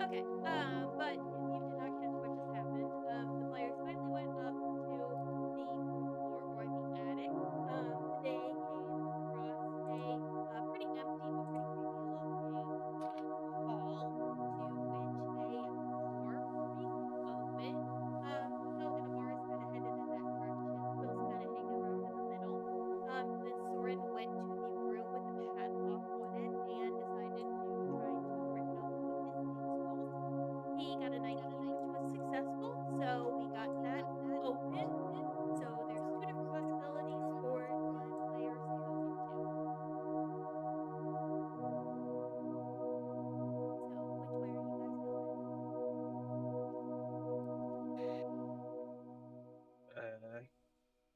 Okay. But if you did not catch what just happened, the players finally went up to the fourth floor or the attic. They came across a pretty empty but pretty creepy looking hall to which a door creaked open. Quill and Amaris kind of headed in that direction. Quill's kind of hanging around in the middle. Then Sorin went to the room with the padlock on it and decided to try to break it open with his sting tools. He got a 19, which was successful, so we got that open. So there's two different possibilities for the players to go into. So which way are you guys going? Uh,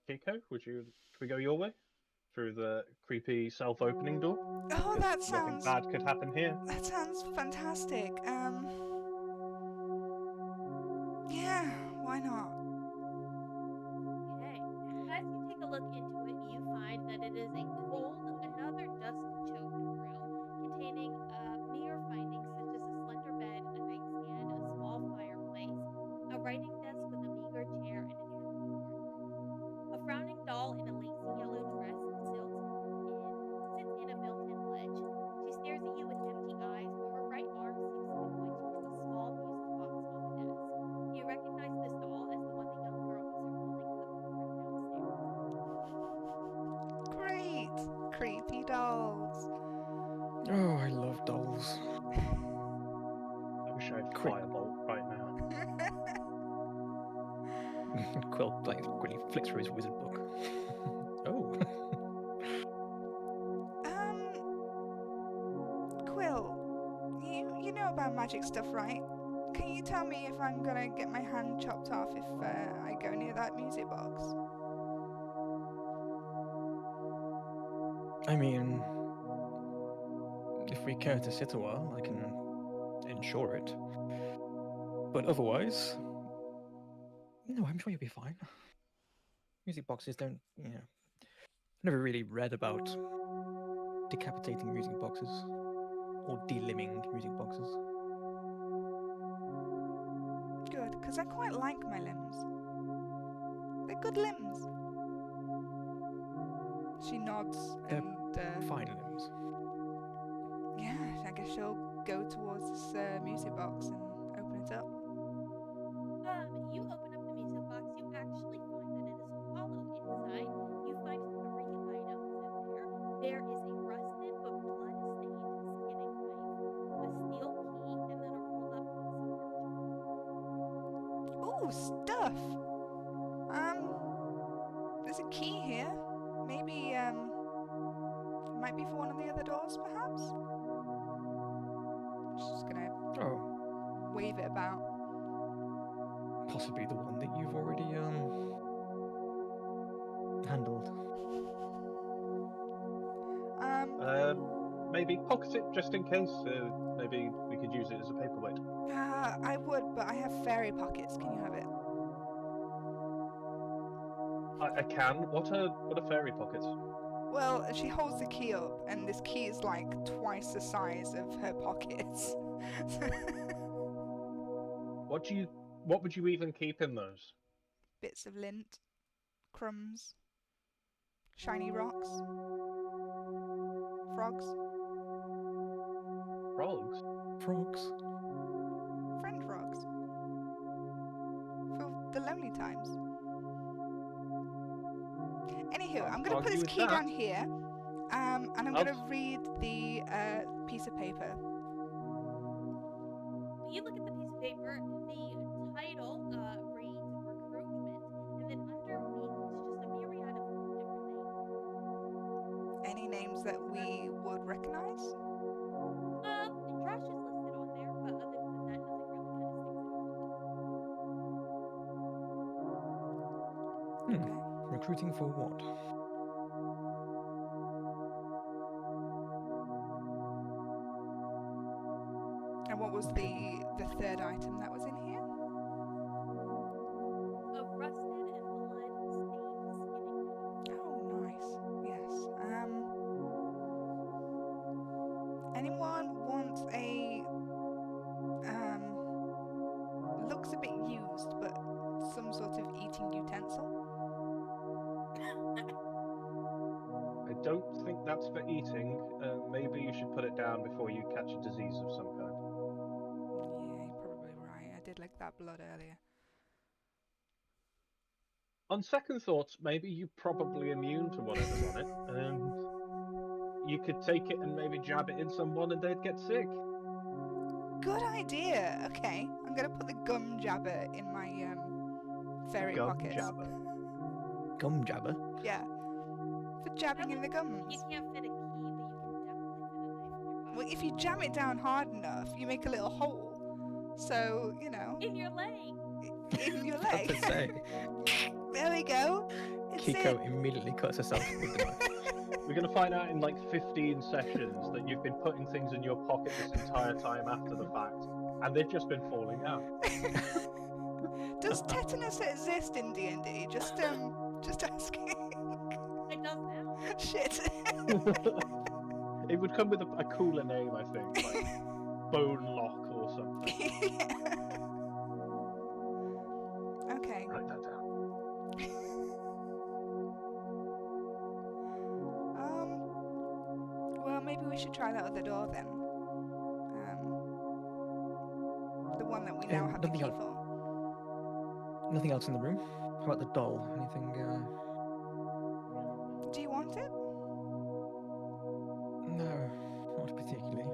Kiko, should we go your way? Through the creepy self-opening door? Oh, 'Cause that nothing sounds bad could happen here. fantastic. Yeah, why not? Okay. As you take a look into it, you find that it is a cold, another dust-choked room containing mere findings such as a slender bed, a nightstand, a small fireplace, a writing desk with a meager chair, and an empty wardrobe. A frowning doll in a lacy yellow dress sits in a built-in ledge. She stares at you with empty eyes, but her right arm seems to be pointing to a small music box on the desk. You recognize this doll as the one the young girl was holding in the blueprint downstairs. Great! Creepy dolls. Oh, I love dolls. I wish I had Quick. Firebolt right now. Quill quickly flicks through his wizard book. Oh. Quill, you know about magic stuff, right? Can you tell me if I'm gonna get my hand chopped off if I go near that music box? I mean, if we care to sit a while, I can ensure it. But otherwise, no, I'm sure you'll be fine. Music boxes don't, I've never really read about decapitating music boxes or delimbing music boxes. Good, because I quite like my limbs. They're good limbs. She nods and Fine limbs. yeah, I guess she'll go towards this music box and open it up. You open up the music box. You actually find that it is hollow inside. You find three items in there. There is a rusted but blood-stained skinning knife, a steel key, and then a rolled-up piece of parchment. Ooh, stuff! There's a key here. Maybe, it might be for one of the other doors, perhaps? She's just gonna wave it about. Possibly the one that you've already handled. Maybe pocket it just in case. Maybe we could use it as a paperweight. I would, but I have fairy pockets. Can you have it? I can. What are fairy pockets? Well, she holds the key up, and this key is like twice the size of her pockets. What would you even keep in those? Bits of lint, crumbs, shiny rocks, frogs. Frogs? Frogs? Friend frogs. For the lonely times. Anywho, I'm going to put this key down here, and I'm going to read the piece of paper. You look at the piece of paper. The title reads recruitment, and then underneath is just a myriad of different names. Any names that we would recognize? Trash is listed on there, but other than that, nothing really kind of sticks out. Okay. Recruiting for what? And what was the third item that was in here? A rusted and blood-stained skinning knife. Oh, nice. Yes. Anyone want a that's for eating. Maybe you should put it down before you catch a disease of some kind. Yeah, you're probably right. I did lick that blood earlier. On second thoughts, maybe you're probably immune to whatever's on it. You could take it and maybe jab it in someone and they'd get sick. Good idea. Okay, I'm gonna put the gum jabber in my fairy Gum pockets. jabber. Gum jabber. Yeah, for jabbing in the You gums. can't fit a key, but you can definitely fit a knife in your pocket. Well, if you jam it down hard enough, you make a little hole. So you know, In your leg. in your What leg. to say? There we go. It's Kiko immediately cuts herself with the knife. We're going to find out in like 15 sessions that you've been putting things in your pocket this entire time after the fact, and they've just been falling out. Does tetanus exist in D&D? Just asking. It does now. Shit. It would come with a cooler name, I think, like Bone Lock or something. Okay. Write that down. Well, maybe we should try that other door then. The one that we now have the key nothing for. Nothing else in the room? How about the doll? Anything, Do you want it? No, not particularly.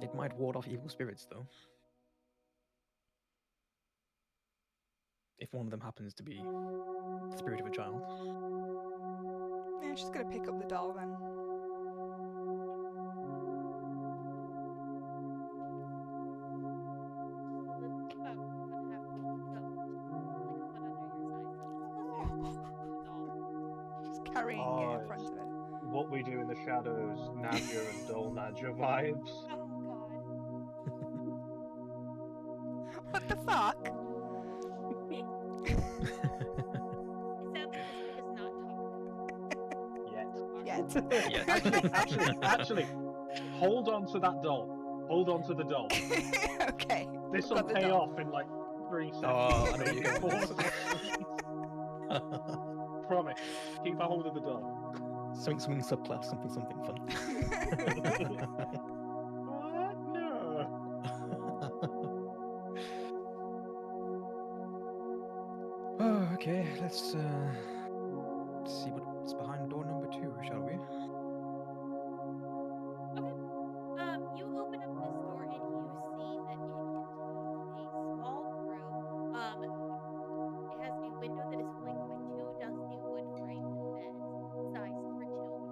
It might ward off evil spirits, though. If one of them happens to be the spirit of a child. Yeah, she's gonna pick up the doll then. She's carrying it in front of her. What we do in the shadows, Nadia and Dol Nadia vibes. Oh god. What the fuck? It sounds like this does not talk. Yet. Actually, hold on to that doll. Hold on to the doll. Okay. This will Got the pay doll. off in like 3 seconds. Oh, I know maybe you 4 go. seconds. Promise. Keep a hold of the doll. something subclass, something fun. What? No. Oh, okay, let's see what's behind door number 2, shall we? You open up this door and you see that it contains a small room. It has a window that is flanked by 2 dusty wood-framed beds, sized for children.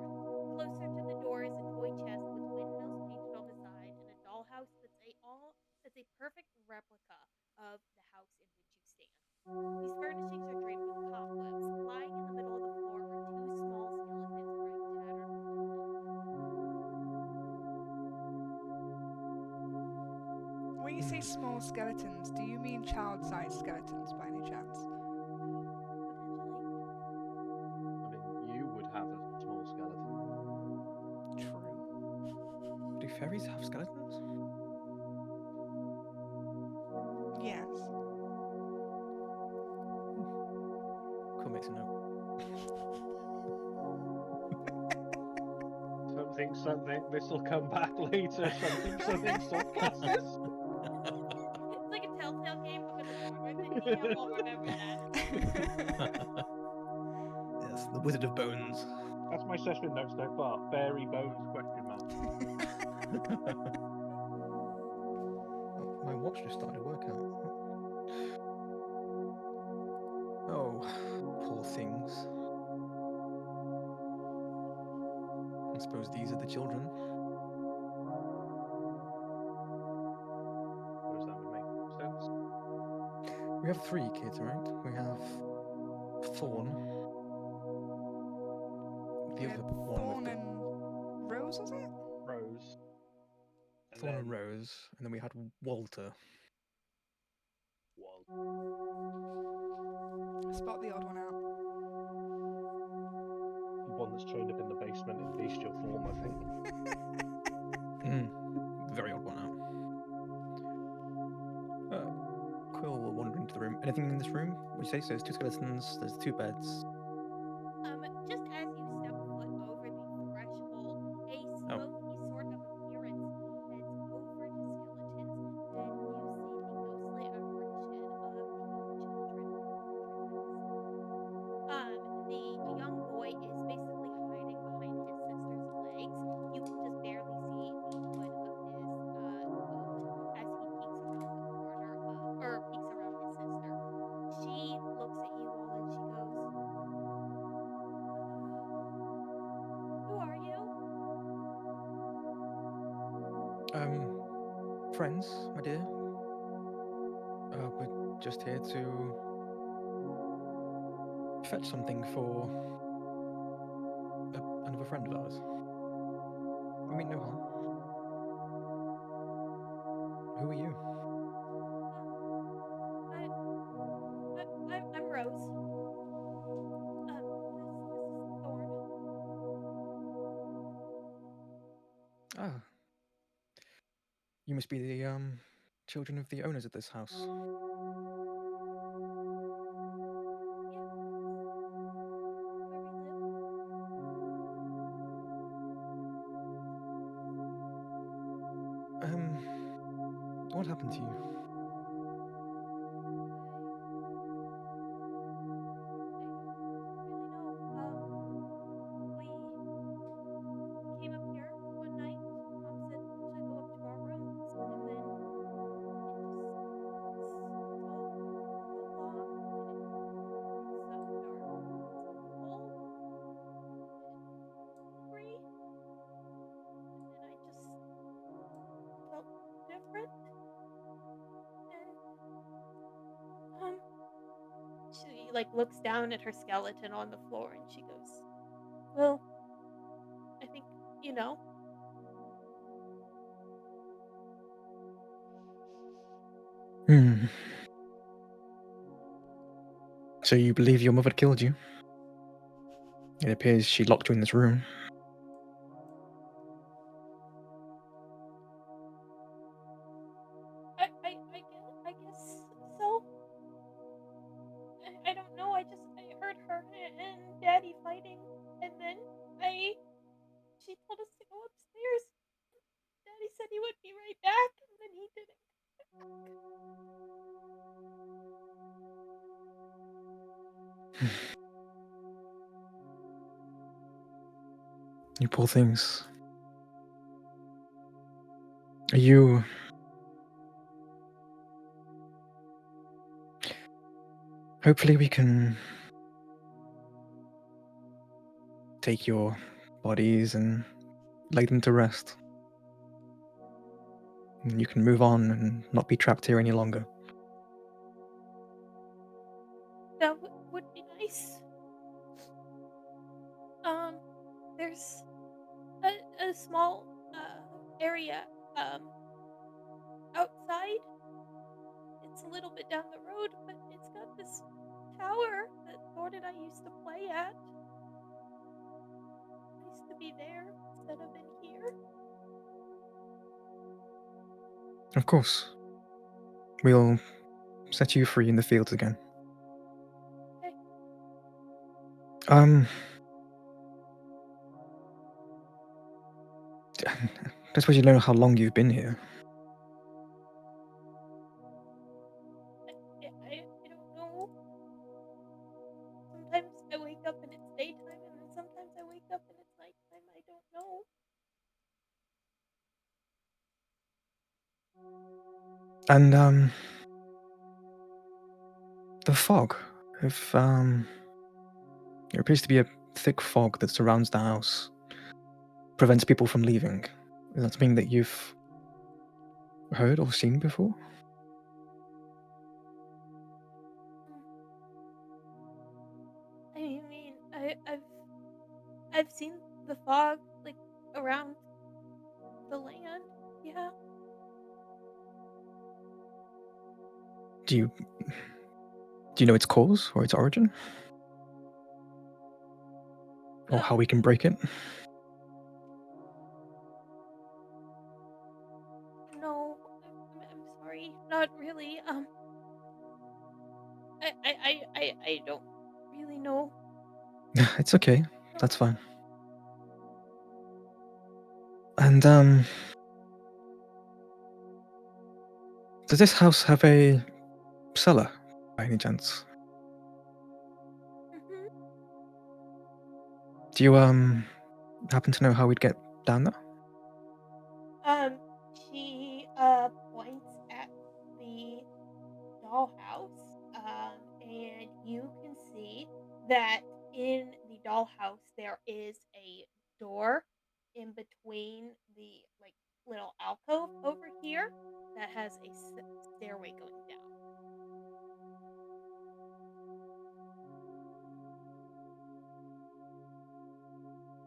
Closer to the door is a toy chest with windmills painted on the side and a dollhouse that's a perfect replica of the house in which you stand. These furnishings are draped with cobwebs. Lying in the middle of the floor are 2 small skeletons wearing tattered clothing. When you say small skeletons, do you mean child-sized skeletons by any chance? I mean, you would have a small skeleton. True. Do fairies have skeletons? Yes. Cool, makes a note. Something, this'll come back later. Something, softcasters. It's like a telltale game. I'm gonna form my thinking. I won't remember that. Yes, the Wizard of Bones. That's my session notes so far. Fairy bones, question mark. Oh, my watch just started working. Oh, poor things. I suppose these are the children. Suppose that would make sense. We have 3 kids, right? We have Thorn. The Yeah, other one Thorn with and Rose, was it? Rose. Thorn and Rose, and then we had Walter. Wall. Spot the odd one out. One that's trained up in the basement in bestial form, I think. Very odd one out. Quill will wander into the room. Anything in this room? What do you say? So there's 2 skeletons, there's 2 beds. Just as you step foot over Friends, my dear. We're just here to fetch something for another friend of ours. We mean no harm. Who are you? I'm Rose. This is Thorn. Ah, you must be the children of the owners of this house. Yeah, this is where we live. What happened to you? I don't really know. We came up here one night. Mom said to go up to our rooms, and then it just was so long, and it was so dark and so cold and hungry, and then I just felt different, and she like looks down at her skeleton on the floor and she goes, "Well, I think you know." Hmm. So you believe your mother killed you? It appears she locked you in this room. I guess so. I don't know. I heard her and Daddy fighting, and then I she told us to go upstairs. Daddy said he would be right back, and then he didn't. You poor things. Are you... Hopefully we can take your bodies and lay them to rest. And you can move on and not be trapped here any longer. That would be nice. There's a small area outside. It's a little bit down the road, but it's got this tower that Thorn and I used to play at. Nice to be there instead of in here. Of course. We'll set you free in the fields again. Okay. I suppose you don't know how long you've been here. I don't know. Sometimes I wake up and it's daytime, and then sometimes I wake up and it's nighttime. I don't know. And the fog. If there appears to be a thick fog that surrounds the house, prevents people from leaving. Is that something that you've heard or seen before? I mean, I've seen the fog like around the land. Yeah. Do you know its cause or its origin? Or how we can break it? No, I'm sorry. Not really. I don't really know. It's okay. That's fine. And does this house have a cellar by any chance? Mhm. Do you happen to know how we'd get down there? She points at the dollhouse, and you can see that in the dollhouse there is a door in between the like little alcove over here that has a stairway going down.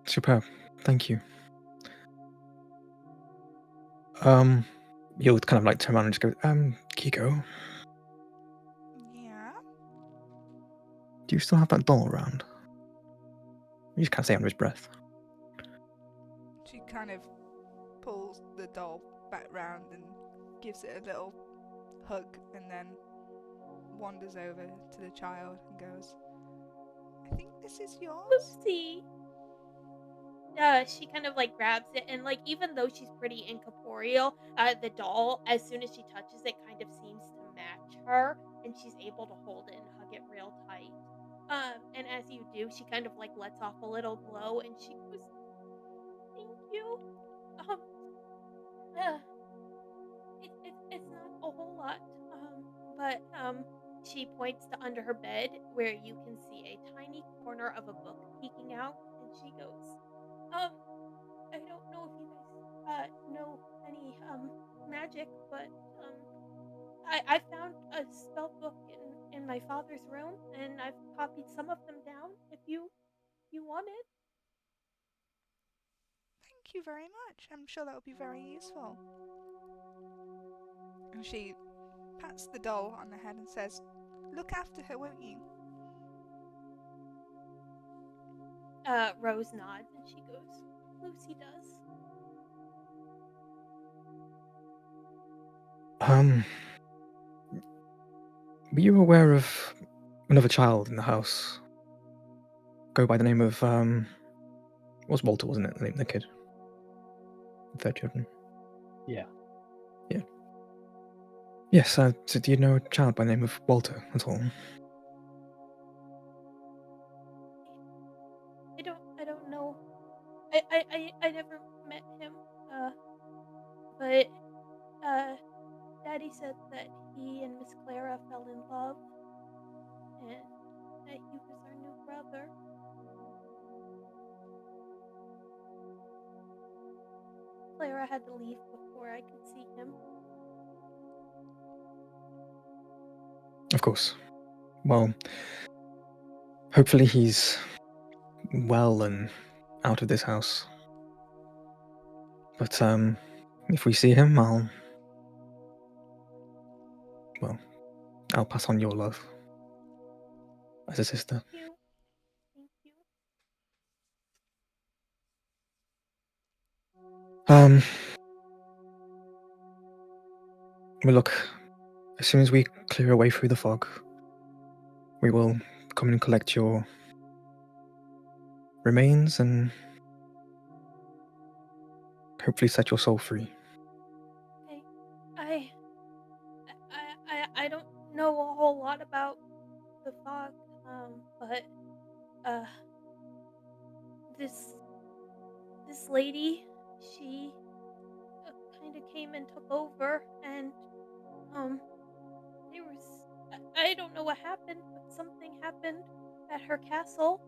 Superb. Thank you. You'll kind of like turn around and just go, Kiko, Yeah. do you still have that doll around? You just can't say under his breath. She kind of pulls the doll back round and gives it a little hug, and then wanders over to the child and goes, I think this is yours. Oopsie. She kind of like grabs it, and like even though she's pretty incorporeal, the doll, as soon as she touches it, kind of seems to match her, and she's able to hold it and hug it real tight. And as you do, she kind of like lets off a little glow, and she goes, "Thank you." Um, uh, it's not a whole lot. But she points to under her bed where you can see a tiny corner of a book peeking out, and she goes, um. I don't know if you guys know any magic, but I found a spell book in my father's room, and I've copied some of them down. If you want it. Thank you very much. I'm sure that will be very useful. And she pats the doll on the head and says, look after her, won't you? Rose nods and she goes, Lucy does. Were you aware of another child in the house? Go by the name of, it was Walter, wasn't it? The name of the kid? The third children. Yeah. Yeah. Yes, so do you know a child by the name of Walter at all? I don't know. I never met him. But Daddy said that he and Miss Clara fell in love, and that he was our new brother. Clara had to leave before I could see him. Of course. Well, hopefully he's well and out of this house. But if we see him, I'll pass on your love as a sister. Thank you. Well, look, as soon as we clear away through the fog, we will come and collect your remains and hopefully set your soul free. Okay. I don't know a whole lot about the fog, but this lady, she kind of came and took over, and there was I don't know what happened, but something happened at her castle,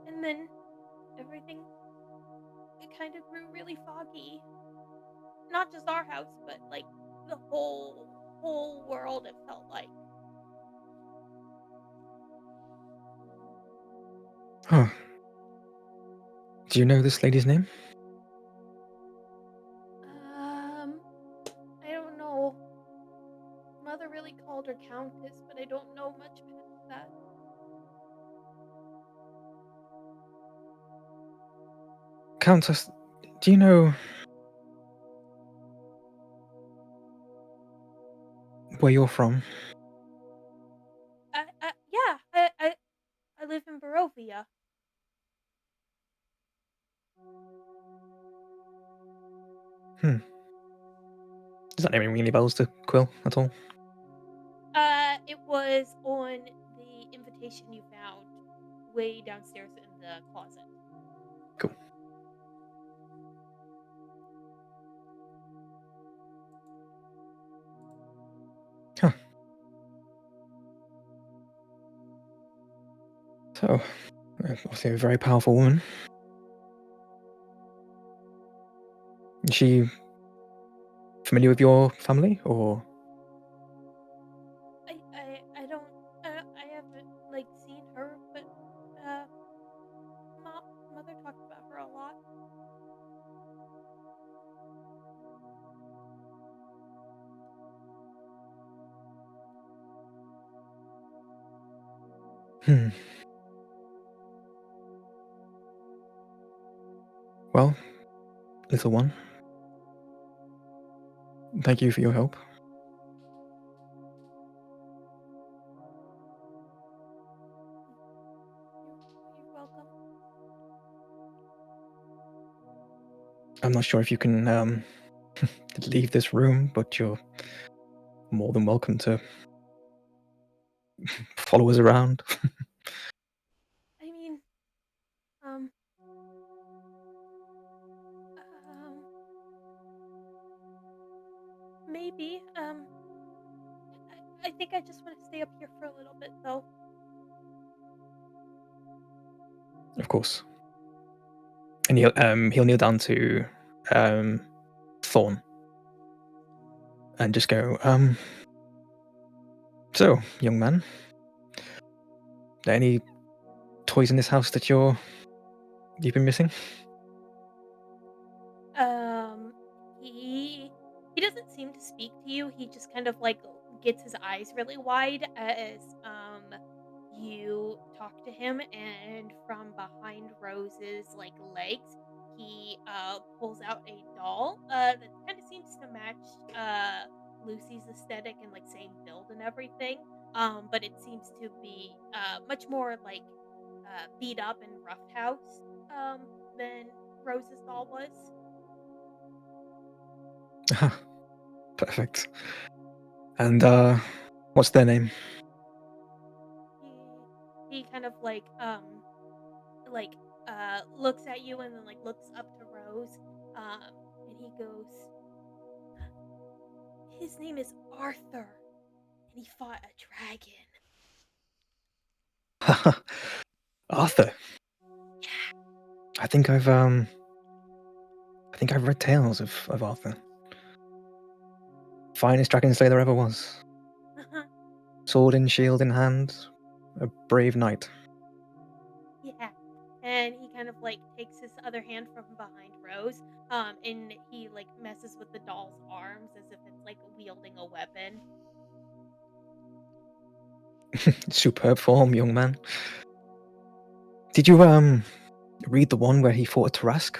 and then everything it kind of grew really foggy. Not just our house, but like the whole world. It felt like. Huh. Do you know this lady's name? I don't know. Mother really called her Countess, but I don't know much past that. Countess, do you know where you're from? Yeah, I live in Barovia. Does that name ring any bells to Quill at all? It was on the invitation you found way downstairs in the closet. Cool. Huh. So, obviously a very powerful woman. Is she familiar with your family, or? I don't I haven't like seen her, but uh mother talked about her a lot. Well, little one, thank you for your help. You're welcome. I'm not sure if you can leave this room, but you're more than welcome to follow us around. I mean, um, maybe. I think I just want to stay up here for a little bit, though. Of course. And he'll kneel down to Thorn and just go, so, young man, are there any toys in this house that you've been missing? He doesn't seem to speak to you. He just kind of like gets his eyes really wide as you talk to him, and from behind Rose's like legs, he pulls out a doll that kind of seems to match Lucy's aesthetic and like same build and everything. But it seems to be much more like beat up and roughhouse than Rose's doll was. Perfect. And what's their name? He kind of like looks at you and then like looks up to Rose and he goes, his name is Arthur and he fought a dragon. Arthur. Yeah. I think I've read tales of Arthur. Finest dragon slayer there ever was. Sword and shield in hand, a brave knight. Yeah. And he kind of like takes his other hand from behind Rose and he like messes with the doll's arms as if it's like wielding a weapon. Superb form, young man. Did you read the one where he fought a Tarask?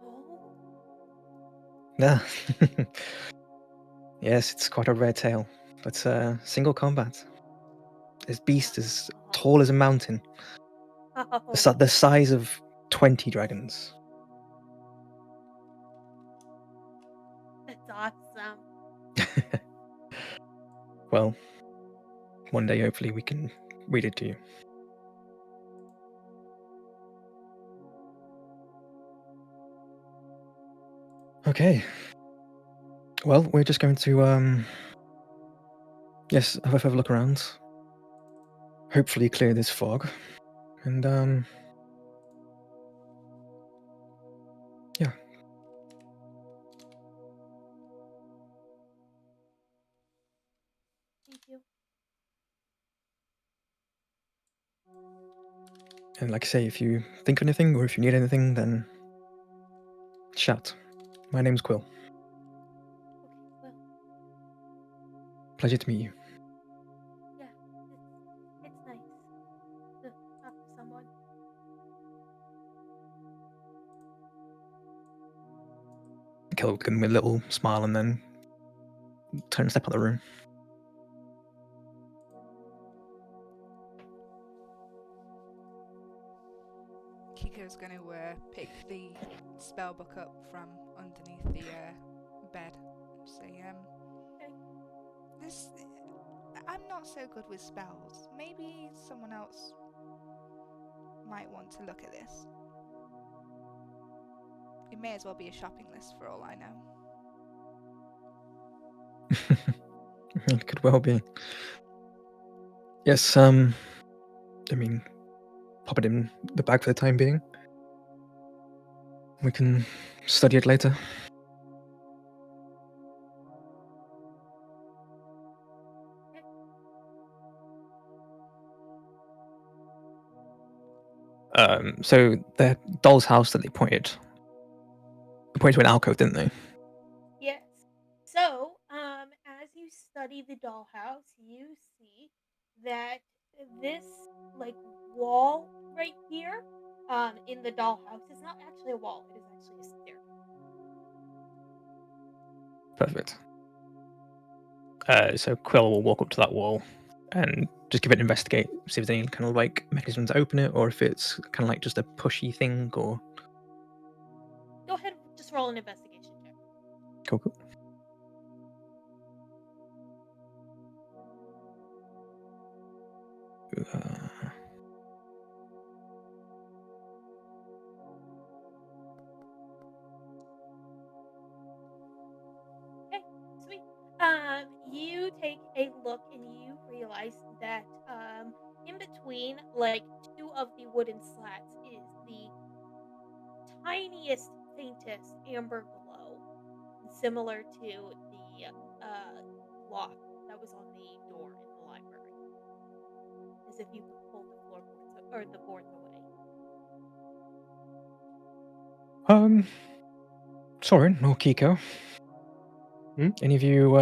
Oh. Yeah. Yes, it's quite a rare tale. But single combat. This beast is tall as a mountain. Oh. The size of 20 dragons. That's awesome. Well, one day hopefully we can read it to you. Okay. Well, we're just going to yes, have a further look around. Hopefully clear this fog. And yeah. Thank you. And like I say, if you think of anything or if you need anything, then shout. My name's Quill. Okay, well, Pleasure to meet you. yeah, it's nice to talk to someone. Kill with a little smile and then turn and step out of the room. Kiko's going to pick the spell book up from underneath the bed. Say, I'm not so good with spells. Maybe someone else might want to look at this. It may as well be a shopping list for all I know. It could well be. Yes, I mean, pop it in the bag for the time being. We can study it later. So the doll's house that they pointed to an alcove, didn't they? Yes. So, as you study the dollhouse, you see that this like wall right here, in the dollhouse is not actually a wall. It is actually a stair. Perfect. So Quill will walk up to that wall and just give it an investigate, see if there's any kind of like mechanism to open it, or if it's kind of like just a pushy thing, or Go ahead, just roll an investigation check. cool. Okay, sweet. You take a look and you realize that in between like two of the wooden slats is the tiniest, faintest amber glow, similar to the lock that was on the door in the library, as if you could pull the floorboards or the boards away. Sorin or Kiko, any of you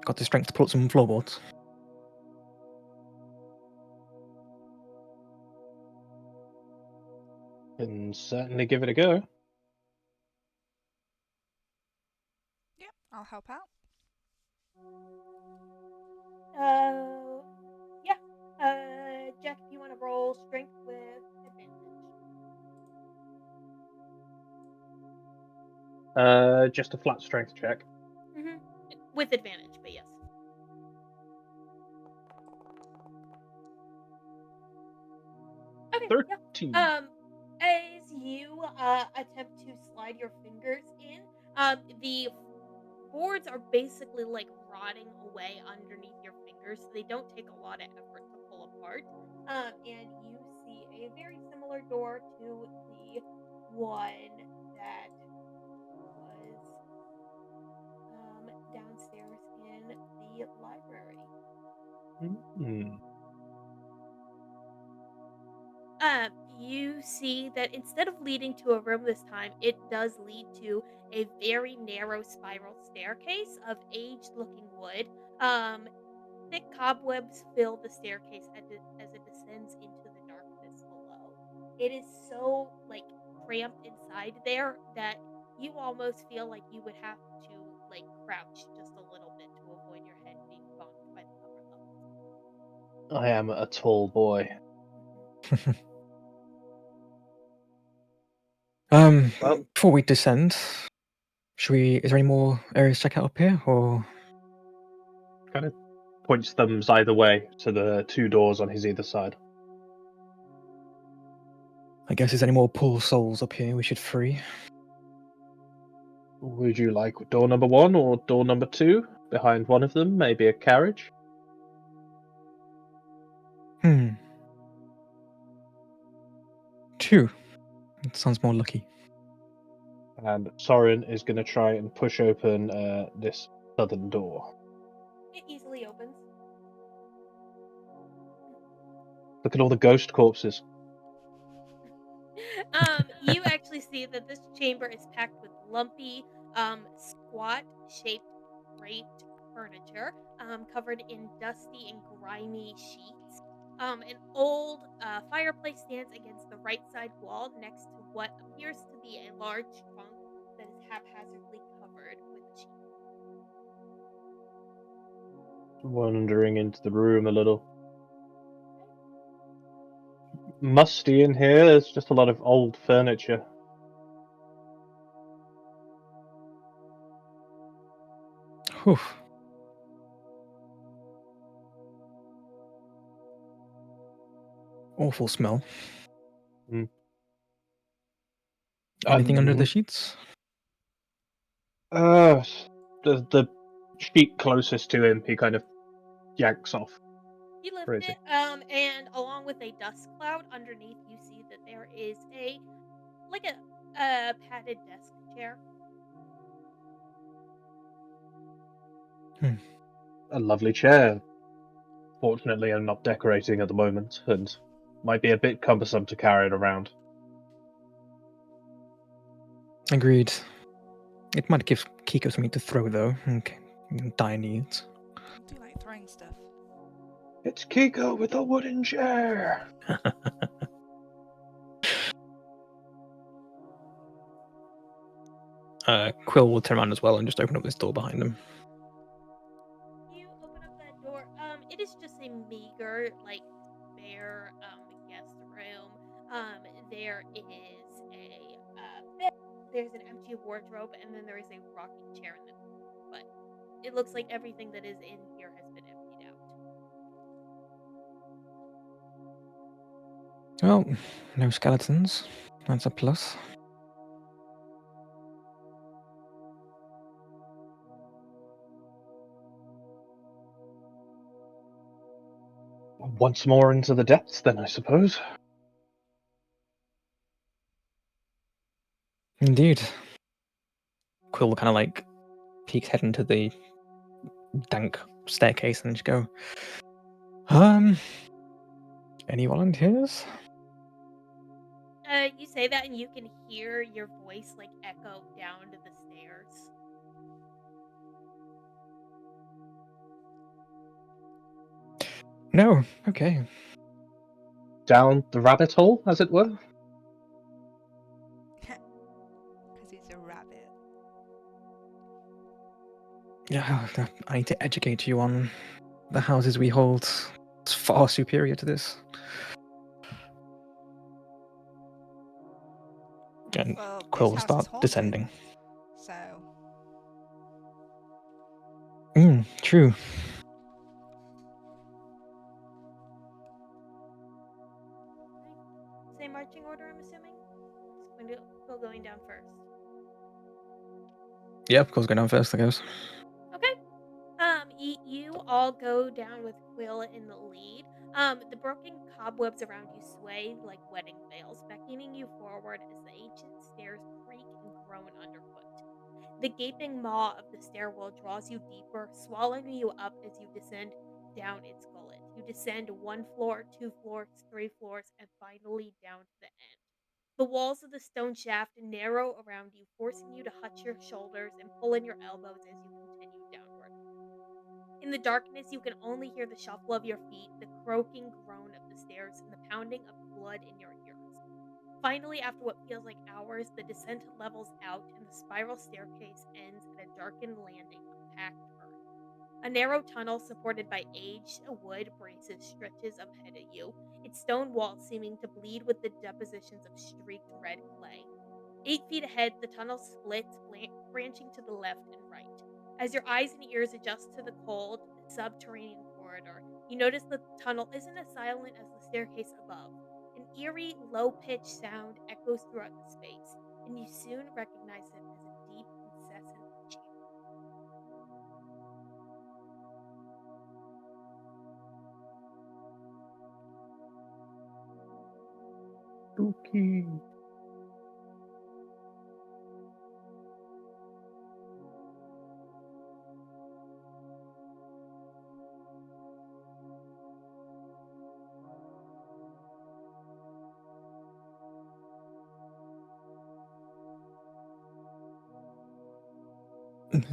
got the strength to pull up some floorboards? Can certainly give it a go. Yep, I'll help out. Yeah. Jack, if you want to roll strength with advantage. Just a flat strength check. Mm-hmm. With advantage, but yes. Okay. 13. Yeah. As you attempt to slide your fingers in, the boards are basically like rotting away underneath your fingers, so they don't take a lot of effort to pull apart. And you see a very similar door to the one that was downstairs in the library. You see that instead of leading to a room this time, it does lead to a very narrow spiral staircase of aged-looking wood. Thick cobwebs fill the staircase as it descends into the darkness below. It is so like cramped inside there that you almost feel like you would have to like crouch just a little bit to avoid your head being bumped by the upper levels. I am a tall boy. Well, Before we descend, is there any more areas to check out up here, or? kind of points thumbs either way to the two doors on his either side. I guess there's any more poor souls up here we should free. Would you like door number 1 or door number 2? Behind one of them, maybe a carriage? 2. It sounds more lucky. And Sorin is going to try and push open this southern door. It easily opens. Look at all the ghost corpses. You actually see that this chamber is packed with lumpy, squat-shaped draped furniture, covered in dusty and grimy sheets. An old fireplace stands against the right side wall next to what appears to be a large trunk that is haphazardly covered with a sheet. Wandering into the room a little. Musty in here, there's just a lot of old furniture. Whew. Awful smell. Anything under the sheets? The sheet closest to him, he kind of yanks off. You lift Crazy. it, and along with a dust cloud underneath, you see that there is a padded desk chair. A lovely chair. Fortunately, I'm not decorating at the moment, and might be a bit cumbersome to carry it around. Agreed. It might give Kiko something to throw, though. Okay. Die needs. I do like throwing stuff. It's Kiko with a wooden chair. Quill will turn around as well and just open up this door behind him. You open up that door. It is just a meager, like, spare guest room. There is a bed. There's an empty wardrobe, and then there is a rocking chair in the corner. But it looks like everything that is in here has been emptied out. Well, no skeletons. That's a plus. Once more into the depths, then, I suppose. Indeed. Quill kind of like peeks head into the dank staircase and just go, any volunteers? You say that, and you can hear your voice like echo down to the stairs. No, okay. Down the rabbit hole, as it were. Because he's a rabbit. Yeah, I need to educate you on the houses we hold. It's far superior to this. And Well, Quill this will house start is haunted, descending. So, True. Same marching order, I'm assuming? We're going down first. Yep, Quill's going down first, I guess. Okay. You all go down with Quill in the lead. The broken cobwebs around you sway like wedding veils, beckoning you forward as the ancient stairs creak and groan underfoot. The gaping maw of the stairwell draws you deeper, swallowing you up as you descend down its gullet. You descend 1 floor, 2 floors, 3 floors, and finally down to the end. The walls of the stone shaft narrow around you, forcing you to hutch your shoulders and pull in your elbows as you continue downward. In the darkness, you can only hear the shuffle of your feet, the croaking groan of the stairs, and the pounding of the blood in your ears. Finally, after what feels like hours, the descent levels out and the spiral staircase ends at a darkened landing of packed earth. A narrow tunnel supported by aged wood braces stretches ahead of you, its stone walls seeming to bleed with the depositions of streaked red clay. 8 feet ahead, the tunnel splits, branching to the left and right. As your eyes and ears adjust to the cold, subterranean corridor, you notice the tunnel isn't as silent as the staircase above. An eerie, low pitched sound echoes throughout the space, and you soon recognize it as a deep, incessant chant. Spooky.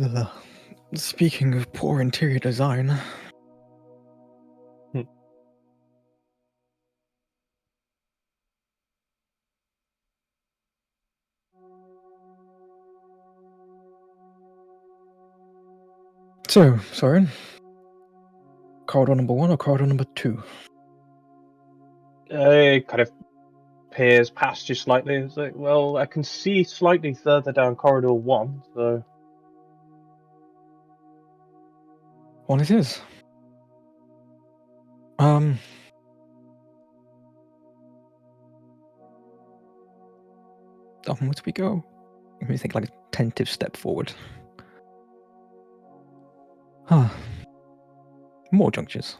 Ugh. Speaking of poor interior design. So, Sorin, corridor number 1 or corridor number 2? It kind of peers past you slightly. It's like, well, I can see slightly further down corridor 1, so. 1 it is. Onwards we go. Let me think like a tentative step forward. More junctures.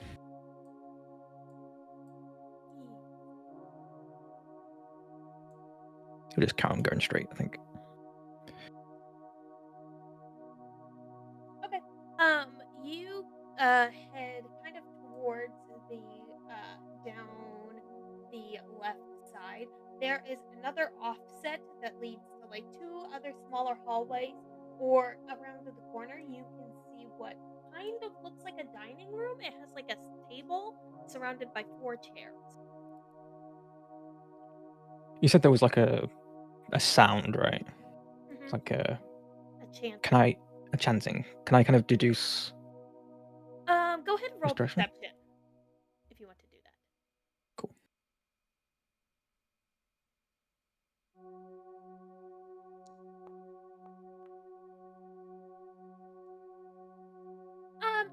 He'll just carry on going straight, I think. Okay. You head kind of towards the down the left side. There is another offset that leads to like two other smaller hallways, or around the corner you can see what kind of looks like a dining room. It has like a table surrounded by 4 chairs. You said there was like a sound, right? Mm-hmm. It's like a chant. a chanting. Can I kind of deduce Go ahead and roll direction? perception if you want to do that. Cool.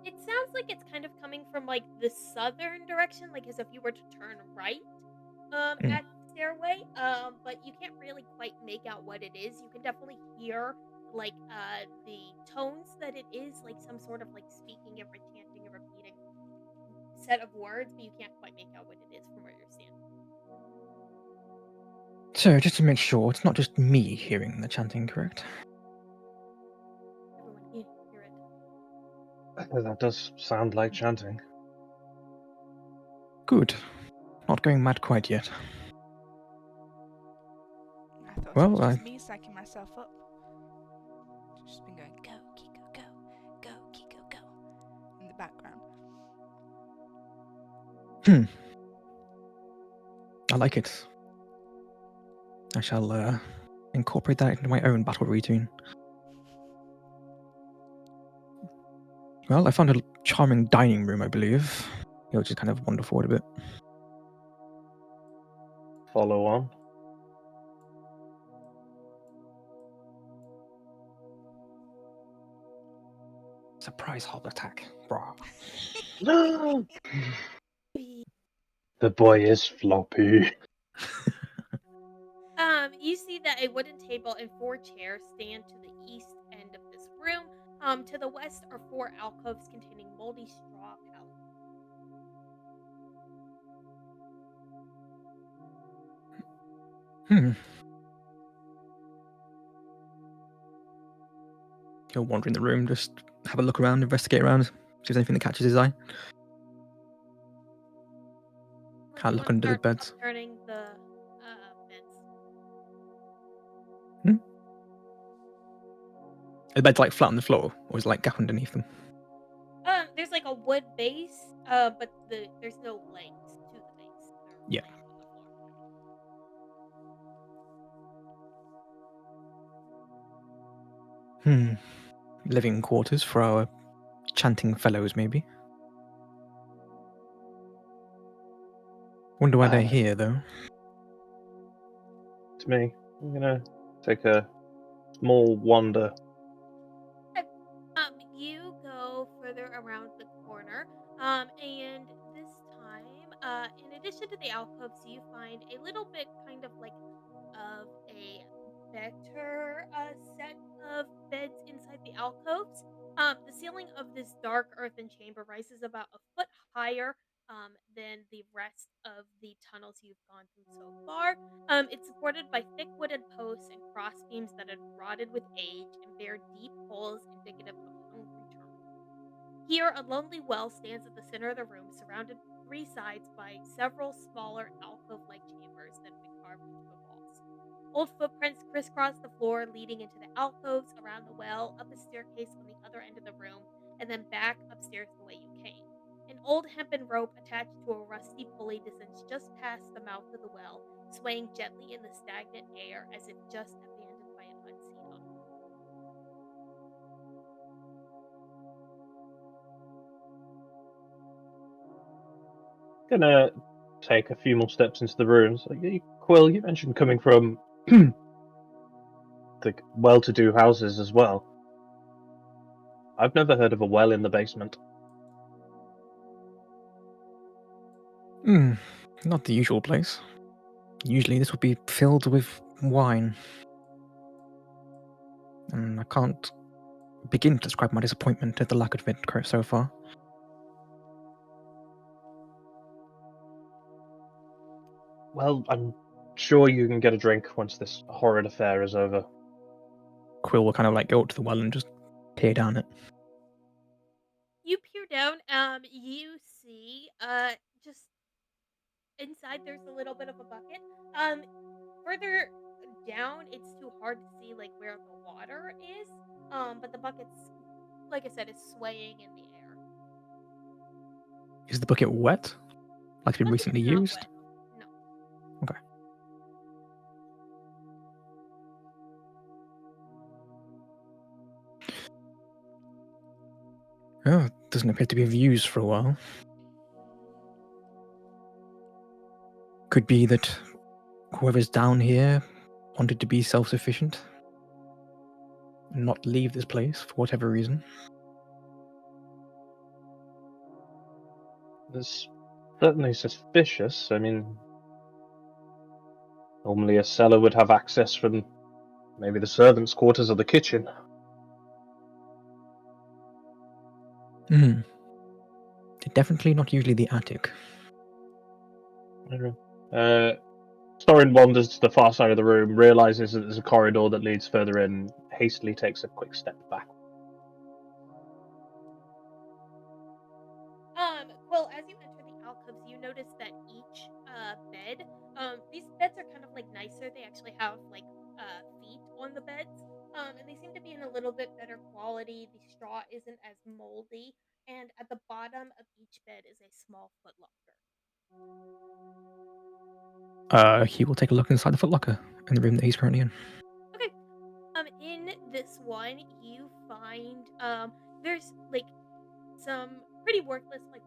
It sounds like it's kind of coming from like the southern direction, like as if you were to turn right at the stairway. But you can't really quite make out what it is. You can definitely hear like the tones that it is, like some sort of like speaking and chanting and repeating set of words, but you can't quite make out what it is from where you're standing. So, just to make sure, it's not just me hearing the chanting, correct? Everyone can hear it. That does sound like chanting. Good. Not going mad quite yet. I thought Well, it was just me psyching myself up. Just been going, go, Kiko, go. Go, Kiko, go. In the background. I like it. I shall incorporate that into my own battle routine. Well, I found a charming dining room, I believe. You'll just kind of wander forward a bit. Follow on. Surprise heart attack. Brah. The boy is floppy. You see that a wooden table and 4 chairs stand to the east end of this room. To the west are 4 alcoves containing moldy straw pallets. He'll wander in the room, just have a look around, investigate around, see if there's anything that catches his eye. Can't look under the beds. Turning the beds. Are the beds like flat on the floor, or is it like gap underneath them? There's like a wood base, but there's no legs to the base. They're Yeah. on the floor. Living quarters for our chanting fellows, maybe. Wonder why they're here, though. To me, I'm gonna take a small wander. You go further around the corner, and this time, in addition to the alcoves, you find a little bit kind of like of a better set of beds inside the alcoves. The ceiling of this dark earthen chamber rises about a foot higher than the rest of the tunnels you've gone through so far. It's supported by thick wooden posts and crossbeams that had rotted with age and bear deep holes indicative of hungry termites. Here, a lonely well stands at the center of the room, surrounded 3 sides by several smaller alcove-like chambers that have been carved into the walls. Old footprints crisscross the floor, leading into the alcoves, around the well, up a staircase on the other end of the room, and then back upstairs the way you came. An old hempen rope attached to a rusty pulley descends just past the mouth of the well, swaying gently in the stagnant air as if just abandoned by an unseen owner. Gonna take a few more steps into the rooms. Like, Quill, you mentioned coming from the well-to-do houses as well. I've never heard of a well in the basement. Not the usual place. Usually this would be filled with wine. And I can't begin to describe my disappointment at the lack of it so far. Well, I'm sure you can get a drink once this horrid affair is over. Quill will kind of like go up to the well and just peer down it. You peer down. You see, just inside there's a little bit of a bucket. Further down, it's too hard to see like where the water is. But the bucket's, like I said, is swaying in the air. Is the bucket wet? Like it's been Bucket's recently not used? wet. No. Okay. Oh, it doesn't appear to be used for a while. Could be that whoever's down here wanted to be self-sufficient and not leave this place for whatever reason. It's certainly suspicious. I mean, normally a cellar would have access from maybe the servants' quarters or the kitchen. Definitely not usually the attic. Sorin wanders to the far side of the room, realizes that there's a corridor that leads further in, hastily takes a quick step back. Quill, as you enter the alcoves, you notice that each bed, these beds are kind of like nicer. They actually have like feet on the beds, and they seem to be in a little bit better quality. The straw isn't as moldy, and at the bottom of each bed is a small footlocker. He will take a look inside the footlocker in the room that he's currently in. Okay. In this one, you find there's like some pretty worthless like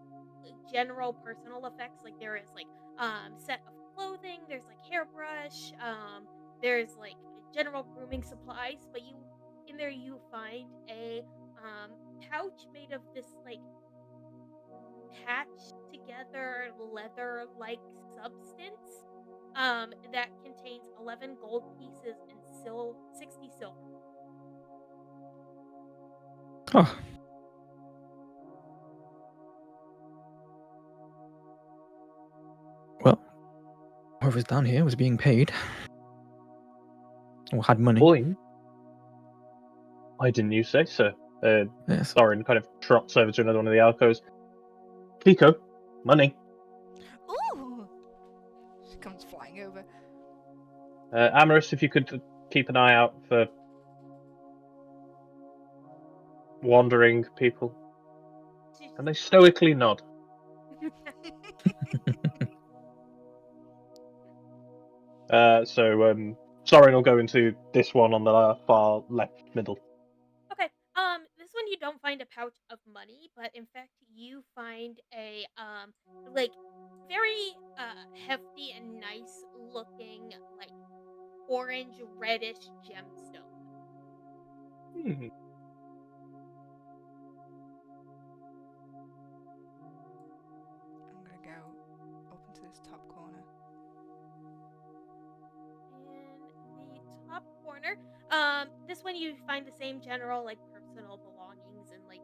general personal effects. Like there is like set of clothing, there's like hairbrush, there's like general grooming supplies, but you in there you find a pouch made of this like patched together leather like substance that contains 11 gold pieces and 60 silver. Oh. Well, whoever's down here was being paid. Or had money. Boy, why didn't you say so? Yes. Sorin kind of trots over to another one of the alcoves. Kiko, money. Ooh! She comes flying over. Amaris, if you could keep an eye out for wandering people. She's And they stoically nod. Sorin will go into this one on the far left middle. Okay. This one you don't find a pouch of money, but in fact you find a like very hefty and nice looking like orange reddish gemstone. Hmm. I'm gonna go up into this top corner. In the top corner, this one you find the same general like personal belongings and like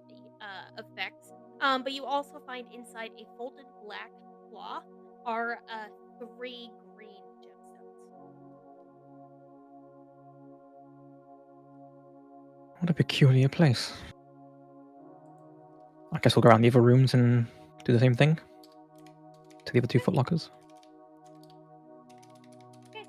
effects. But you also find inside a folded black cloth are 3 green gemstones. What a peculiar place. I guess we'll go around the other rooms and do the same thing to the other 2 footlockers. Okay.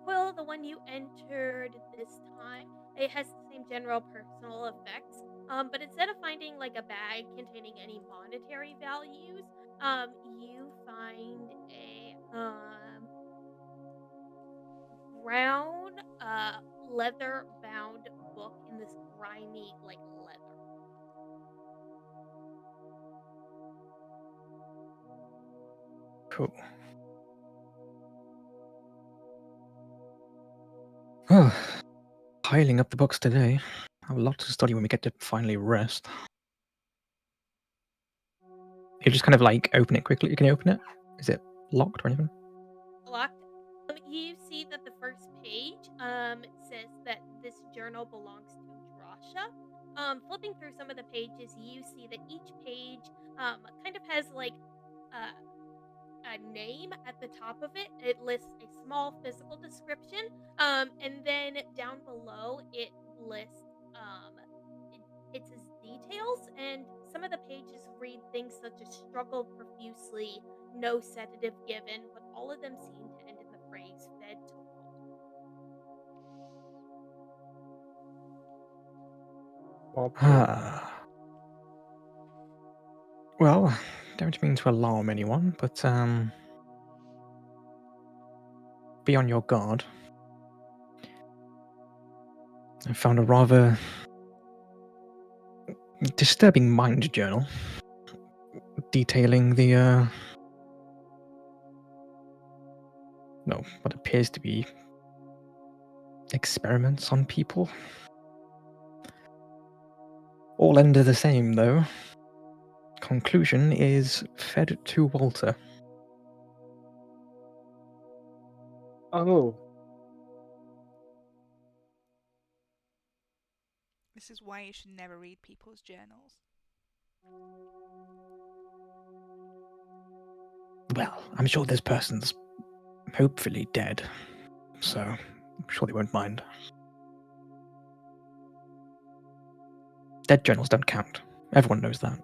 Quill, the one you entered this time, it has the same general personal effects. But instead of finding like a bag containing any monetary values, you find a brown leather bound book in this grimy like leather. Cool. Oh, piling up the books today. I have a lot to study when we get to finally rest. You just kind of like open it quickly. Can you open it? Is it locked or anything? Locked. You see that the first page says that this journal belongs to Drasha. Flipping through some of the pages, you see that each page kind of has like uh, a name at the top of it. It lists a small physical description, and then down below it lists it says details, and some of the pages read things such as struggled profusely, no sedative given, but all of them seem to end in the phrase fed to wall. Well, don't mean to alarm anyone, but be on your guard. I found a rather disturbing mind journal detailing what appears to be experiments on people. All end the same, though. Conclusion is fed to Walter. Oh, This is why you should never read people's journals. Well, I'm sure this person's hopefully dead, so I'm sure they won't mind. Dead journals don't count. Everyone knows that.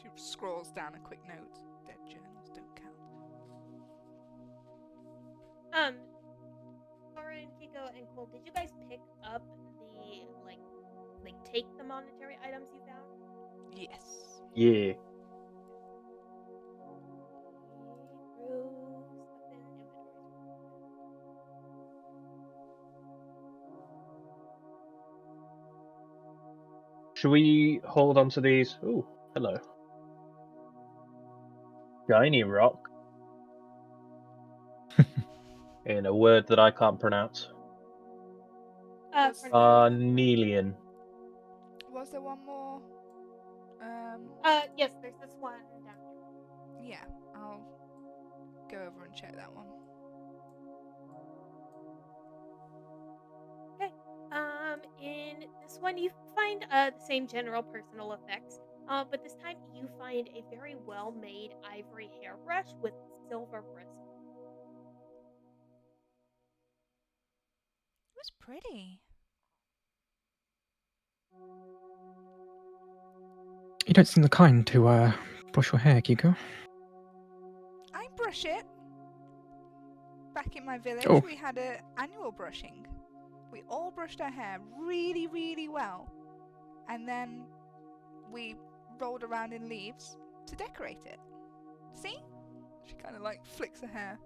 She scrolls down a quick note. Dead journals don't count. Sorin, Kiko, and Quill, did you guys pick up the take the monetary items you found? Yes. yeah. Should we hold on to these? Ooh, hello. Shiny rock. In a word that I can't pronounce. Carnelian. Was there one more? Yes, there's this one down here. Yeah, I'll go over and check that one. Okay. In this one, you find the same general personal effects, but this time you find a very well-made ivory hairbrush with silver bristles. It was pretty. You don't seem the kind to brush your hair, Kiko. I brush it. Back in my village, Oh. we had an annual brushing. We all brushed our hair really, really well. And then we rolled around in leaves to decorate it. See? She kind of like flicks her hair.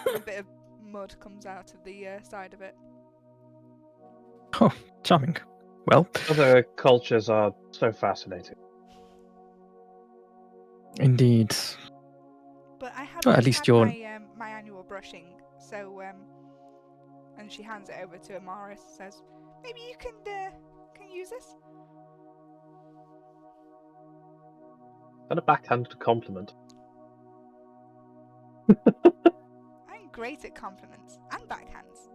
And a bit of mud comes out of the side of it. Oh, charming. Well, Other cultures are so fascinating. But Indeed. I have Well, at just least had you're... my annual brushing, so and she hands it over to Amaris. Says, "Maybe you can use this." Is that a backhanded compliment? I'm great at compliments and backhands.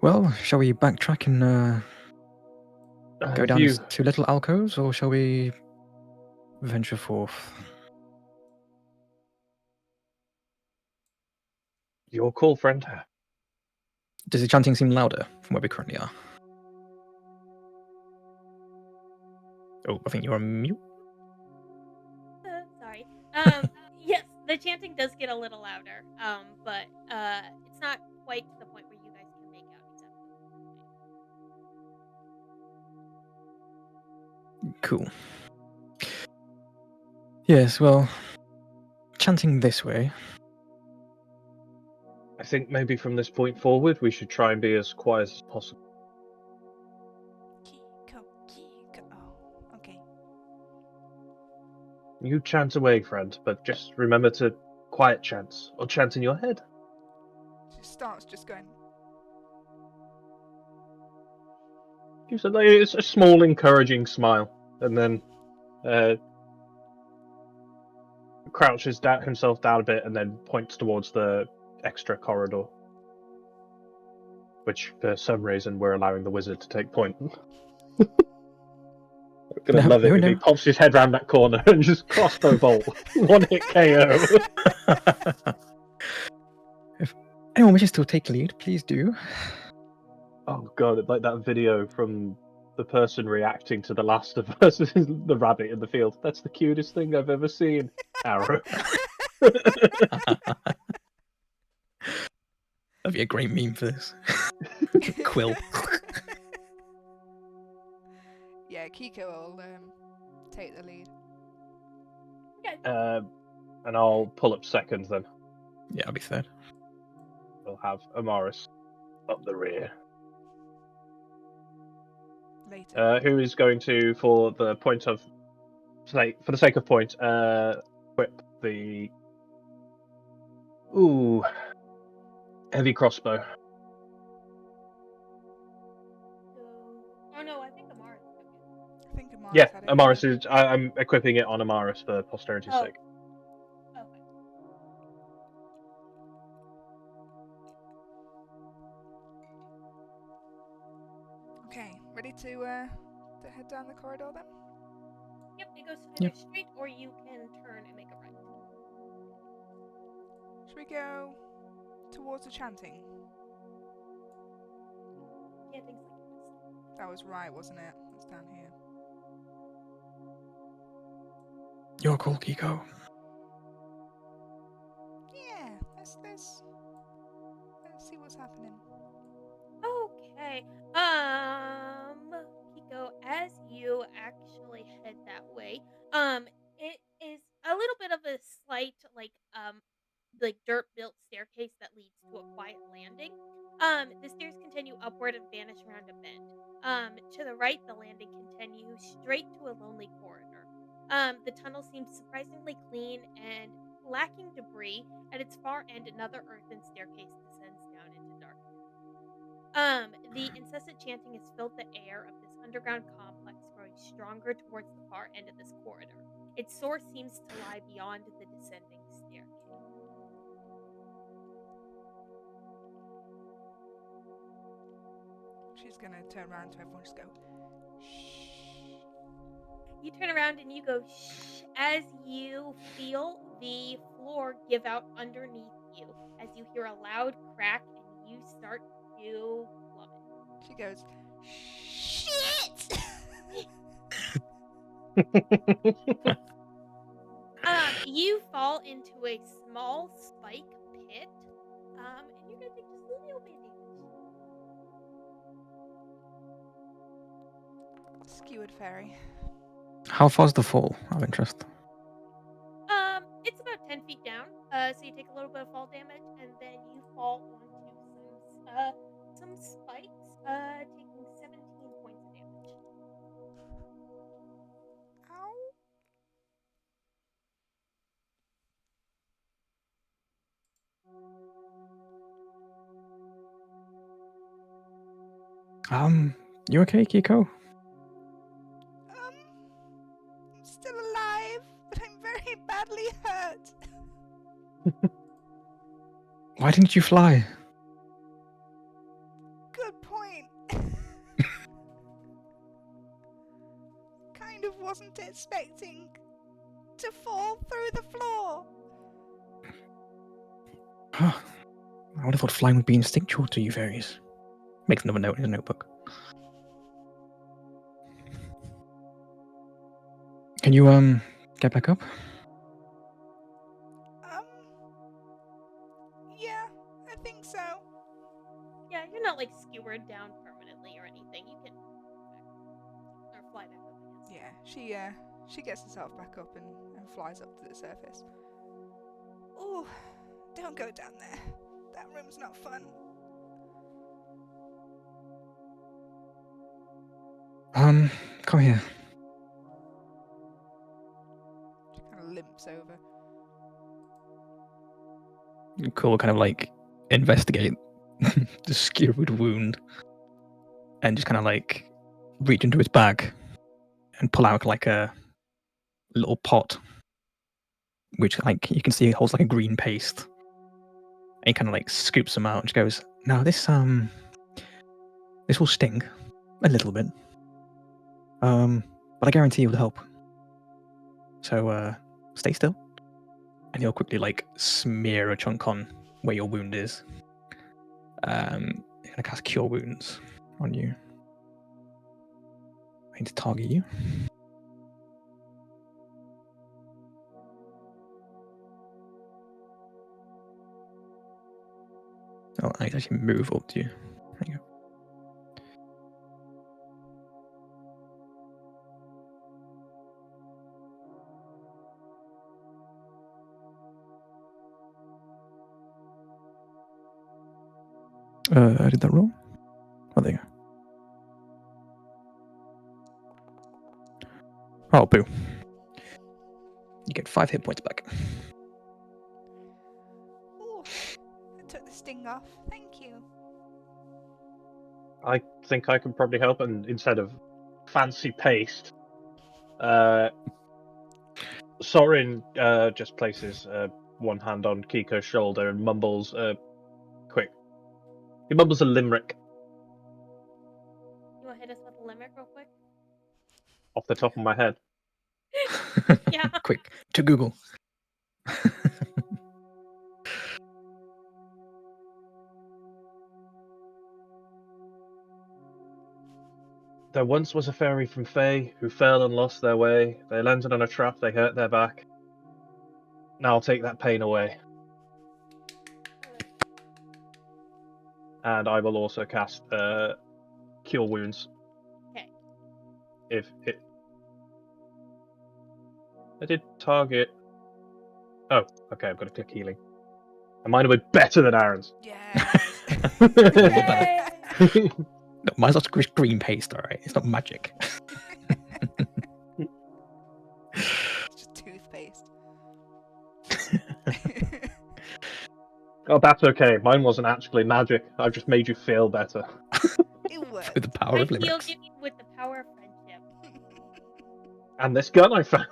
Well, shall we backtrack and go down these two little alcoves, or shall we venture forth? Your call, friend. Does the chanting seem louder from where we currently are? Oh, I think you're on mute. Sorry. Yes, the chanting does get a little louder, but it's not quite to the point where you guys can make out exactly. Cool. Yes, well, chanting this way. I think maybe from this point forward, we should try and be as quiet as possible. Kiko. Oh, okay. You chant away, friend, but just remember to quiet chants, or chant in your head. She starts just going. It's a small, encouraging smile, and then Crouches himself down a bit and then points towards the extra corridor, which for some reason we're allowing the wizard to take point. I'm gonna love it if he pops his head round that corner and just crossbow bolt, 1-hit KO. If anyone wishes to take lead, please do. Oh god, it's like that video from the person reacting to The Last of Us, the rabbit in the field. That's the cutest thing I've ever seen. Arrow. That'd be a great meme for this. Quill. Yeah, Kiko will take the lead. Okay. And I'll pull up second then. Yeah, I'll be third. We'll have Amaris up the rear. Later. Who is going to, for the sake of point, equip the heavy crossbow. Oh no, I think Amaris took it. I think Amaris Yeah, had it. Amaris is. I'm equipping it on Amaris for posterity's sake. Okay. Okay, ready to head down the corridor then? Yep, it goes either straight or you can turn and make a right. Should we go towards the chanting? Chanting's like this. That was right, wasn't it? It's down here. Your call, Kiko. Yeah, let's see what's happening. Okay. Kiko, as you actually head that way, it is a little bit of a slight, like dirt-built staircase that leads to a quiet landing. The stairs continue upward and vanish around a bend. To the right, the landing continues straight to a lonely corridor. The tunnel seems surprisingly clean and lacking debris. At its far end, another earthen staircase descends down into darkness. The incessant chanting has filled the air of this underground complex, growing stronger towards the far end of this corridor. Its source seems to lie beyond the descending staircase. She's gonna turn around to everyone and just go, shh. You turn around and you go shh as you feel the floor give out underneath you as you hear a loud crack and you start to plummet. She goes, shit! You fall into a small spike pit, and you're gonna take just a little bit of damage. Skewered fairy. How far's the fall, out of interest? It's about 10 feet down, so you take a little bit of fall damage, and then you fall onto some spikes, taking 17 points of damage. Ow. You okay, Kiko? I'm still alive, but I'm very badly hurt. Why didn't you fly? Good point. Kind of wasn't expecting to fall through the floor. I would have thought flying would be instinctual to you fairies. Makes another note in his notebook. Can you get back up? Yeah, I think so. Yeah, you're not like skewered down permanently or anything. You can or fly back up, I guess. Yeah, she gets herself back up and flies up to the surface. Oh, don't go down there. That room's not fun. Come here. She kind of limps over. Cool, kind of like investigate the skewered wound and just kind of like reach into his bag and pull out like a little pot, which like you can see holds like a green paste. And he kind of like scoops them out and just goes, "Now this will sting a little bit, but I guarantee it will help. So stay still." And he'll quickly like smear a chunk on where your wound is. He's gonna cast Cure Wounds on you. I need to target you. Oh, I need to actually move up to you. There you go. I did that wrong. Oh, there you go. Oh, boo. You get 5 hit points back. Ooh, I took the sting off. Thank you. I think I can probably help, and instead of fancy paste, Sorin just places one hand on Kiko's shoulder and mumbles quick. He mumbles a limerick You want to hit us with a limerick real quick? off the top of my head. Yeah. Quick, to Google. There once was a fairy from Fae who fell and lost their way. They landed on a trap, they hurt their back. Now I'll take that pain away. And I will also cast Cure Wounds. Okay. If it... I did target... Oh, okay, I've got to click healing. And mine will be better than Aaron's. Yeah. Yay! No, mine's not green paste, alright? It's not magic. It's just toothpaste. Oh, that's okay. Mine wasn't actually magic. I've just made you feel better. It worked. With the power I of healed limits. you with the power of friendship. And this gun I found.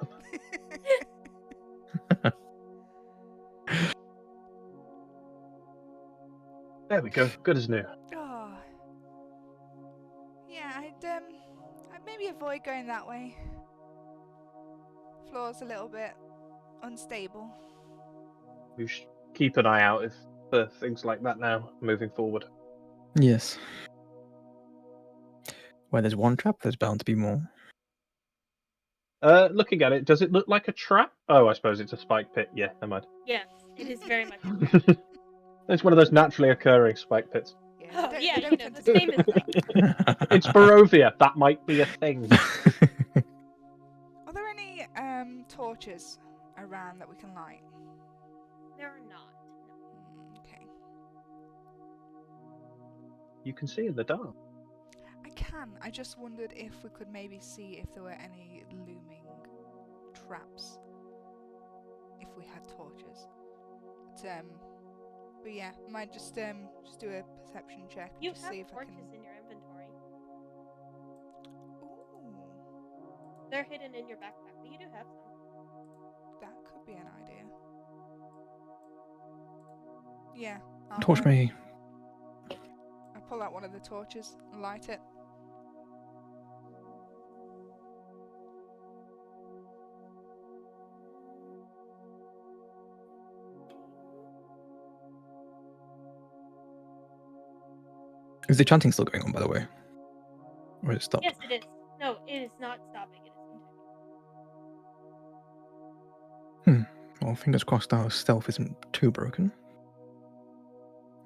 There we go. Good as new. Oh. Yeah, I'd maybe avoid going that way. Floor's a little bit unstable. We should keep an eye out for things like that now, moving forward. Yes. Where there's one trap, there's bound to be more. Looking at it, does it look like a trap? Oh, I suppose it's a spike pit. Yeah, never mind. Yes, it is very much. It's one of those naturally occurring spike pits. Yeah, Oh, they yeah, don't you know, tend the to same do as like. It's Barovia. That might be a thing. Are there any torches around that we can light? There are not. Okay. You can see in the dark. I can. I just wondered if we could maybe see if there were any looming traps if we had torches. But yeah, I might just do a perception check You to have see if I torches can. in your inventory. Ooh, They're hidden in your backpack, but you do have some. that could be an idea. Yeah. I'll, Torch me. I'll pull out one of the torches and light it. Is the chanting still going on, by the way? Or is it stopped? Yes, it is. No, it is not stopping. It is continuing. Well, fingers crossed our stealth isn't too broken.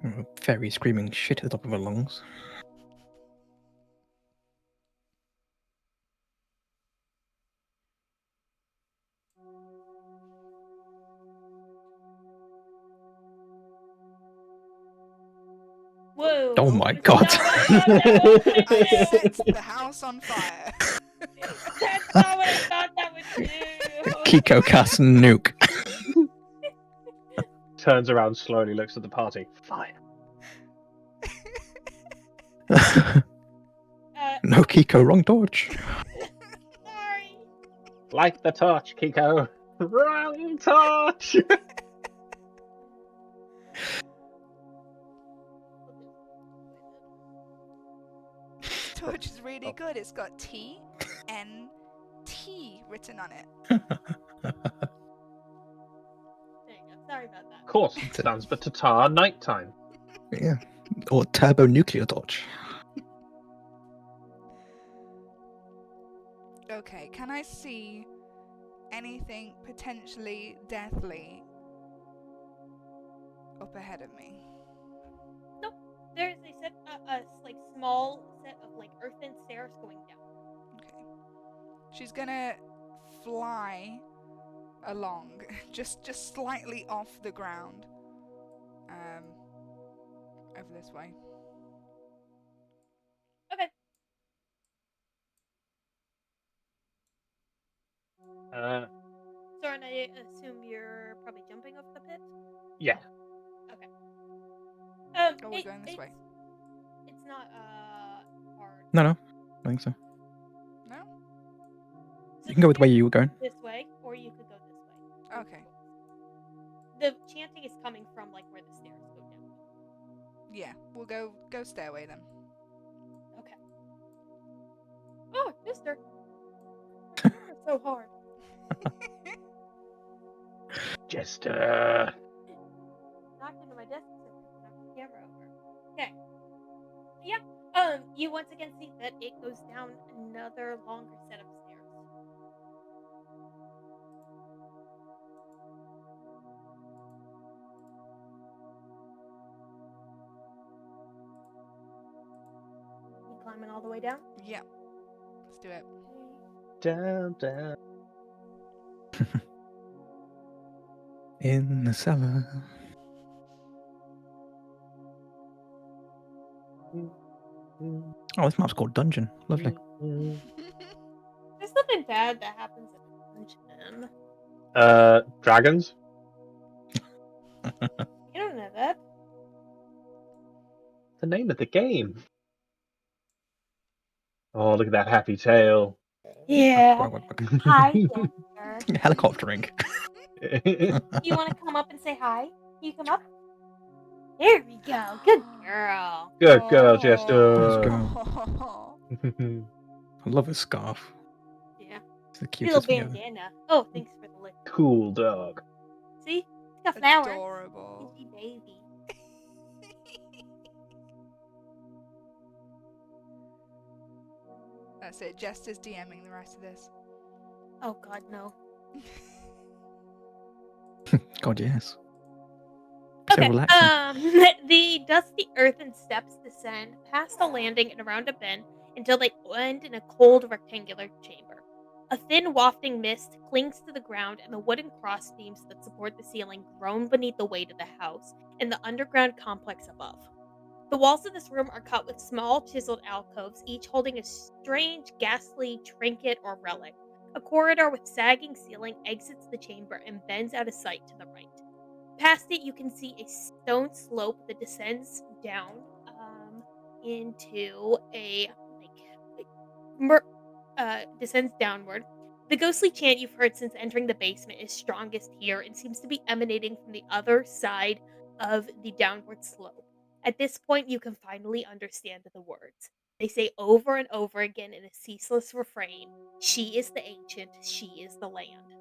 A fairy screaming shit at the top of her lungs. Whoa! Oh my That's god! not what I thought that was gonna I do. set the house on fire. That's not what I thought that would do. Kiko casts nuke. Turns around slowly, looks at the party. Fine. No, Kiko, wrong torch. Sorry. Light the torch, Kiko. Run, torch. This torch is really good. It's got TNT written on it. There you go. Sorry about that. Of course, it stands for Tatar nighttime. Yeah. Or turbonuclear torch. Okay, can I see anything potentially deathly up ahead of me? Nope. There's a like small set of like earthen stairs going down. Okay. She's gonna fly along, just slightly off the ground. Over this way. Okay. Sorin, I assume you're probably jumping off the pit? Yeah. Okay. Oh, we're going this way. It's not hard. No, I think so. No? So You can go with the way you were going. this way, or you could go this way. Okay. The chanting is coming from like where the stairs go down. Yeah, we'll go stairway then. Okay. Oh, mister. It's so hard. Jester. Knocked into my desk and knocked the camera over. Okay. Yeah. You once again see that it goes down another longer set of stairs. You climbing all the way down? Yeah. Let's do it. Down, down. In the cellar. Oh, this map's called Dungeon. Lovely. There's nothing bad that happens in a dungeon. Dragons. You don't know that. The name of the game. Oh, look at that happy tail. Yeah. Hi, Jester. Helicoptering. You want to come up and say hi? Can you come up? There we go. Good girl. Good girl, Jester. Let's go. I love his scarf. Yeah. It's the Little cutest thing ever. bandana. Oh, thanks for the lick. Cool dog. See? It's got flowers. Adorable. Itchy baby. That's it. Jester's DMing the rest of this. Oh god, no. God, yes. So Okay. relaxing. The dusty earthen steps descend past a landing and around a bend until they end in a cold rectangular chamber. A thin wafting mist clings to the ground, and the wooden crossbeams that support the ceiling groan beneath the weight of the house and the underground complex above. The walls of this room are cut with small, chiseled alcoves, each holding a strange, ghastly trinket or relic. A corridor with sagging ceiling exits the chamber and bends out of sight to the right. Past it, you can see a stone slope that descends down into a descends downward. The ghostly chant you've heard since entering the basement is strongest here and seems to be emanating from the other side of the downward slope. At this point, you can finally understand the words. They say over and over again in a ceaseless refrain, "She is the ancient, she is the land."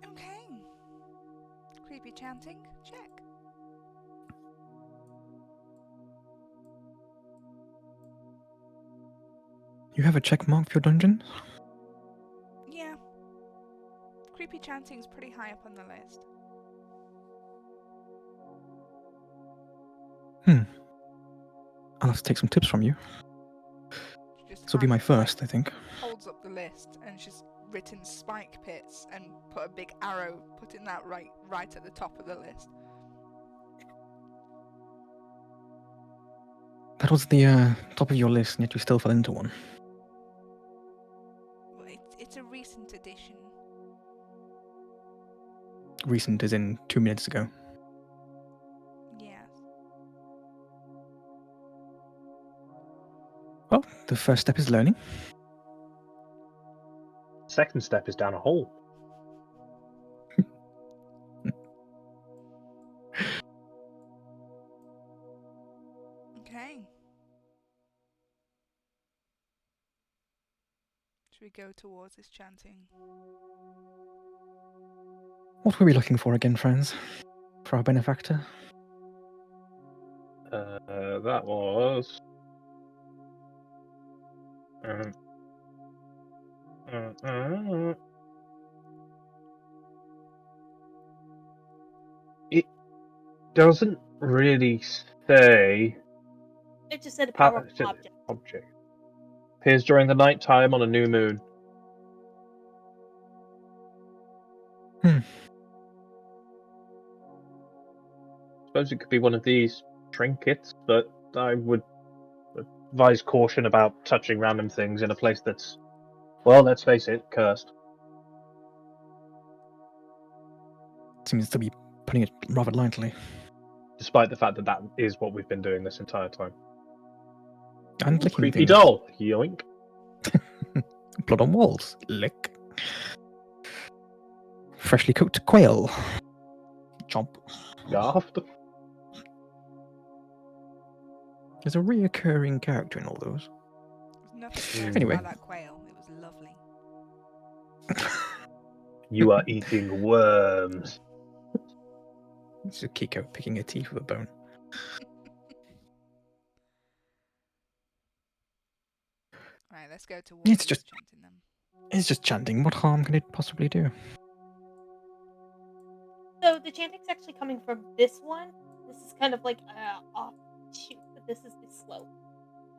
Okay. Creepy chanting. Check. You have a check mark for your dungeon? Yeah. Creepy chanting's pretty high up on the list. I'll have to take some tips from you. This will be my first, I think. Holds up the list and she's written spike pits and put a big arrow, putting that right at the top of the list. That was the top of your list, and yet you still fell into one. Well, it's a recent addition. Recent as in 2 minutes ago. Yes. Well, the first step is learning. Second step is down a hole. Okay. Should we go towards this chanting? What were we looking for again, friends? For our benefactor? That was. It doesn't really say. It just said a powerful object. Appears during the night time on a new moon. Suppose it could be one of these trinkets, but I would advise caution about touching random things in a place that's, well, let's face it, cursed. Seems to be putting it rather lightly. Despite the fact that that is what we've been doing this entire time. And licking Creepy things. doll! Yoink. Blood on walls. Lick. Freshly cooked quail. Chomp. Yaft. There's a reoccurring character in all those. Nothing gross Anyway. about that quail. It was lovely. You are eating worms. This is Kiko picking a teeth with a bone. Right, let's go towards It's this just- chanting them. It's just chanting. What harm can it possibly do? So the chanting's actually coming from this one. This is kind of like offshoot, but this is the slope.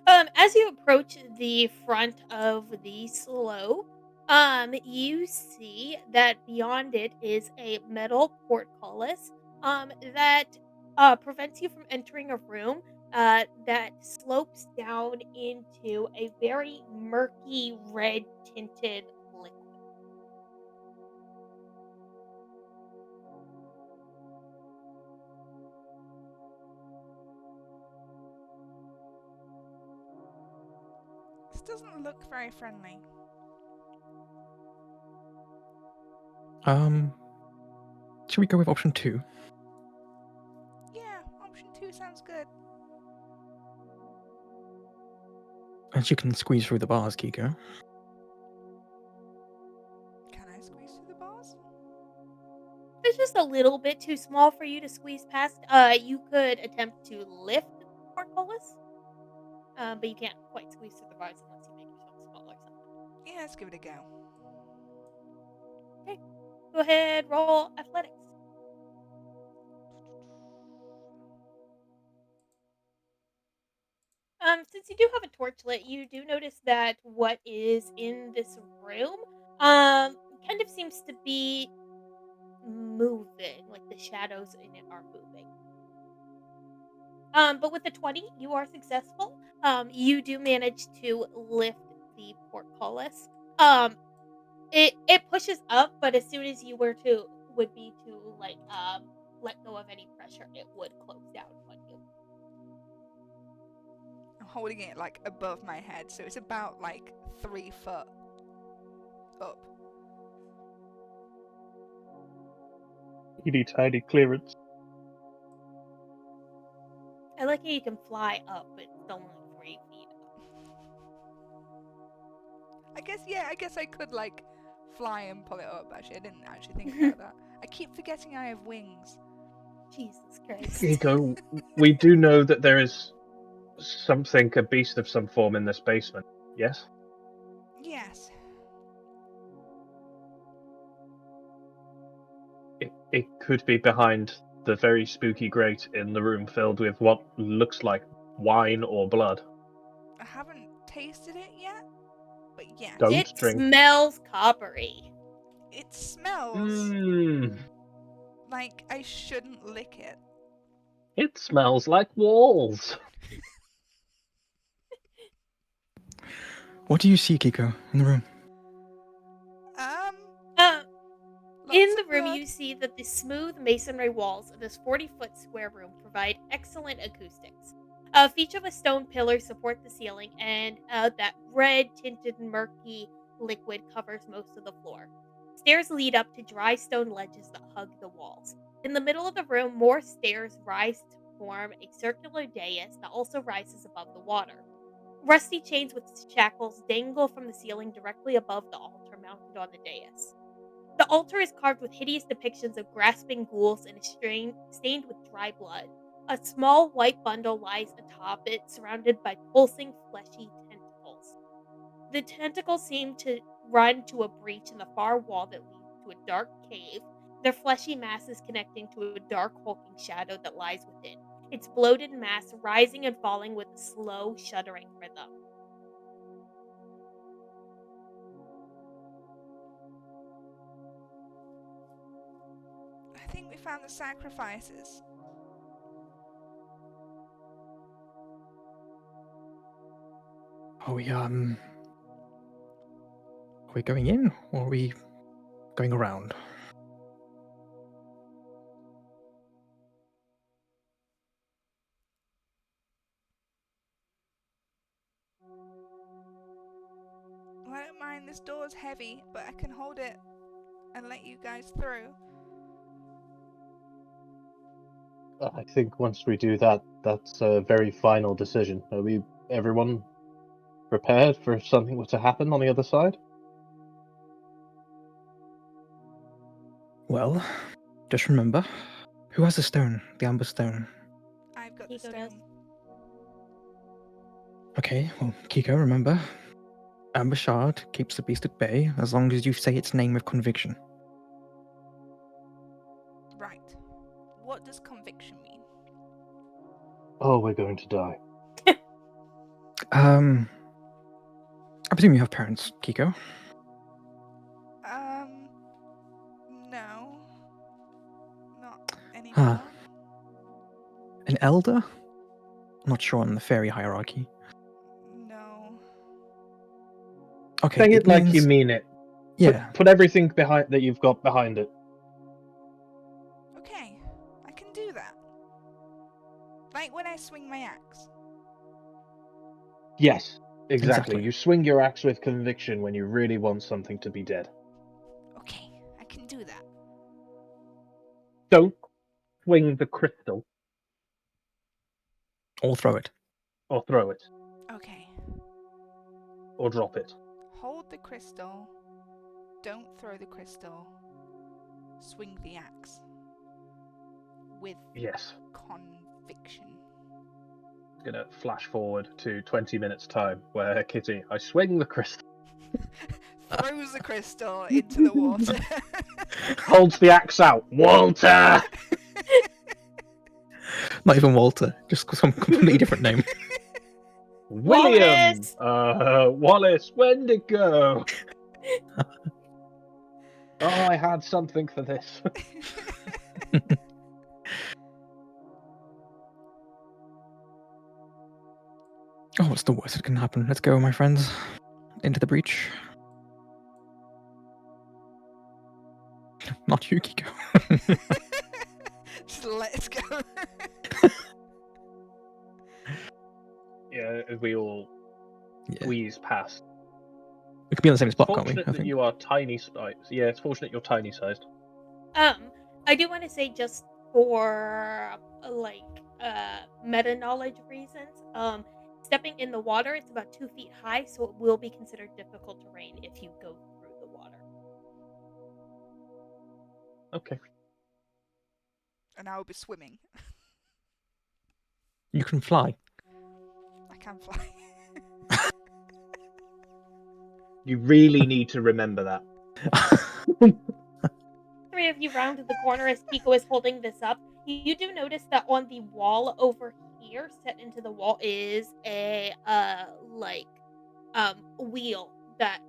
As you approach the front of the slope, you see that beyond it is a metal portcullis that prevents you from entering a room that slopes down into a very murky red tinted liquid. This doesn't look very friendly. Should we go with option 2? Yeah, option 2 sounds good. And you can squeeze through the bars, Kiko. Can I squeeze through the bars? It's just a little bit too small for you to squeeze past. You could attempt to lift the portcullis, but you can't quite squeeze through the bars unless you make yourself smaller somehow. Yeah, let's give it a go. Okay, go ahead, roll athletics. Since you do have a torch lit, you do notice that what is in this room, kind of seems to be moving, like the shadows in it are moving. But with the 20, you are successful. You do manage to lift the portcullis. It pushes up, but as soon as you would be to let go of any pressure, it would close down on you. I'm holding it like above my head, so it's about like 3 foot up. You need tiny clearance. I like how you can fly up, but it's only 3 feet up. I guess I could like fly and pull it up. Actually, I didn't actually think about that. I keep forgetting I have wings. Jesus Christ. Kiko, we do know that there is something, a beast of some form in this basement, yes? Yes. It could be behind the very spooky grate in the room filled with what looks like wine or blood. I haven't tasted it yet, but yes. Don't It drink. smells coppery. It smells like I shouldn't lick it. It smells like walls. What do you see, Kiko, in the room? In Lots the of room, blood. you see believe that the smooth masonry walls of this 40-foot square room provide excellent acoustics. A feature of a stone pillar support the ceiling, and that red-tinted murky liquid covers most of the floor. Stairs lead up to dry stone ledges that hug the walls. In the middle of the room, more stairs rise to form a circular dais that also rises above the water. Rusty chains with shackles dangle from the ceiling directly above the altar mounted on the dais. The altar is carved with hideous depictions of grasping ghouls and is stained with dry blood. A small white bundle lies atop it, surrounded by pulsing, fleshy tentacles. The tentacles seem to run to a breach in the far wall that leads to a dark cave, their fleshy masses connecting to a dark, hulking shadow that lies within, its bloated mass rising and falling with a slow, shuddering rhythm. I think we found the sacrifices. Are we going in or are we going around? Well, I don't mind, this door's heavy, but I can hold it and let you guys through. I think once we do that, that's a very final decision. Are we, everyone, prepared for if something were to happen on the other side? Well, just remember, who has the stone? The amber stone. I've got the Kiko does. stone. Okay, well, Kiko, remember, amber shard keeps the beast at bay as long as you say its name with conviction. Right. What does conviction mean? Oh, we're going to die. I presume you have parents, Kiko. No. Not anymore. An elder? I'm not sure on the fairy hierarchy. No. Okay, Say it like means... you mean it. Yeah. Put everything behind that you've got behind it. Okay, I can do that. Like when I swing my axe. Yes, exactly. Exactly. You swing your axe with conviction when you really want something to be dead. Okay, I can do that. Don't swing the crystal Or throw it. or throw it Okay. or drop it. Hold the crystal. Don't throw the crystal. Swing the axe. With Yes. conviction. I'm gonna flash forward to 20 minutes time where Kitty, I swing the crystal, Throws the crystal into the water. holds the axe out. Walter! Not even Walter, just some completely different name. William! Wallace! Wallace, Wendigo! Oh, I had something for this. Oh, what's the worst that can happen? Let's go, my friends. Into the breach. Not you, Kiko. Just let's go. Yeah, we all squeeze past. We could be on the same spot, can't we? Fortunate I that think. you are tiny sized. Yeah, it's fortunate you're tiny sized. I do want to say, just for meta knowledge reasons, stepping in the water, it's about 2 feet high, so it will be considered difficult terrain if you go through the water. Okay. And I will be swimming. You can fly. I can fly. You really need to remember that. 3 of you rounded the corner as Kiko is holding this up. You do notice that on the wall over here, set into the wall, is a wheel that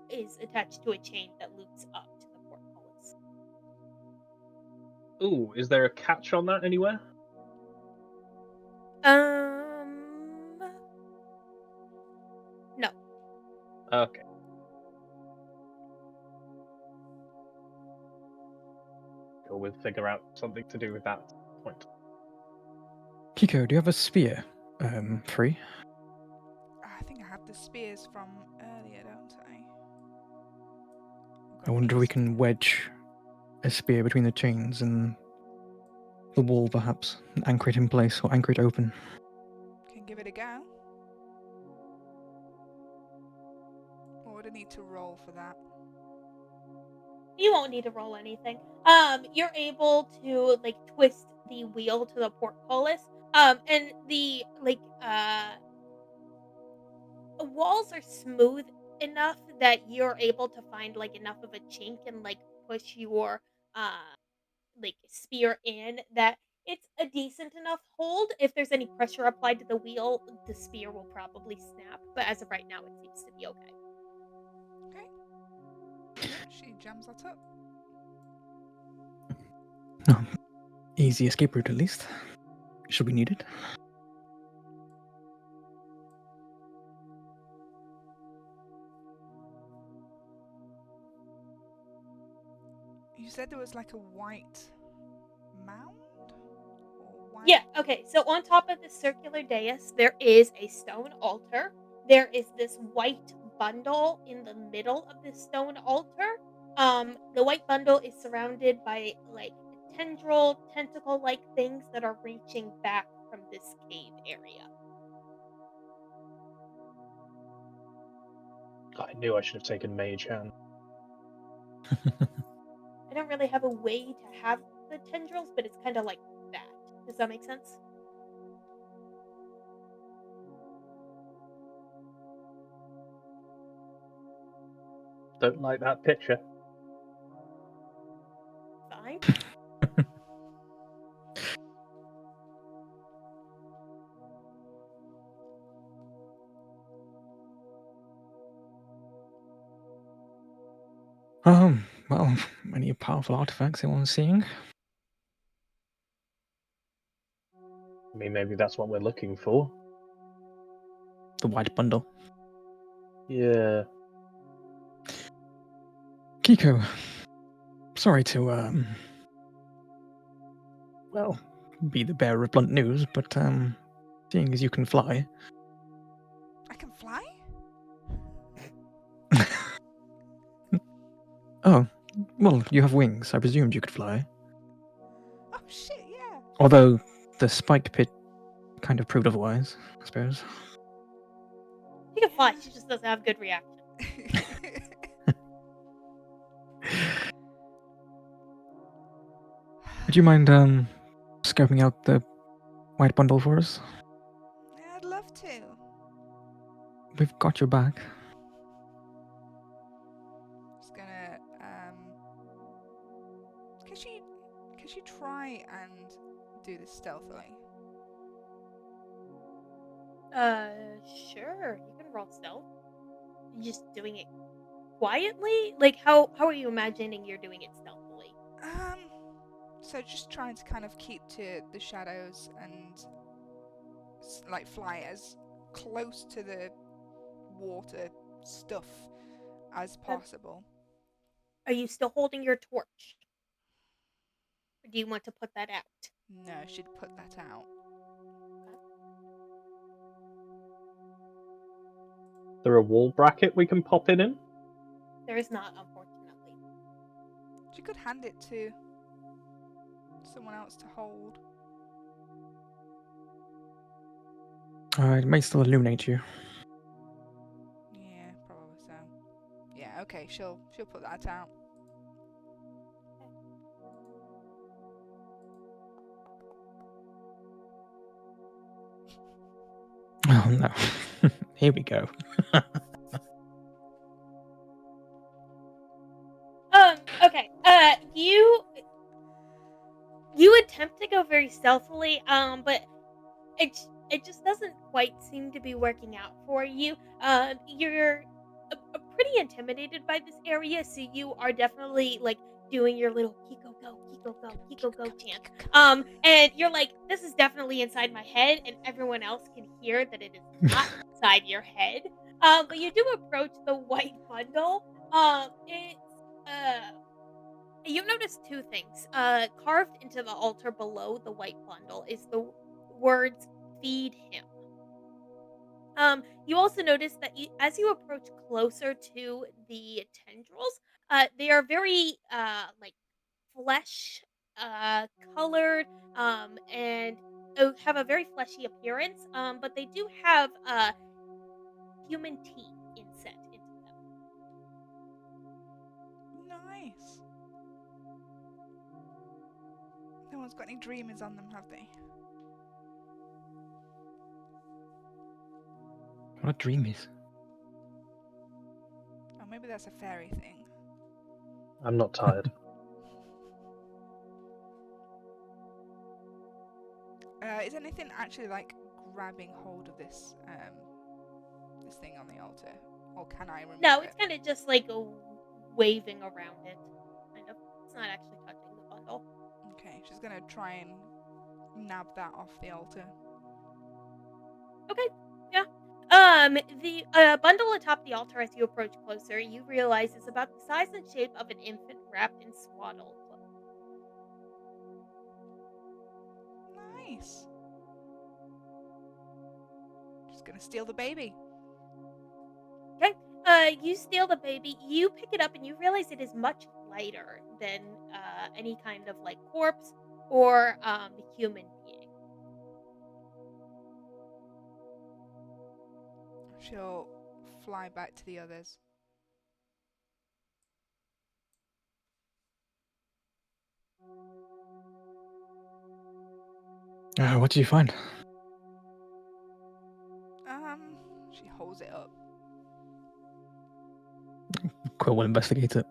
is attached to a chain that loops up to the portcullis. Ooh, is there a catch on that anywhere? No. Okay. Cool. we'll figure out something to do with that point. Kiko, do you have a spear? Free? I think I have the spears from earlier, don't I? I wonder if we can wedge a spear between the chains and the wall, perhaps, and anchor it in place or anchor it open. Can give it a go. Or would I need to roll for that? You won't need to roll anything. You're able to like twist the wheel to the portcullis. And the walls are smooth enough that you're able to find like enough of a chink and like push your like spear in that it's a decent enough hold. If there's any pressure applied to the wheel, the spear will probably snap. But as of right now, it seems to be okay. Okay. Yeah, she jams that up. Oh, easy escape route at least. Should we need it? You said there was like a white mound? Or white... Yeah, okay. So on top of the circular dais, there is a stone altar. There is this white bundle in the middle of the stone altar. The white bundle is surrounded by like tentacle-like things that are reaching back from this cave area. I knew I should have taken Mage Hand. I don't really have a way to have the tendrils, but it's kind of like that. Does that make sense? Don't like that picture. Fine. Well, any powerful artifacts anyone's seeing? I mean, maybe that's what we're looking for. The white bundle. Yeah. Kiko, sorry to, well, be the bearer of blunt news, but, seeing as you can fly... I can fly? Oh, well, you have wings. I presumed you could fly. Oh shit, yeah. Although the spike pit kind of proved otherwise, I suppose. She can fly, she just doesn't have good reaction. Would you mind scoping out the white bundle for us? Yeah, I'd love to. We've got your back. Just gonna can she try and do this stealthily? Sure. You can roll stealth. You're just doing it quietly? Like how are you imagining you're doing it stealthily? So just trying to kind of keep to the shadows and like fly as close to the water stuff as possible. Are you still holding your torch? Or do you want to put that out? No, she'd put that out. There a wall bracket we can pop in? There is not, unfortunately. She could hand it to someone else to hold. It may still illuminate you. Yeah, probably so. Yeah, okay, she'll put that out. Oh no. Here we go. Okay. You attempt to go very stealthily, but it just doesn't quite seem to be working out for you. You're pretty intimidated by this area, so you are definitely like doing your little Kiko go, Kiko go, Kiko go chant. And you're like, this is definitely inside my head, and everyone else can hear that it is not inside your head. But you do approach the white bundle. It's You notice two things. Carved into the altar below the white bundle is the words "Feed him." You also notice that as you approach closer to the tendrils, they are very like flesh colored, and have a very fleshy appearance. But they do have human teeth inset into them. Nice. No one's got any dreamers on them, have they? What a dream is. Oh, maybe that's a fairy thing. I'm not tired. Is anything actually like grabbing hold of this this thing on the altar, or can I remove No, it? it's kind of just like waving around it. Kind of. It's not actually touching the bundle. Okay, she's gonna try and nab that off the altar. Okay. Yeah. The bundle atop the altar, as you approach closer, you realize is about the size and shape of an infant wrapped in swaddle cloth. Nice. Just gonna steal the baby. You steal the baby. You pick it up, and you realize it is much lighter than any kind of like corpse or human being. She'll fly back to the others. What did you find? She holds it up. Quill will investigate it.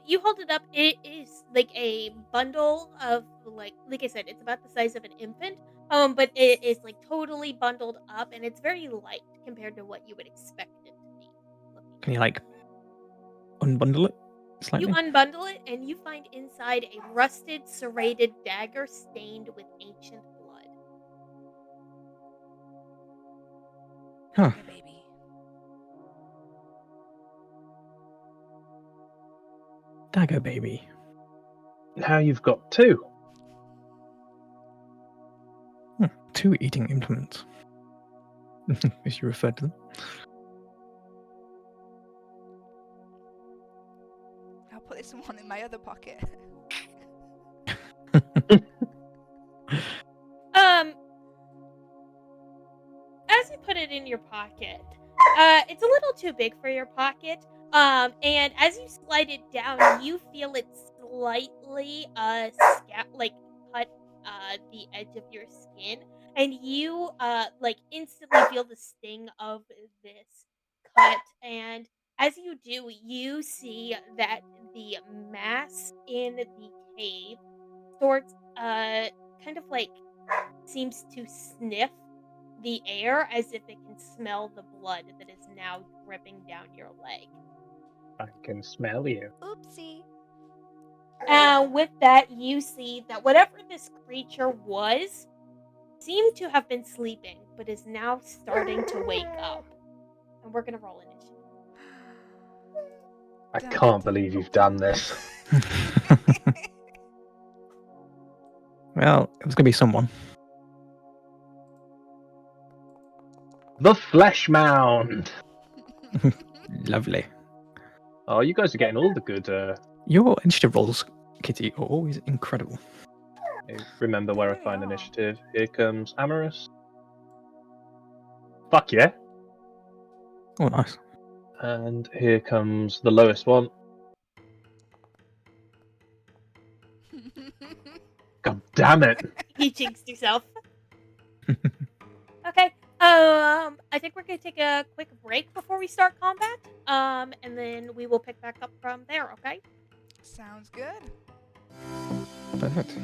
You hold it up. It is like a bundle of like I said, it's about the size of an infant. But it is like totally bundled up, and it's very light compared to what you would expect it to be. Can you like unbundle it slightly? You unbundle it, and you find inside a rusted, serrated dagger stained with ancient blood. Huh. Hey, baby. Dagger baby. Now you've got two. Two eating implements. As you referred to them. I'll put this one in my other pocket. As you put it in your pocket, it's a little too big for your pocket. And as you slide it down, you feel it slightly cut the edge of your skin, and you instantly feel the sting of this cut. And as you do, you see that the mass in the cave starts kind of like seems to sniff the air as if it can smell the blood that is now dripping down your leg. I can smell you. Oopsie. With that, you see that whatever this creature was seemed to have been sleeping, but is now starting to wake up. And we're going to roll initiative. I can't believe you've done this. Well, it was going to be someone. The Flesh Mound! Lovely. Oh, you guys are getting all the good. Your initiative rolls, Kitty, are always incredible. Remember where I They find are. initiative. Here comes Amaris. Fuck yeah. Oh, nice. And here comes the lowest one. God damn it. He jinxed himself. Okay. I think we're going to take a quick break before we start combat. And then we will pick back up from there, okay? Sounds good. Perfect.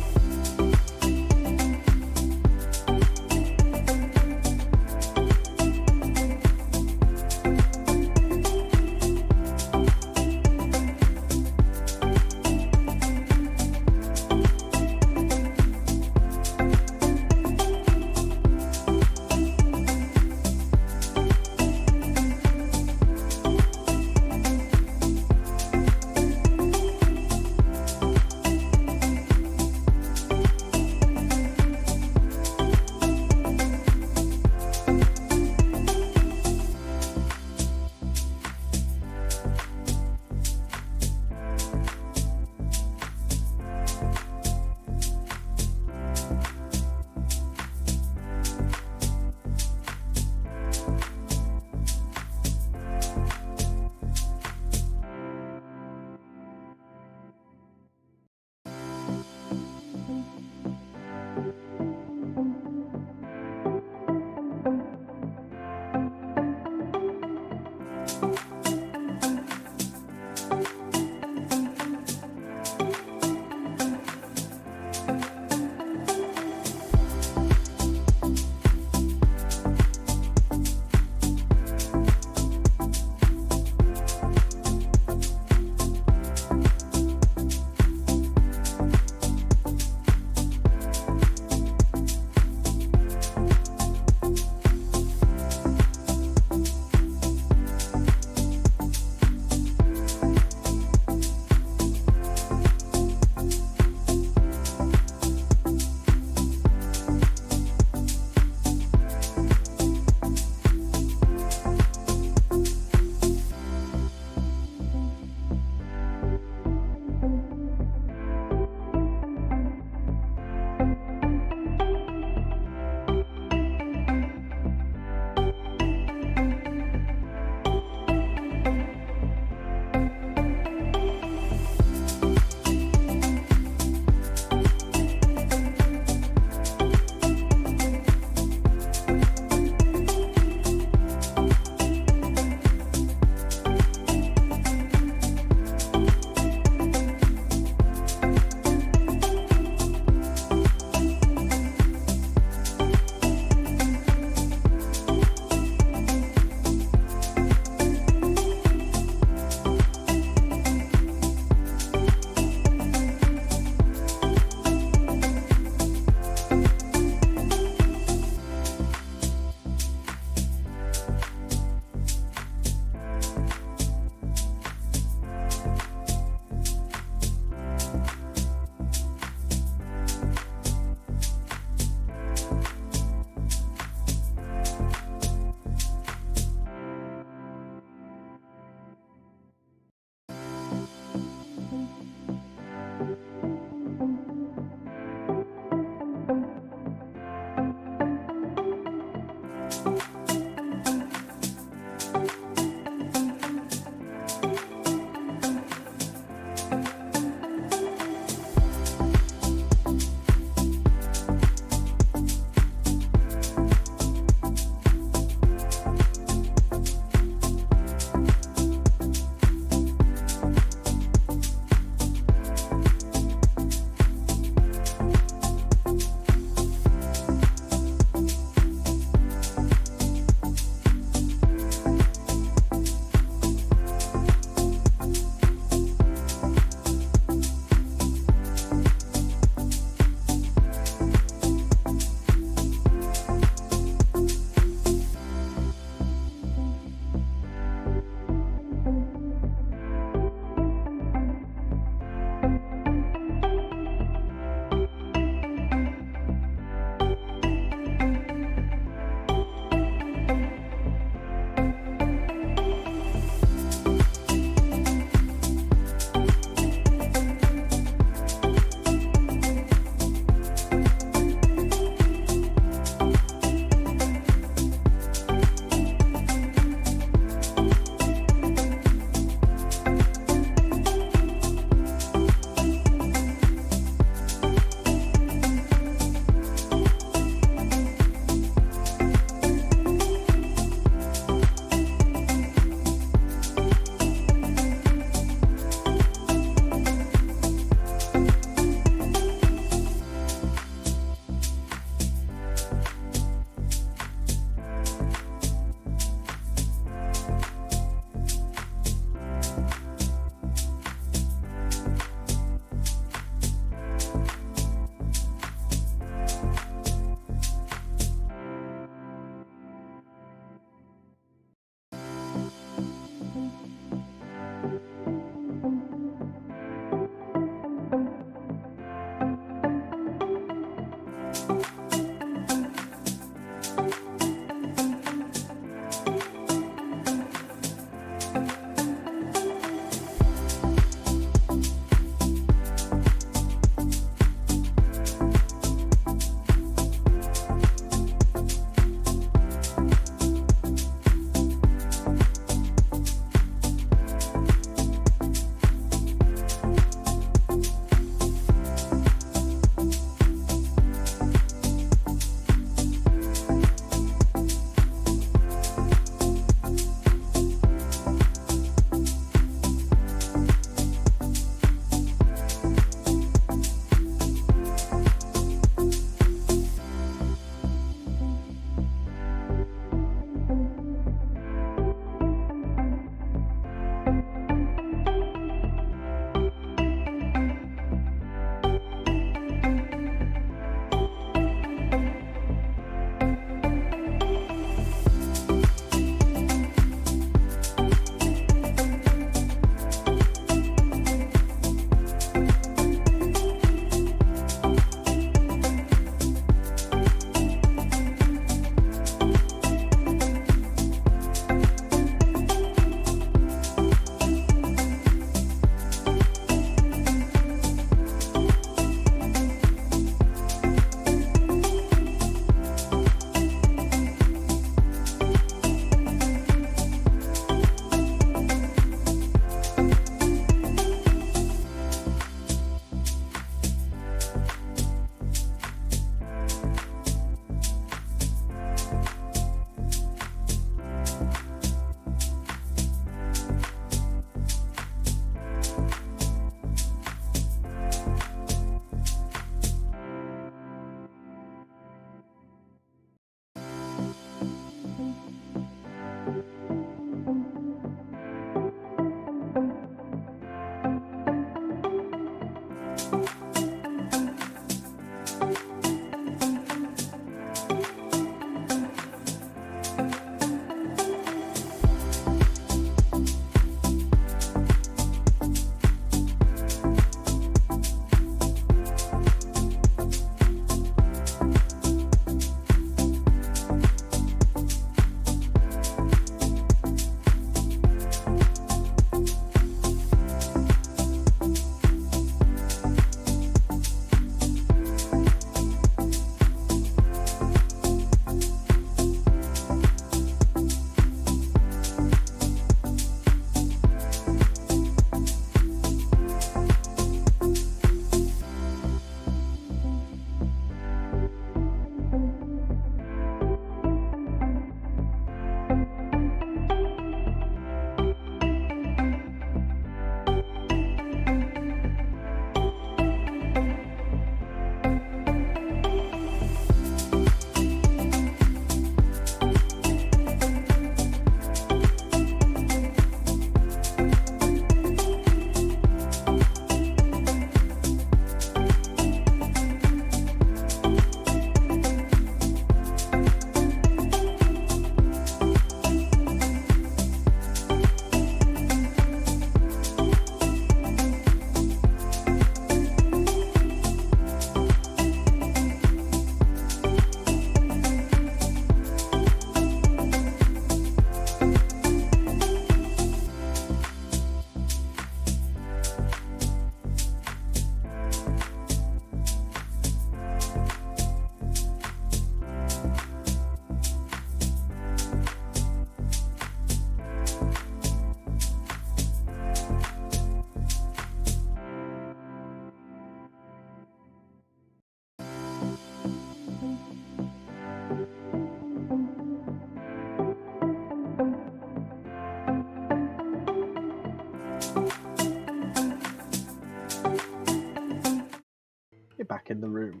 You're back in the room.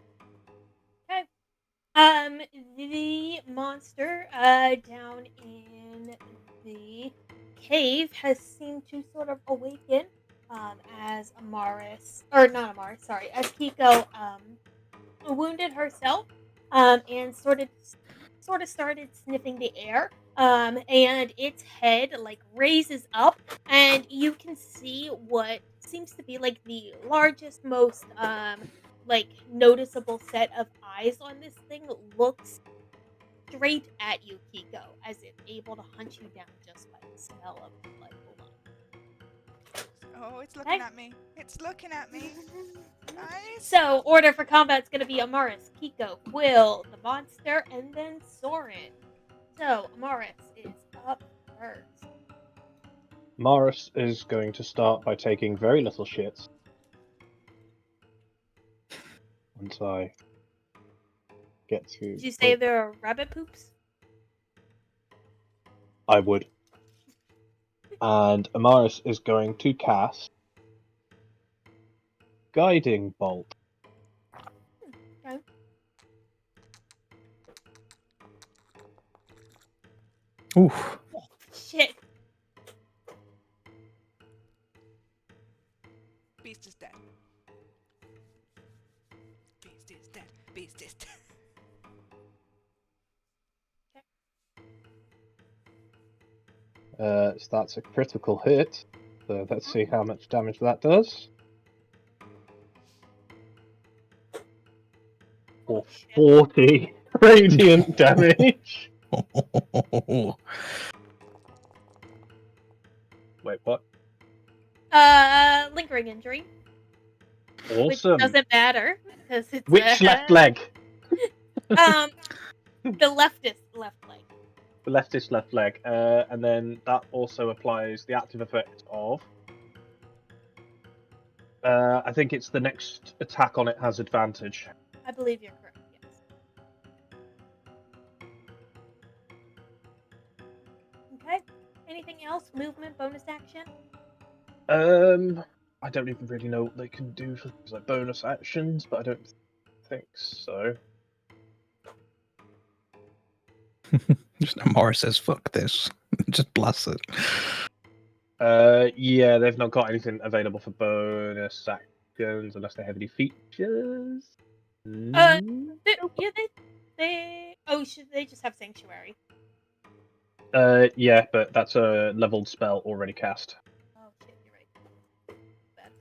Okay. The monster down in the cave has seemed to sort of awaken as Amaris, or not Amaris, sorry, as Kiko wounded herself and sort of started sniffing the air. And its head like raises up, and you can see what seems to be like the largest, most like noticeable set of eyes on this thing looks straight at you, Kiko, as it's able to hunt you down just by the smell of the blood. Hold on. Oh, it's looking at me. It's looking at me. Guys. So, order for combat is going to be Amaris, Kiko, Quill, the monster, and then Sorin. So, Amaris is up first. Morris is going to start by taking very little shit. Once I get to... Did you say there are rabbit poops? I would. And Amaris is going to cast Guiding Bolt. Okay. Oof. Oh, shit. Beast is dead. Beast is dead. Beast is dead. So that's a critical hit. So let's see how much damage that does. For 40 radiant damage. Wait, what? Lingering injury. Awesome. Which doesn't matter because it's Which left leg? the leftist left leg. The leftist left leg. And then that also applies the active effect of... I think it's the next attack on it has advantage. I believe you're correct, yes. Okay. Anything else? Movement, bonus action? I don't even really know what they can do for things like bonus actions, but I don't think so. Just Amaris says, fuck this. Just blast it. Yeah, they've not got anything available for bonus stones unless they have any features. Yeah, they. Oh, should they just have sanctuary? Yeah, but that's a leveled spell already cast. Oh shit, you're right. Bad.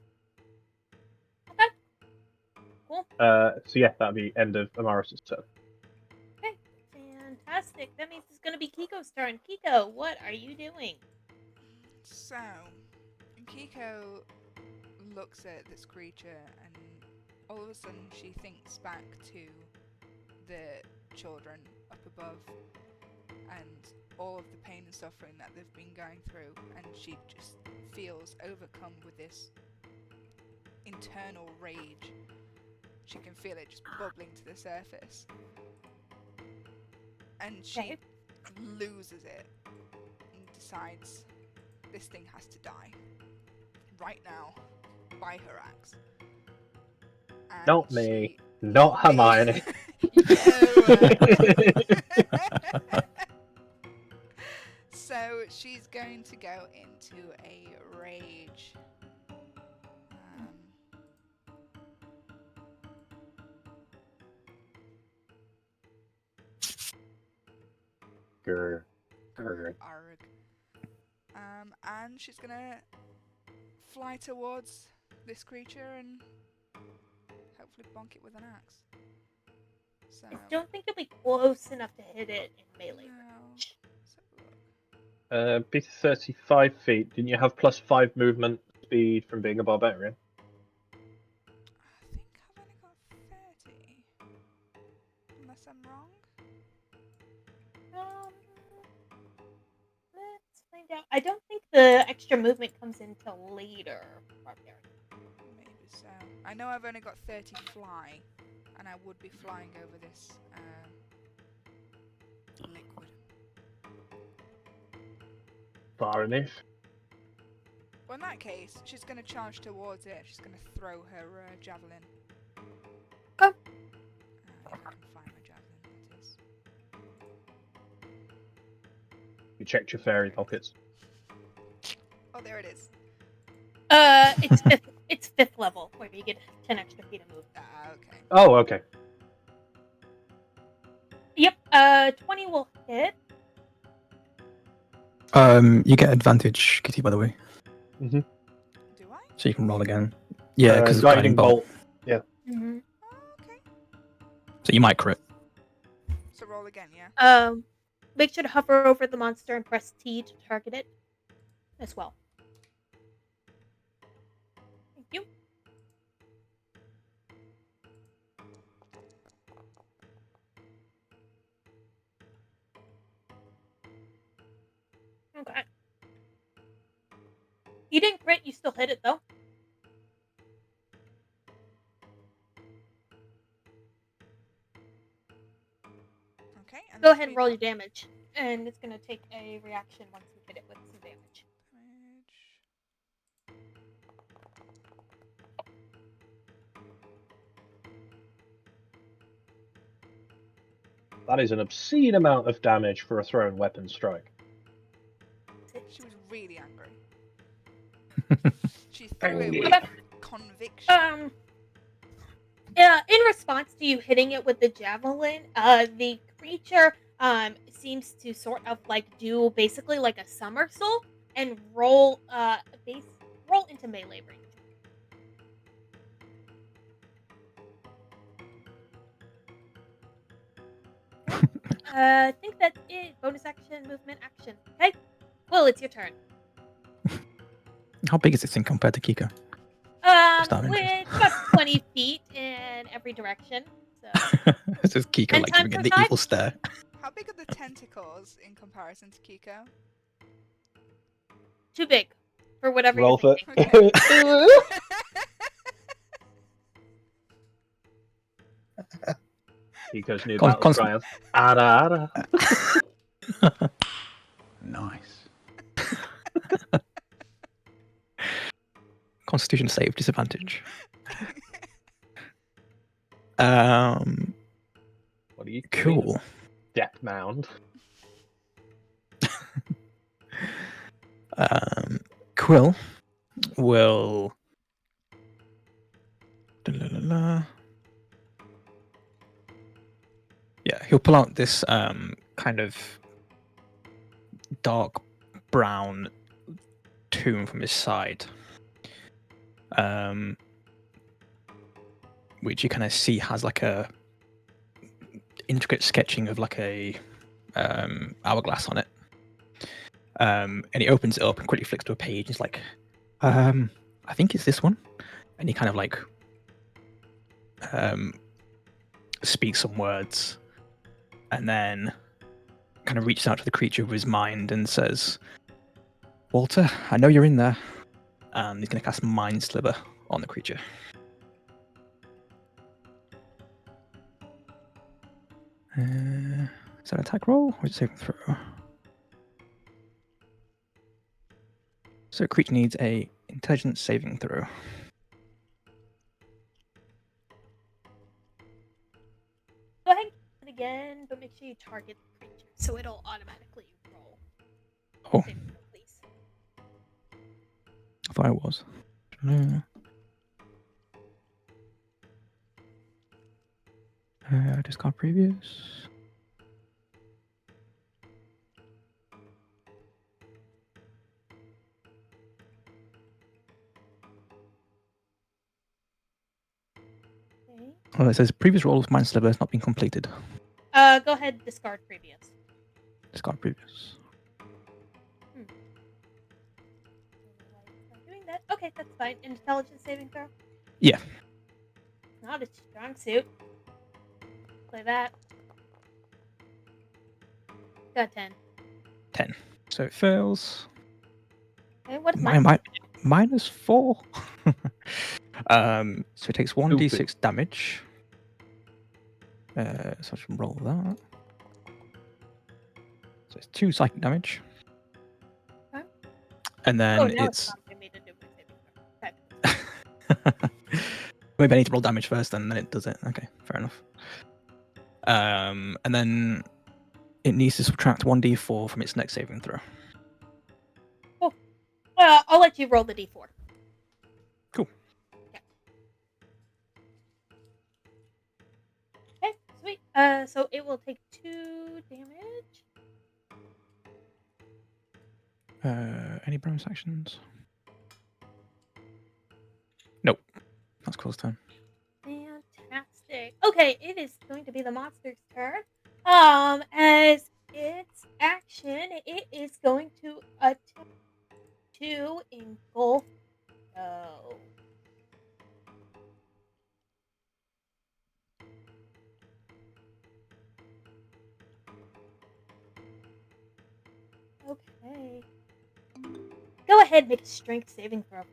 Okay. Cool. So yeah, that'd be end of Amaris' turn. Okay. Fantastic. That means it's gonna be Kiko's turn. Kiko, what are you doing? So, Kiko looks at this creature and all of a sudden she thinks back to the children up above and all of the pain and suffering that they've been going through, and she just feels overcome with this internal rage. She can feel it just bubbling to the surface. And she loses it and decides this thing has to die. Right now. By her axe. And Not me. Not Hermione. So she's going to go into a rage. Grr. Arg. And she's gonna fly towards this creature and hopefully bonk it with an axe. So I don't think you'll be close enough to hit it in melee range. Be 35 feet. Didn't you have +5 movement speed from being a barbarian? I think I've only got 30. Unless I'm wrong. Let's find out. I don't think the extra movement comes until later. Barbarian. Maybe so. I know I've only got 30 fly, and I would be flying over this liquid. Far enough. Well, in that case, she's going to charge towards it. She's going to throw her javelin. Go. If I can find my javelin, that is. You checked your fairy pockets. Oh, there it is. It's fifth level where you get 10 extra feet of move. Okay. Oh, okay. Yep. 20 will hit. You get advantage, Kitty, by the way. Mm-hmm. Do I? So you can roll again. Yeah, because guiding bolt. Yeah. Mm-hmm. Oh, okay. So you might crit. So roll again, yeah? Make sure to hover over the monster and press T to target it as well. Thank you. Okay. You didn't crit, you still hit it though. Okay. And Go ahead and roll your damage. And it's going to take a reaction once you hit it with some damage. That is an obscene amount of damage for a thrown weapon strike. She was really angry. She threw it with conviction. In response to you hitting it with the javelin, the creature seems to sort of do basically like a somersault and roll into melee range. I think that's it. Bonus action, movement, action. Okay, Quill, it's your turn. How big is this thing compared to Kiko? With about 20 feet in every direction. So. This is Kiko And like time giving for it the evil stare. How big are the tentacles in comparison to Kiko? Too big for whatever Roll you're for thinking. Kiko's new battle triumph. Ara, ara. Nice. Constitution save disadvantage. What are you doing? Cool. Depth mound. Quill will Yeah, he'll pull out this kind of dark brown tome from his side, which you kind of see has like a intricate sketching of like a hourglass on it. And he opens it up and quickly flicks to a page. He's like, I think it's this one. And he kind of like speaks some words and then kind of reaches out to the creature with his mind and says, Walter, I know you're in there. And he's going to cast Mind Sliver on the creature. Is that an attack roll or is it saving throw? So creature needs a intelligence saving throw. Go ahead and do it again, but make sure you target the creature so it'll automatically roll. Oh, Saving throw, please. I thought I was. Discard previous. Okay. Oh, it says previous roll of Mind Sliver has not been completed. Go ahead and discard previous. Discard previous. Why it's not doing that? Okay, that's fine. Intelligence saving throw? Yeah. Not a strong suit. Play that. Got 10. 10. So it fails. Okay, what is mine? -4. So it takes 1d6 damage. So I should roll that. So it's 2 psychic damage. Okay. And then now it's. prompting me to do my saving throw. Okay. Maybe I need to roll damage first, and then it does it. Okay, fair enough. And then it needs to subtract 1d4 from its next saving throw. Cool. I'll let you roll the d4. Cool. Okay, sweet. So it will take 2 damage. Any bonus actions? Nope. That's Quill's turn. Fantastic. Okay, it is going to be the monster's turn. As its action, it is going to attempt to engulf Kiko. Okay. Go ahead, make a strength saving throw for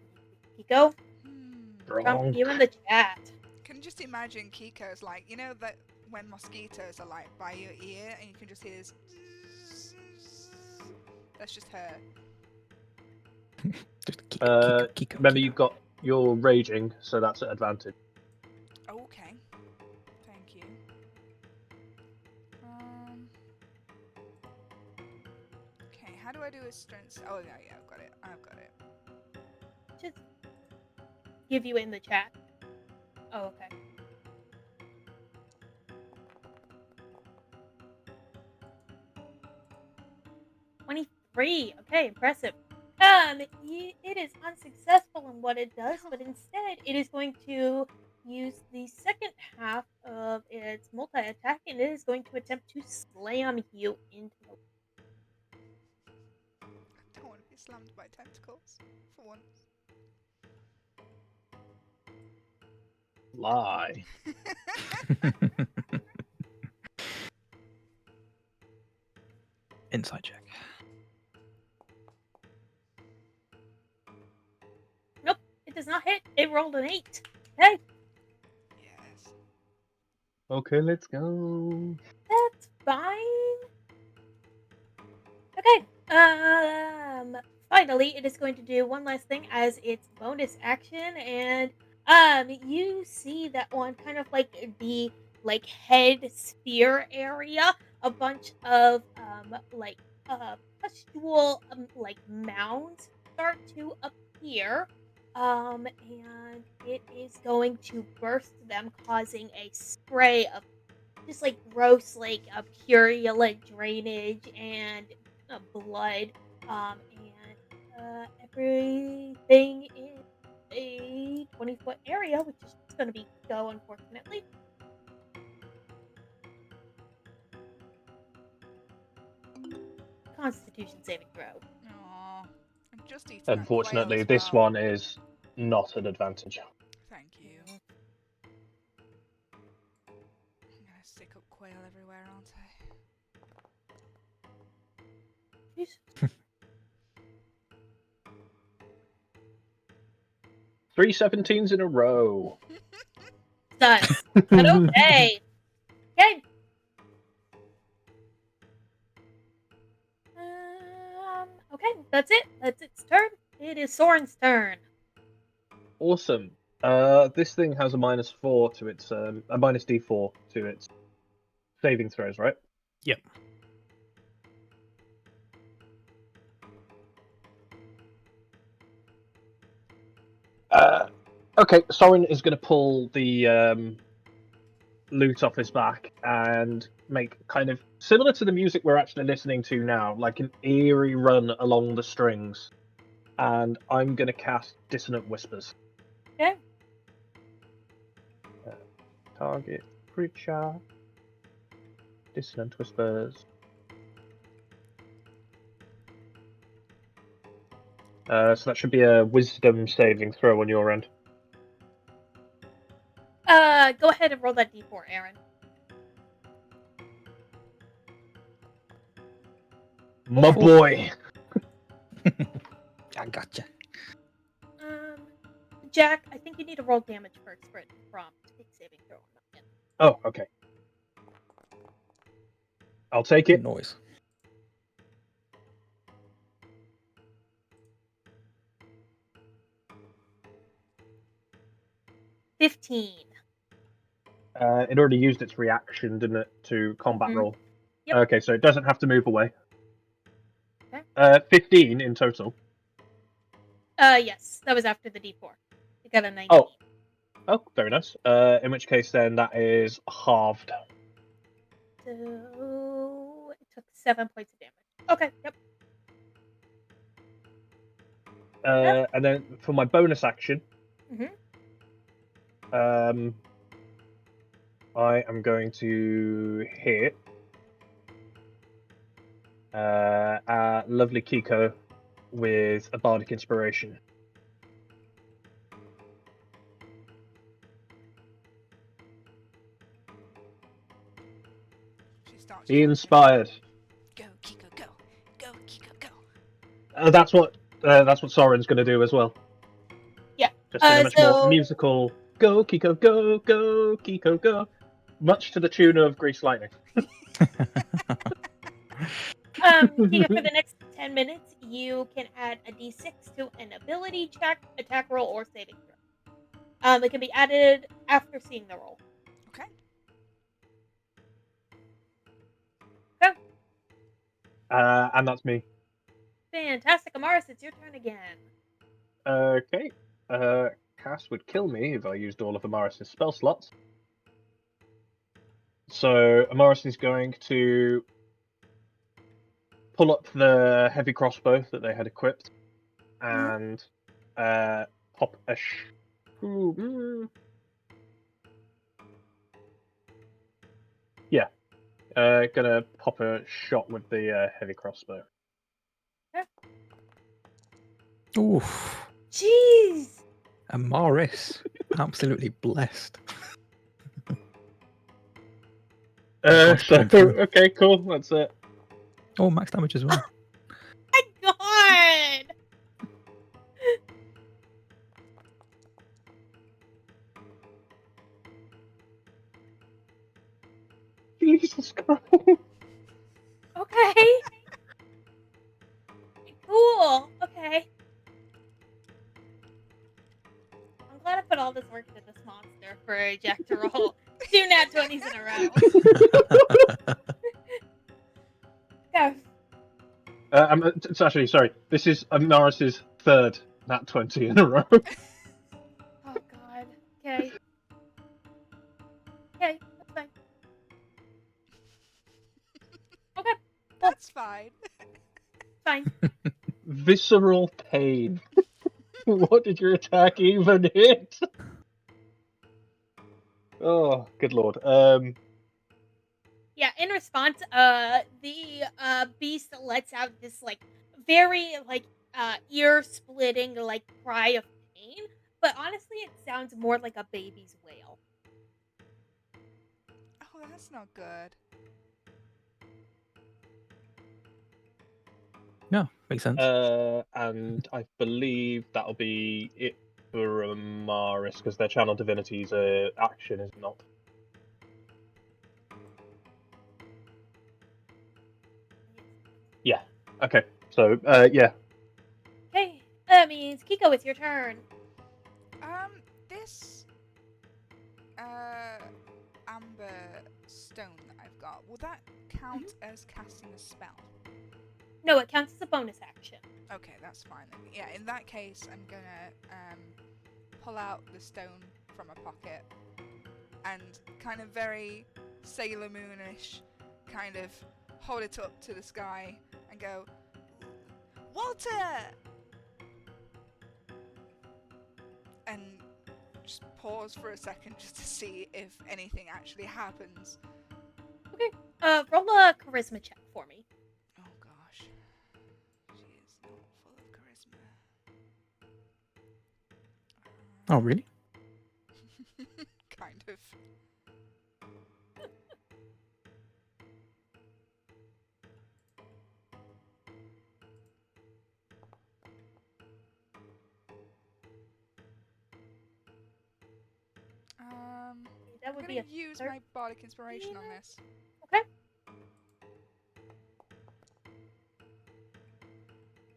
Kiko. Trump you in the chat. Can just imagine Kiko's like, you know that when mosquitoes are like by your ear and you can just hear this. That's just her. Just Kiko. Remember, you've got your raging, so that's at advantage. Okay. Thank you. Okay, how do I do a strength? Oh yeah, I've got it. Just give you in the chat. Oh, okay. Okay, impressive. It is unsuccessful in what it does, but instead it is going to use the second half of its multi-attack, and it is going to attempt to slam you into the. I don't want to be slammed by tentacles for once. Lie. Inside check. Nope, it does not hit. It rolled an 8. Okay. Yes. Okay, let's go. That's fine. Okay. Finally, it is going to do one last thing as its bonus action, and you see that on kind of like the head sphere area, a bunch of pustule mounds start to appear. and it is going to burst them, causing a spray of just like gross, like a purulent drainage and blood, and everything in a 20-foot area, which is going to be go, unfortunately. Constitution saving throw. Aw. I'm just eating that quail Unfortunately, as this well. one is not an advantage. Thank you. I'm gonna stick up quail everywhere, aren't I? Jeez. 3 17s in a row. Sus. But okay. Okay. Okay, that's it. That's its turn. It is Sorin's turn. Awesome. This thing has a -4 to its a -d4 to its saving throws, right? Yep. Okay, Sorin is going to pull the loot off his back and make kind of similar to the music we're actually listening to now, like an eerie run along the strings. And I'm going to cast Dissonant Whispers. Okay. Target creature. Dissonant Whispers. So that should be a Wisdom saving throw on your end. Go ahead and roll that d4, Aaron. My boy! I gotcha. Jack, I think you need to roll damage first for it to prompt a saving throw. Oh, okay. I'll take it. Noise. $15. It already used its reaction, didn't it, to combat roll? Yep. Okay, so it doesn't have to move away. Okay. 15 in total. Yes, that was after the d4. You got a 19. Oh, very nice. In which case, then that is halved. So it took 7 points of damage. Okay, yep. And then for my bonus action, I am going to hit lovely Kiko with a bardic inspiration. She starts Be chanting. inspired. Go, Kiko, go. Go, Kiko, go. That's what Sorin's going to do as well. Yeah. Just in a much more musical go Kiko go go Kiko go, much to the tune of Grease Lightning. Kiko, for the next 10 minutes, you can add a d6 to an ability check, attack roll, or saving throw. It can be added after seeing the roll. Okay. Go. And that's me. Fantastic. Amaris, it's your turn again. Okay. Cass would kill me if I used all of Amaris' spell slots. So Amaris is going to pull up the heavy crossbow that they had equipped and pop a gonna pop a shot with the heavy crossbow. Oof. Jeez. Amaris. Absolutely blessed. Okay, cool. That's it. Oh, max damage as well. My God. Jesus Christ. Okay. Cool. Okay. I'm glad I put all this work into this monster for Jack to roll 2 nat 20s in a row. Go. It's actually, sorry, this is Amaris' third nat 20 in a row. fine. Fine. Visceral pain. What did your attack even hit? Oh, good lord. Yeah, in response, the beast lets out this like very ear-splitting like cry of pain, but honestly, it sounds more like a baby's wail. Oh, that's not good. No, makes sense. And I believe that'll be it for Amaris, because their channel divinity's action is not. Yeah. Okay. So, yeah. Okay, that means Kiko, it's your turn. This amber stone that I've got, will that count as casting a spell? No, it counts as a bonus action. Okay, that's fine then. Yeah, in that case, I'm gonna pull out the stone from my pocket and kind of very Sailor Moonish, kind of hold it up to the sky and go, Walter! And just pause for a second just to see if anything actually happens. Okay, roll a charisma check for me. Oh gosh. She is not full of charisma. Oh, really? Kind of. That I'm would be gonna a use 13. my bardic inspiration on this. Okay,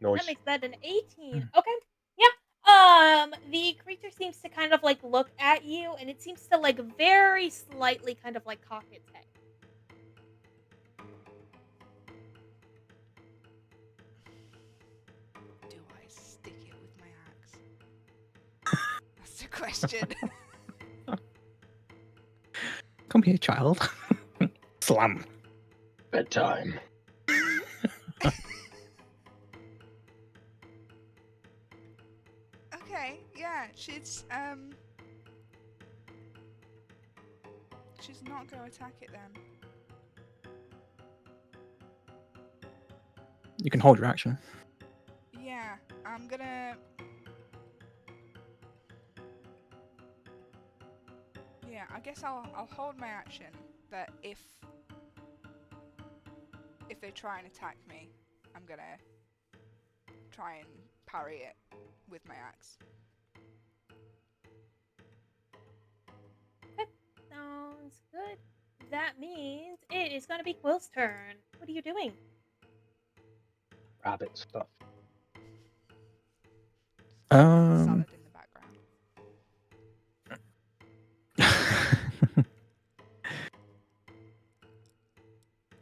that Noise. makes that an 18. Okay, yeah. The creature seems to kind of like look at you, and it seems to like very slightly kind of like cock its head. Do I stick it with my axe? That's the question. Come here, child. Slam. Bedtime. Okay, yeah, she's not gonna attack it then. You can hold your action. Yeah, I'm gonna. Yeah, I guess I'll hold my action that if they try and attack me, I'm gonna try and parry it with my axe. Okay, sounds good. That means it is going to be Quill's turn. What are you doing? Rabbit stuff. Salad in the background.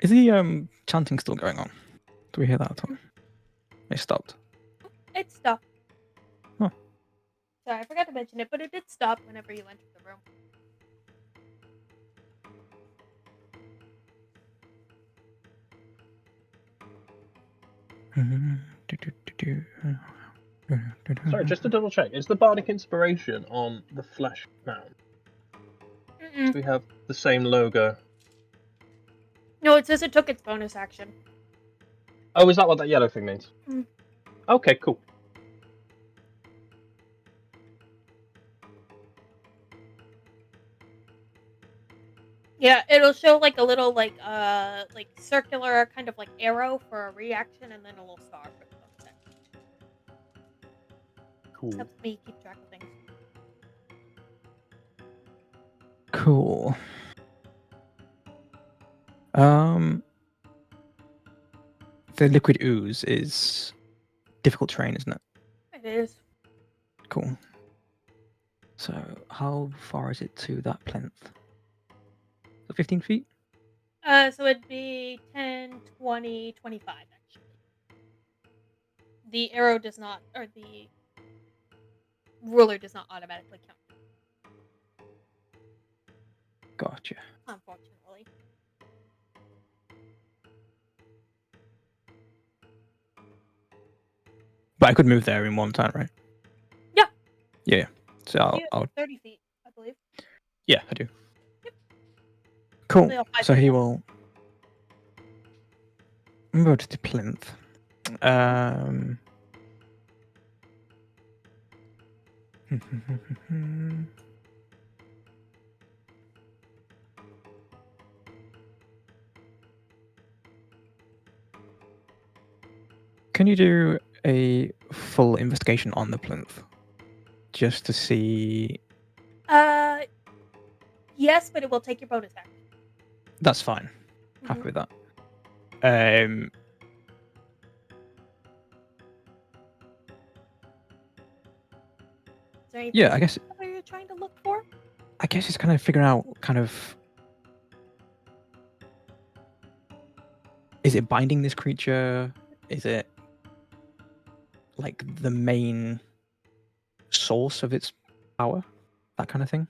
Is the chanting still going on? Do we hear that at all? It stopped. It stopped. Huh. Sorry, I forgot to mention it, but it did stop whenever you entered the room. Sorry, just to double check, is the bardic inspiration on the flesh now? Mm-mm. We have the same logo. No, it says it took its bonus action. Oh, is that what that yellow thing means? Mm. Okay, cool. Yeah, it'll show like a little like circular kind of like arrow for a reaction, and then a little star for the bonus action. Cool. Helps me keep track of things. Cool. The liquid ooze is difficult terrain, isn't it? It is. Cool. So how far is it to that plinth? 15 feet? So it'd be 10, 20, 25 actually. The arrow does not, or the ruler does not automatically count, Gotcha. unfortunately. But I could move there in one turn, right? Yeah. Yeah. So You I'll have 30 feet, I believe. yeah, I do. Cool. They all 5 So feet he up. will move to the plinth. Can you do a full investigation on the plinth? Just to see. Yes, but it will take your bonus action. That's fine. Happy Mhm. with that. Is there anything Yeah, I guess particular you're trying to look for? it's kind of figuring out kind of, is it binding this creature? Is it like the main source of its power? That kind of thing.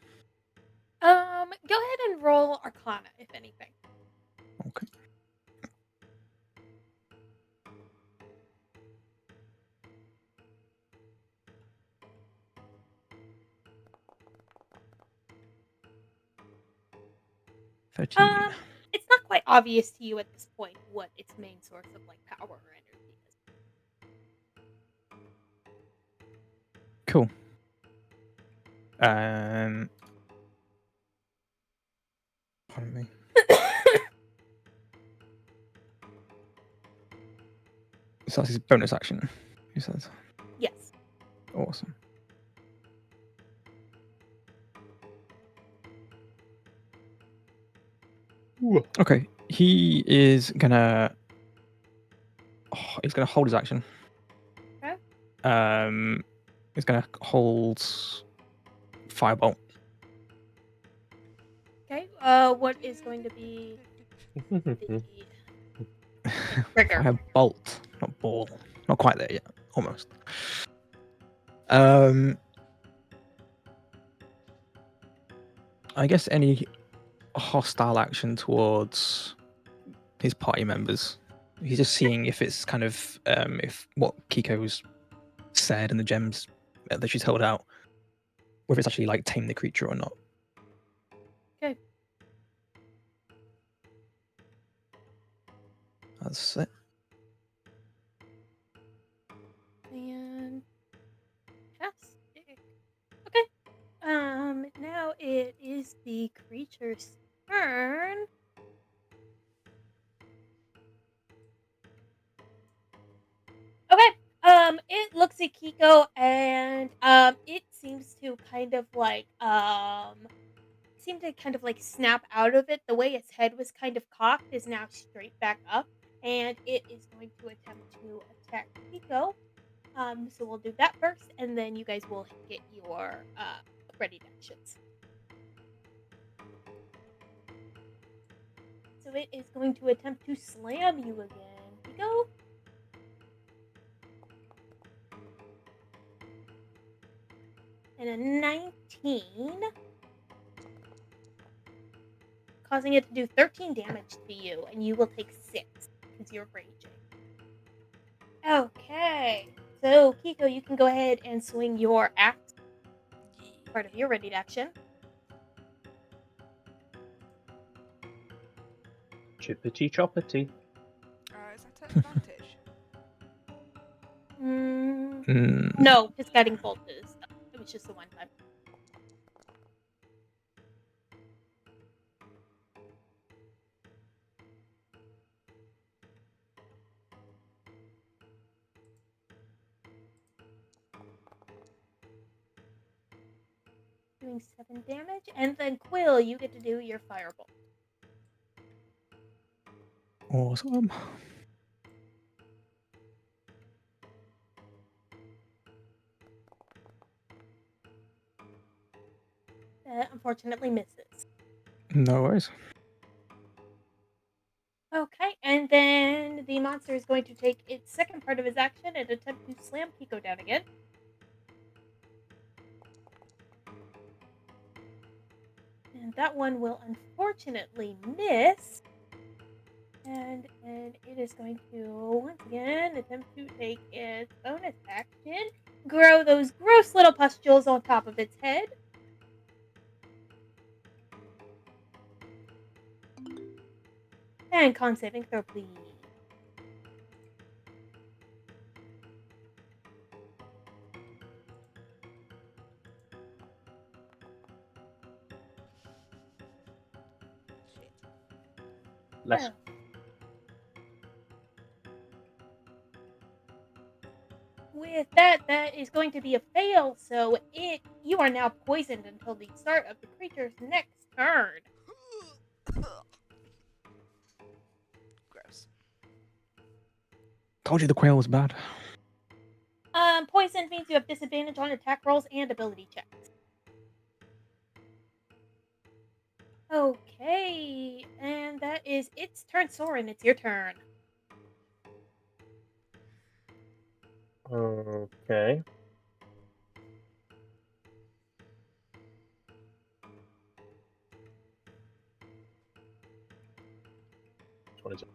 Go ahead and roll Arcana, if anything. Okay. It's not quite obvious to you at this point what its main source of like power or energy is. Cool. Pardon me. So that's his bonus action. He says. Yes. Awesome. Ooh. Okay, he is gonna. He's gonna hold his action. Okay. He's gonna hold firebolt. Okay. What is going to be the trigger? Firebolt, not ball. Not quite there yet. Almost. I guess any hostile action towards his party members. He's just seeing if it's kind of if what Kiko's said and the gems that she's held out, whether it's actually like tame the creature or not. Okay. That's it. Fantastic. Okay. Now it is the creature's turn. Okay. It looks at Kiko and it seems to kind of like snap out of it. The way its head was kind of cocked is now straight back up, and it is going to attempt to attack Kiko. So we'll do that first, and then you guys will get your ready actions. So it is going to attempt to slam you again. Kiko. And a 19. Causing it to do 13 damage to you, and you will take 6 because you're raging. Okay. So, Kiko, you can go ahead and swing your axe. Part of your ready action. Chippity choppity. Is that an advantage? No, his guiding bolt is. It was just a one time. Doing 7 damage, and then Quill, you get to do your firebolt. Awesome. Unfortunately misses. No worries. Okay, and then the monster is going to take its second part of his action and attempt to slam Kiko down again. And that one will unfortunately miss. And it is going to once again attempt to take its bonus action, grow those gross little pustules on top of its head. And con saving throw, please. Shit. Less. Oh. With that, that is going to be a fail, so you are now poisoned until the start of the creature's next turn. Gross. Told you the quail was bad. Poison means you have disadvantage on attack rolls and ability checks. Okay, and that is its turn. Sorin, it's your turn. Okay. What is it?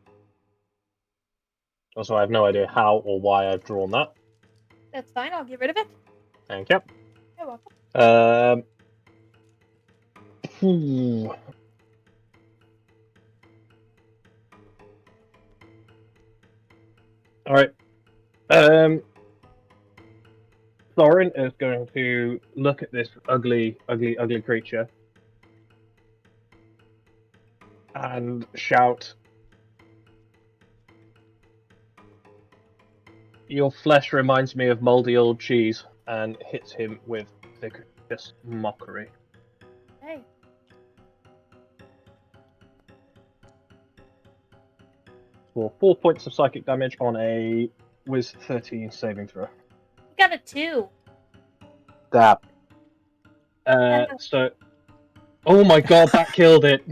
Also, I have no idea how or why I've drawn that. That's fine, I'll get rid of it. Thank you. You're welcome. Phew. All right. Sorin is going to look at this ugly creature and shout, "Your flesh reminds me of moldy old cheese," and hits him with vicious mockery. Hey, For 4 points of psychic damage on a Wiz 13 saving throw. you got a 2. Dab. So, oh my god, that killed it.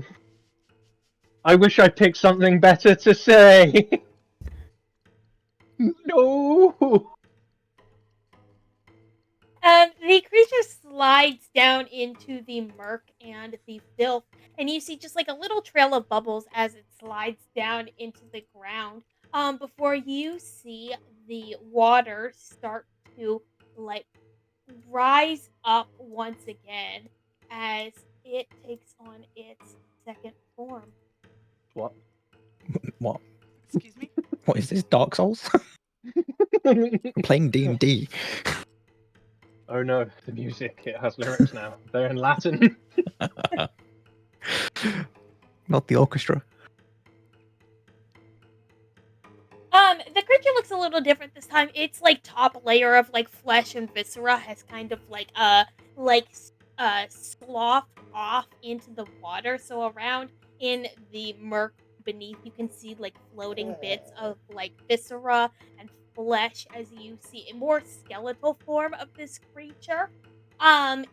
I wish I picked something better to say. No. The creature slides down into the murk and the filth, and you see just like a little trail of bubbles as it slides down into the ground. Before you see the water start to like rise up once again as it takes on its second form. What? What? Excuse me? What is this? Dark Souls? I'm playing D&D. Oh no, the music. It has lyrics now. They're in Latin. Not the orchestra. The creature looks a little different this time. Its like top layer of like flesh and viscera has kind of sloughed off into the water. So around in the murk beneath, you can see like floating bits of like viscera and flesh as you see a more skeletal form of this creature.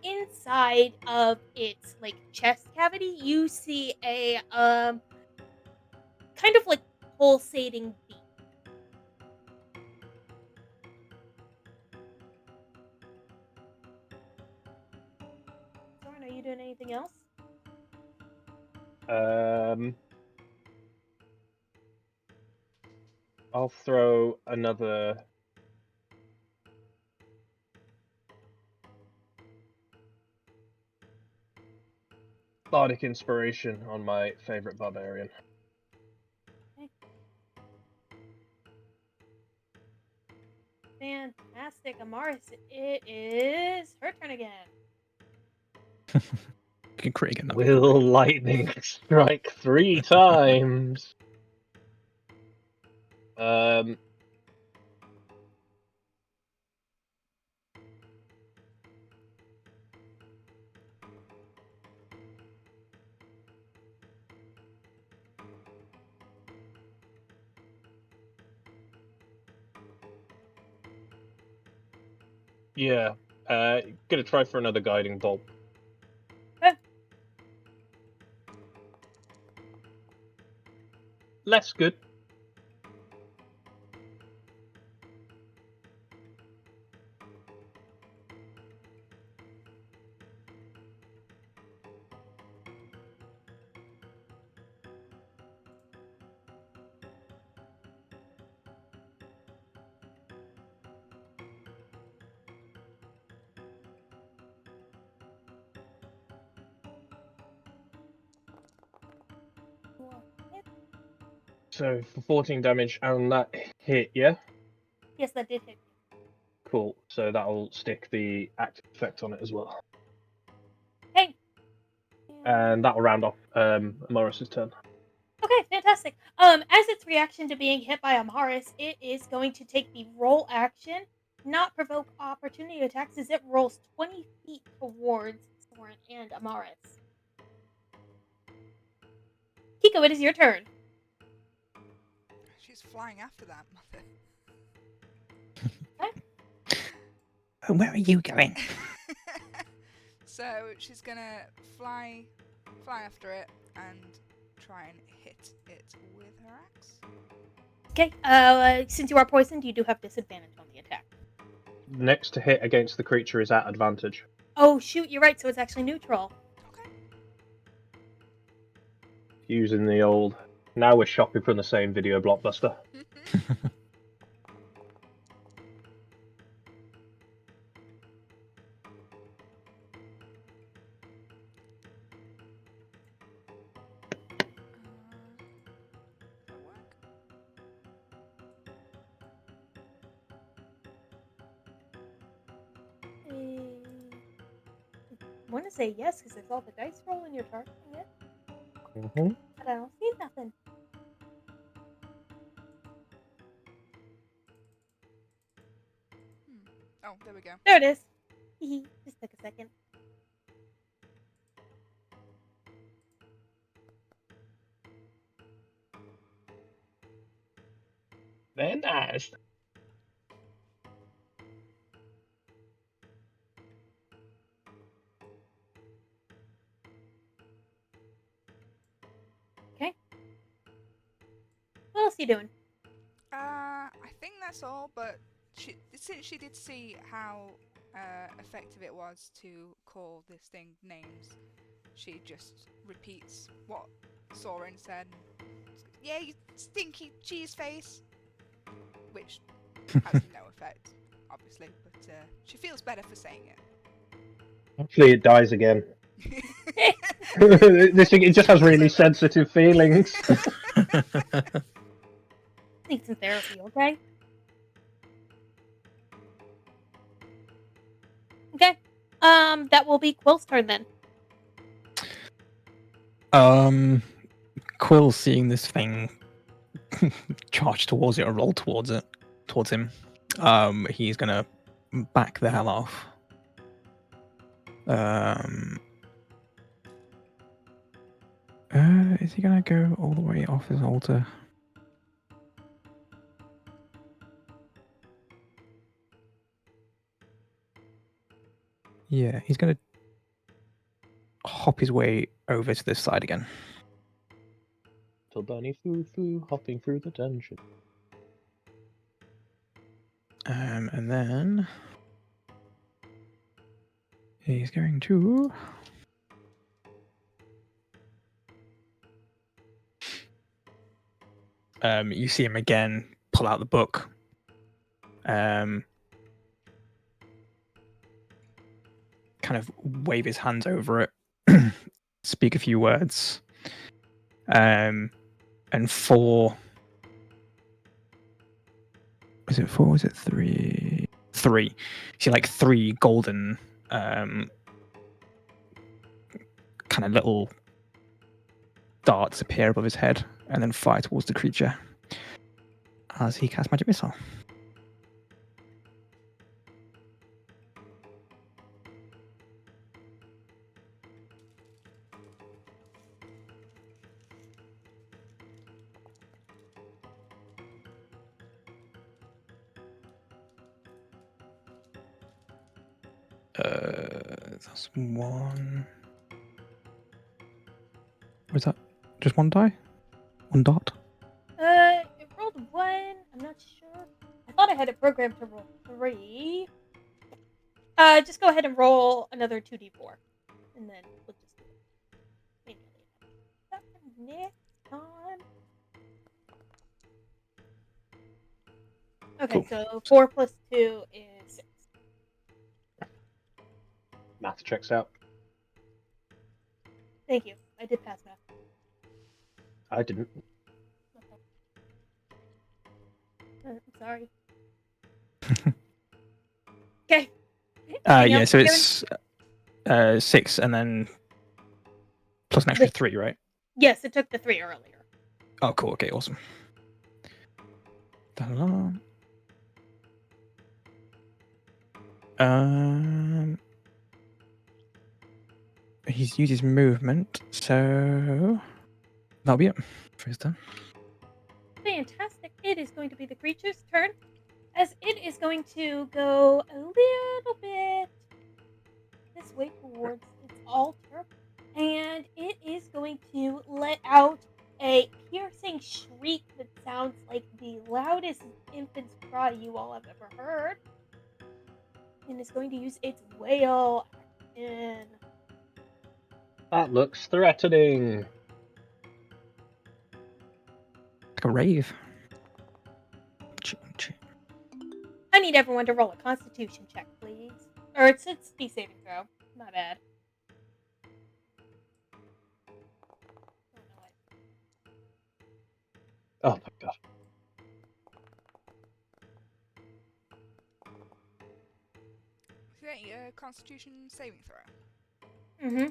Inside of its like chest cavity, you see a kind of like pulsating beat. Soren, are you doing anything else? I'll throw another. Bardic inspiration on my favorite barbarian. Okay. Fantastic, Amaris. It is her turn again. You can crit again. that'd be Will great. lightning strike 3 times? Yeah. Gonna try for another guiding bolt. Okay. Less good. So for 14 damage, and that hit, yeah? Yes, that did hit you. Cool. So that'll stick the active effect on it as well. Okay. And that'll round off Amaris' turn. Okay, fantastic. As its reaction to being hit by Amaris, it is going to take the roll action, not provoke opportunity attacks, as it rolls 20 feet towards Sorin and Amaris. Kiko, it is your turn. She's flying after that mother. Where are you going? So she's gonna fly after it and try and hit it with her axe. Okay, since you are poisoned, you do have disadvantage on the attack. Next to hit against the creature is at advantage. Oh, shoot, you're right, so it's actually neutral. Okay. Using the old... Now we're shopping from the same video blockbuster. That work? I want to say yes, because I saw the dice roll and you're targeting it, Mm-hmm. but I don't see nothing. Oh, there we go. There it is. Just took a second. Very nice. Okay. What else are you doing? I think that's all, but since she did see how effective it was to call this thing names, she just repeats what Sorin said. Yeah, you stinky cheese face! Which has no effect, obviously, but she feels better for saying it. Hopefully it dies again. This thing, it just has really sensitive feelings. Need some therapy, okay? Okay. That will be Quill's turn then. Quill seeing this thing charge towards it or roll towards him. He's gonna back the hell off. Is he gonna go all the way off his altar? Yeah, he's gonna hop his way over to this side again. Little bunny foo hopping through the dungeon. And then he's going to you see him again pull out the book. Kind of wave his hands over it, speak a few words. And four. Was it 4? Was it 3? 3. You see like 3 golden kind of little darts appear above his head and then fire towards the creature as he casts magic missile. That's 1. Was that just 1 die? 1 dot? It rolled 1. I'm not sure. I thought I had it programmed to roll 3. Just go ahead and roll another 2d4. And then we'll just do it manually. Next time. Okay, Cool. so 4 plus 2 is 6. Math checks out. Thank you. I did pass math. I didn't. I'm sorry. Okay. Anything Yeah, else so you're it's 6 and then plus an extra 3, right? Yes, it took the 3 earlier. Oh, cool. Okay, awesome. Ta-da. He's used his movement, so that'll be it for his turn. Fantastic. It is going to be the creature's turn, as it is going to go a little bit this way towards its altar, and it is going to let out a piercing shriek that sounds like the loudest infant's cry you all have ever heard, and is going to use its wail action. That looks threatening. Like a rave. I need everyone to roll a Constitution check, please. Or it's D saving throw. My bad. Oh my god. Is that a Constitution saving throw? Mm-hmm.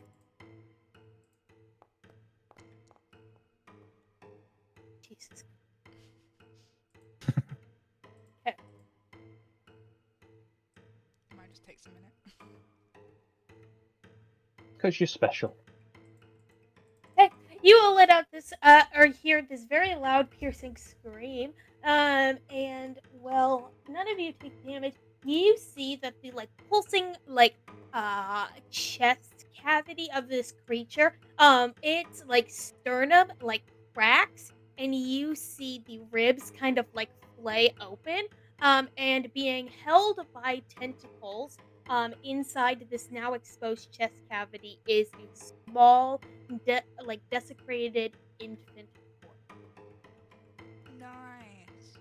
Jesus. Okay. Might just takes a minute. Because you're special. Okay. You will let out this, or hear this very loud, piercing scream. And, well, none of you take damage. You see that the, pulsing, chest cavity of this creature, its, sternum, cracks, and you see the ribs kind of, flay open, and being held by tentacles, inside this now exposed chest cavity is a small, desecrated infant corpse. Nice.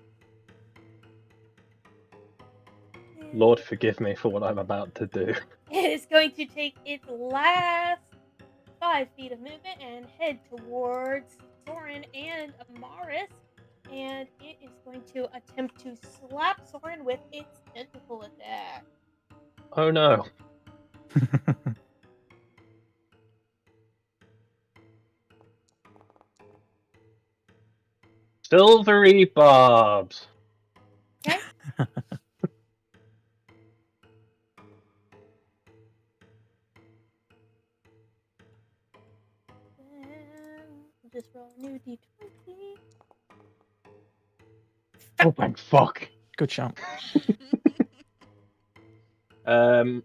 Lord forgive me for what I'm about to do. It is going to take its last 5 feet of movement and head towards Sorin and Amaris. And it is going to attempt to slap Sorin with its tentacle attack. Oh no. Silvery barbs. Okay? We'll just roll a new d20. Oh my fuck. Good shout. And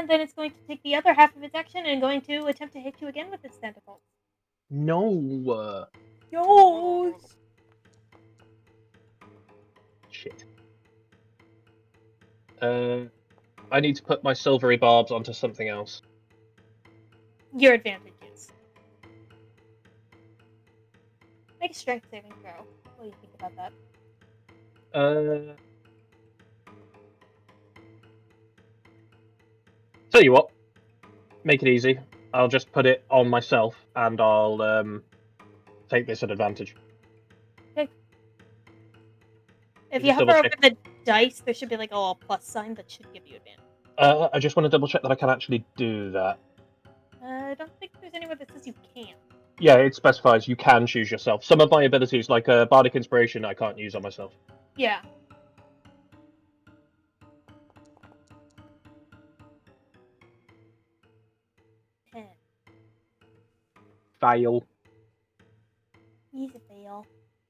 then it's going to take the other half of its action and going to attempt to hit you again with its tentacles. No. Yo! Shit. I need to put my silvery barbs onto something else. Your advantages. Make a strength saving throw. What do you think about that? Tell you what. Make it easy. I'll just put it on myself and I'll take this at advantage. Okay. If You you just hover double over check. the dice, there should be a little plus sign that should give you advantage. I just want to double check that I can actually do that. I don't think there's anywhere that says you can't. Yeah, it specifies you can choose yourself. Some of my abilities, like Bardic Inspiration, I can't use on myself. Yeah. Fail. He's a fail.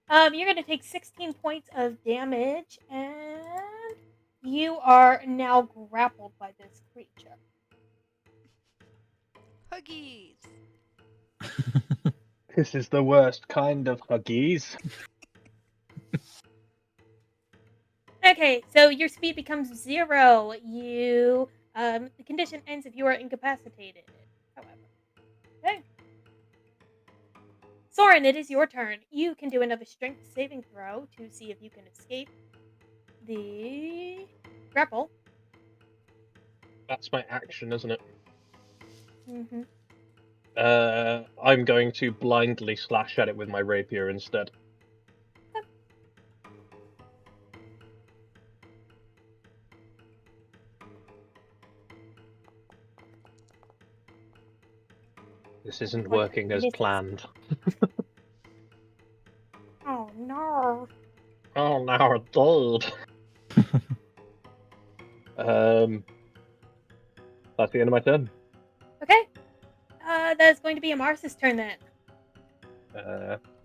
You're going to take 16 points of damage, and you are now grappled by this creature. Huggies. This is the worst kind of huggies. Okay, so your speed becomes 0. You, the condition ends if you are incapacitated. However, okay. Sorin, it is your turn. You can do another strength saving throw to see if you can escape the grapple. That's my action, isn't it? Mm-hmm. I'm going to blindly slash at it with my rapier instead. This isn't working as planned. Oh no. Oh, now I'm dead. That's the end of my turn. Okay. That's going to be Amaris' turn then.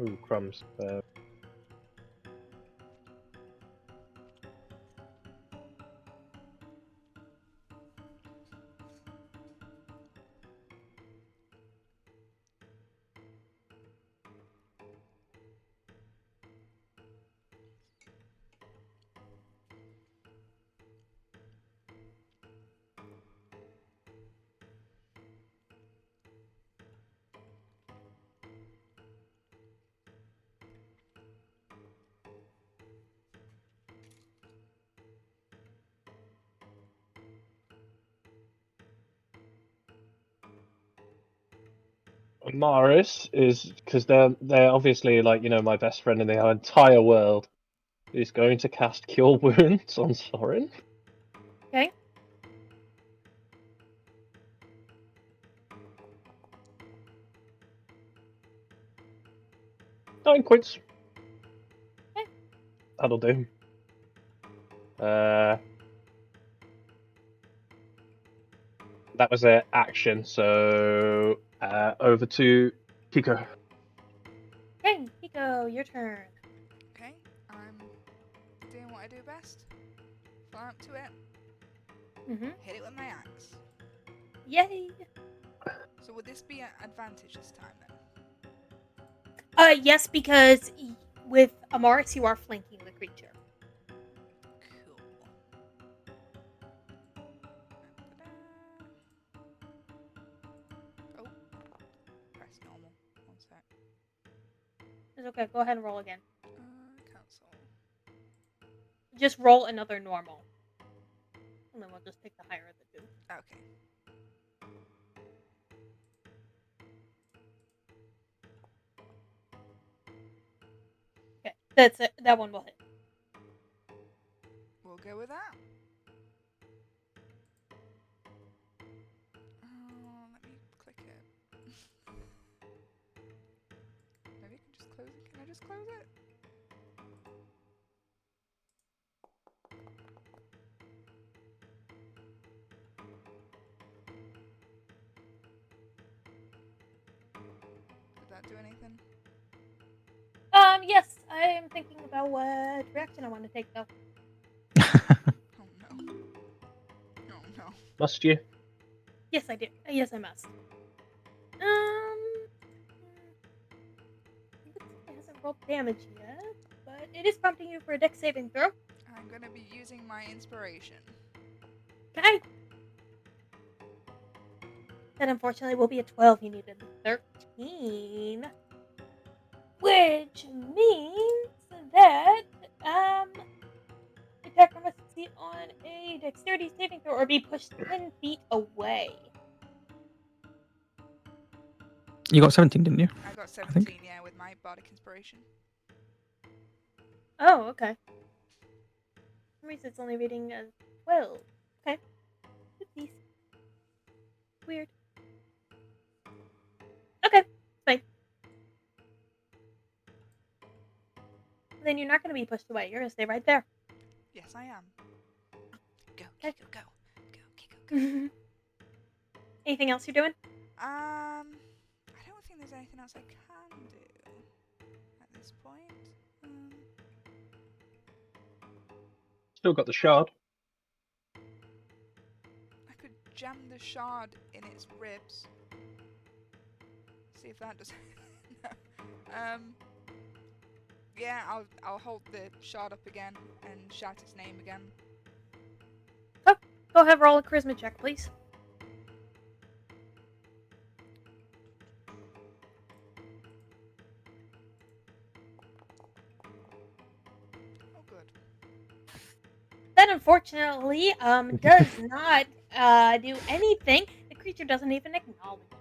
Ooh, crumbs. Amaris is, because they're obviously like, you know, my best friend in the entire world, is going to cast Cure Wounds on Sorin. Okay. Nine points. Okay. That'll do. That was their action, so over to Kiko. Okay, Kiko, your turn. Okay, I'm doing what I do best. Fly up to it, Mm-hmm. hit it with my axe. Yay! So would this be an advantage this time then? Yes, because with Amaris you are flanking the creature. Cool. Oh, press normal. One sec. It's okay, go ahead and roll again. Cancel. Just roll another normal. And then we'll just pick the higher of the two. Okay. Okay, that's it. That one will hit. We'll go with that. Let me click it. Maybe I can just close it. Can I just close it? Did that do anything? Yes, I am thinking about what direction I want to take though. Oh no. Oh no. Must you? Yes, I do. Yes, I must. It hasn't rolled damage yet, but it is prompting you for a dex saving throw. I'm gonna be using my inspiration. Okay. That unfortunately will be a 12. You needed a 13. Which means that, the attacker must succeed on a dexterity saving throw or be pushed 10 feet away. You got 17, didn't you? I got think. 17, yeah, with my bardic inspiration. Oh, okay. For some reason it's only reading as 12. Okay. Oopsies. Weird. Okay, fine. Then you're not going to be pushed away. You're going to stay right there. Yes, I am. Go, Okay. Kiko, go. Go, Kiko, go. Anything else you're doing? I don't think there's anything else I can do at this point. Still got the shard. I could jam the shard in its ribs. See if that does. No. Yeah, I'll hold the shard up again and shout its name again. Oh, go ahead, roll a charisma check, please. Oh, good. That unfortunately does not do anything. The creature doesn't even acknowledge it.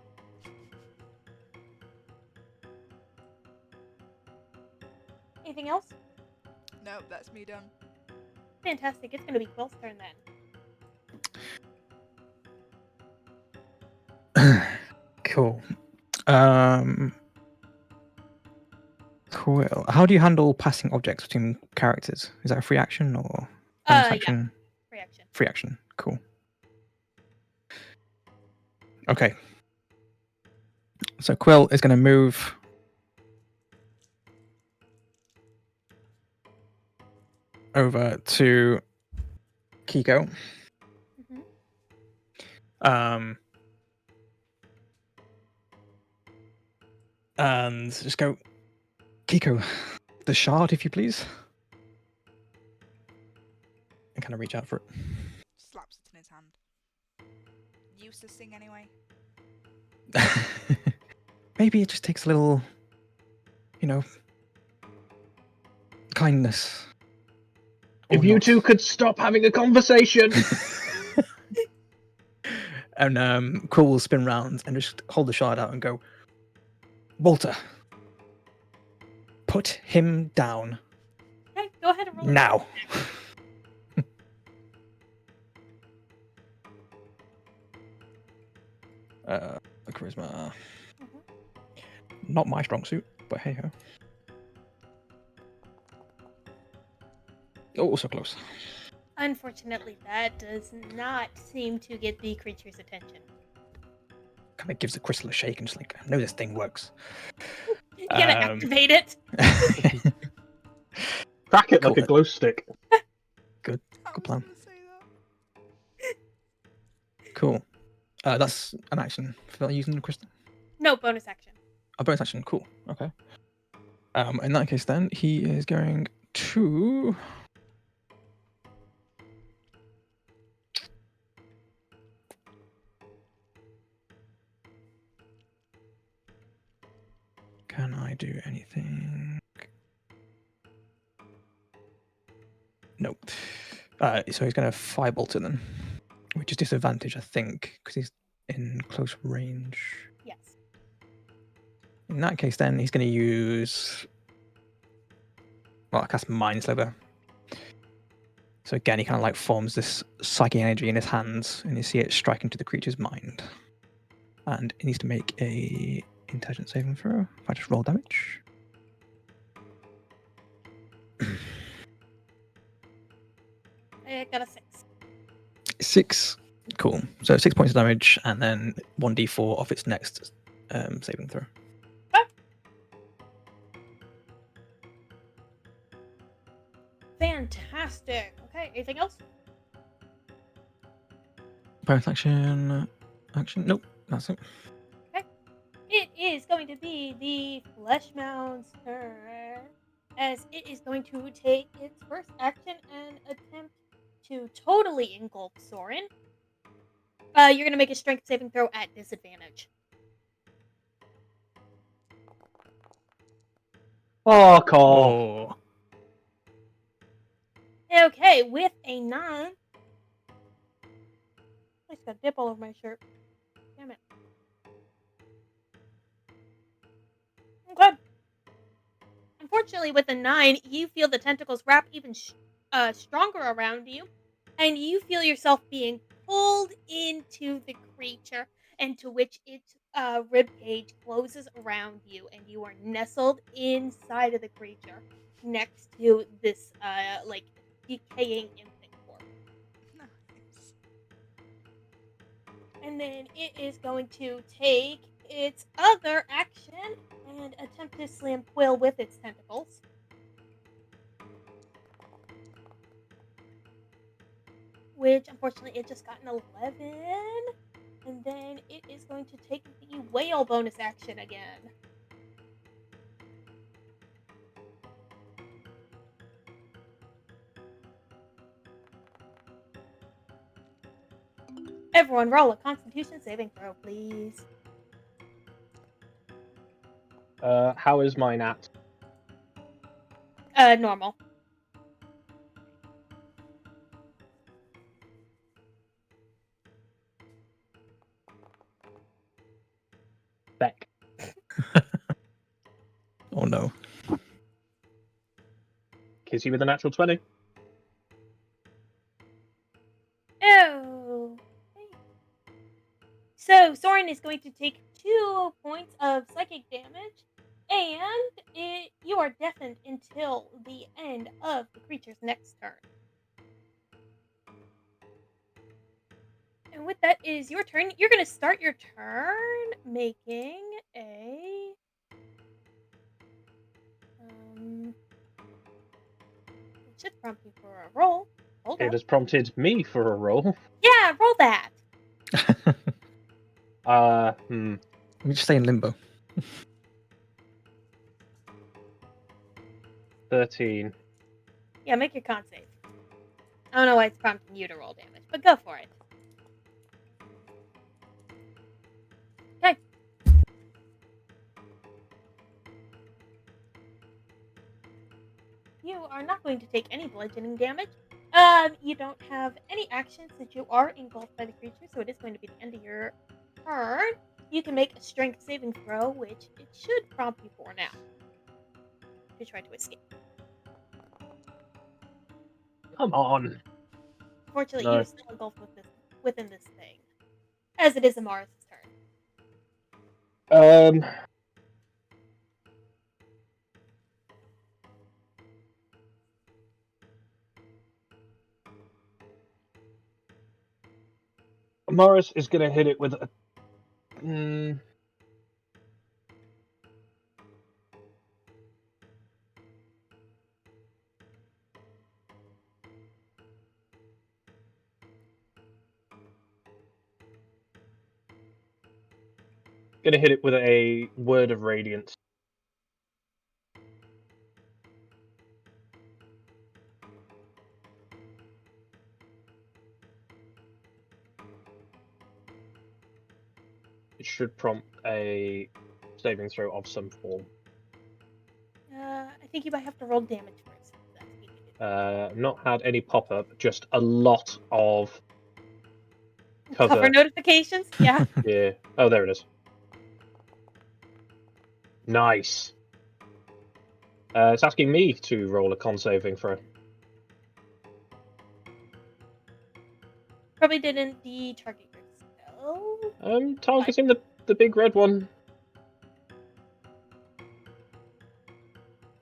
Anything else? Nope, that's me done. Fantastic. It's going to be Quill's turn then. Cool. Quill. How do you handle passing objects between characters? Is that a free action or bonus Yeah. action? Reaction. Free action. Cool. Okay. So Quill is going to move over to Kiko. Mm-hmm. And just go, Kiko, the shard, if you please. And kind of reach out for it. Slaps it in his hand. Used to sing anyway. Maybe it just takes a little, kindness. If Or you not. two could stop having a conversation. And Quill will spin round and just hold the shard out and go, Walter, put him down Okay, go ahead and roll. now. Charisma. Not my strong suit, but hey ho. Oh, so close. Unfortunately, that does not seem to get the creature's attention. Kind of gives the crystal a shake and just like, I know this thing works. You gotta activate it. Crack it like Cool. a glow stick. Good plan. Gonna say that. Cool. That's an action for using the crystal. No, bonus action. A bonus action. Cool. Okay. In that case, then he is going to. Can I do anything? Nope. So he's going to firebolt it then, which is disadvantage, I think, because he's in close range. Yes. In that case, then he's going to use. Well, I cast Mind Sliver. So again, he kind of like forms this psychic energy in his hands, and you see it strike into the creature's mind. And it needs to make a intelligence saving throw. If I just roll damage. I got a 6. 6. Cool. So 6 points of damage, and then 1d4 off its next saving throw. Fantastic. Okay, anything else? Bonus action. Nope, that's it. It is going to be the Fleshmound's turn, as it is going to take its first action and attempt to totally engulf Sorin. You're going to make a strength saving throw at disadvantage. Fuck off. Oh. Okay, with a 9. I just got dip all over my shirt. Damn it. Okay. Unfortunately, with a 9, you feel the tentacles wrap even stronger around you, and you feel yourself being pulled into the creature, and to which its rib cage closes around you, and you are nestled inside of the creature, next to this decaying infant corpse. Nice. And then it is going to take its other action and attempt to slam Quill with its tentacles. Which, unfortunately, it just got an 11. And then it is going to take the whale bonus action again. Everyone roll a Constitution saving throw, please. How is mine at? Normal. Beck. Oh no. Hits you with a natural 20. Oh. Okay. So Sorin is going to take 2 points of psychic damage, and you are deafened until the end of the creature's next turn. And with that is your turn. You're going to start your turn making a... it should prompt you for a roll. Hold It up. has prompted me for a roll. Yeah, roll that. Let me just stay in limbo. 13. Yeah, make your con save. I don't know why it's prompting you to roll damage, but go for it. Okay. You are not going to take any bludgeoning damage. You don't have any actions since you are engulfed by the creature, so it is going to be the end of your turn. You can make a strength saving throw, which it should prompt you for now to try to escape. Come on. Fortunately, No. you're still engulfed within this thing, as it is Amaris' turn. Morris is going to hit it with a... Gonna hit it with a word of radiance. It should prompt a saving throw of some form. I think you might have to roll damage first. Not had any pop-up, just a lot of Cover notifications? Yeah. Yeah. Oh, there it is. Nice. It's asking me to roll a con saving throw. Probably didn't target yourself. Targeting the big red one.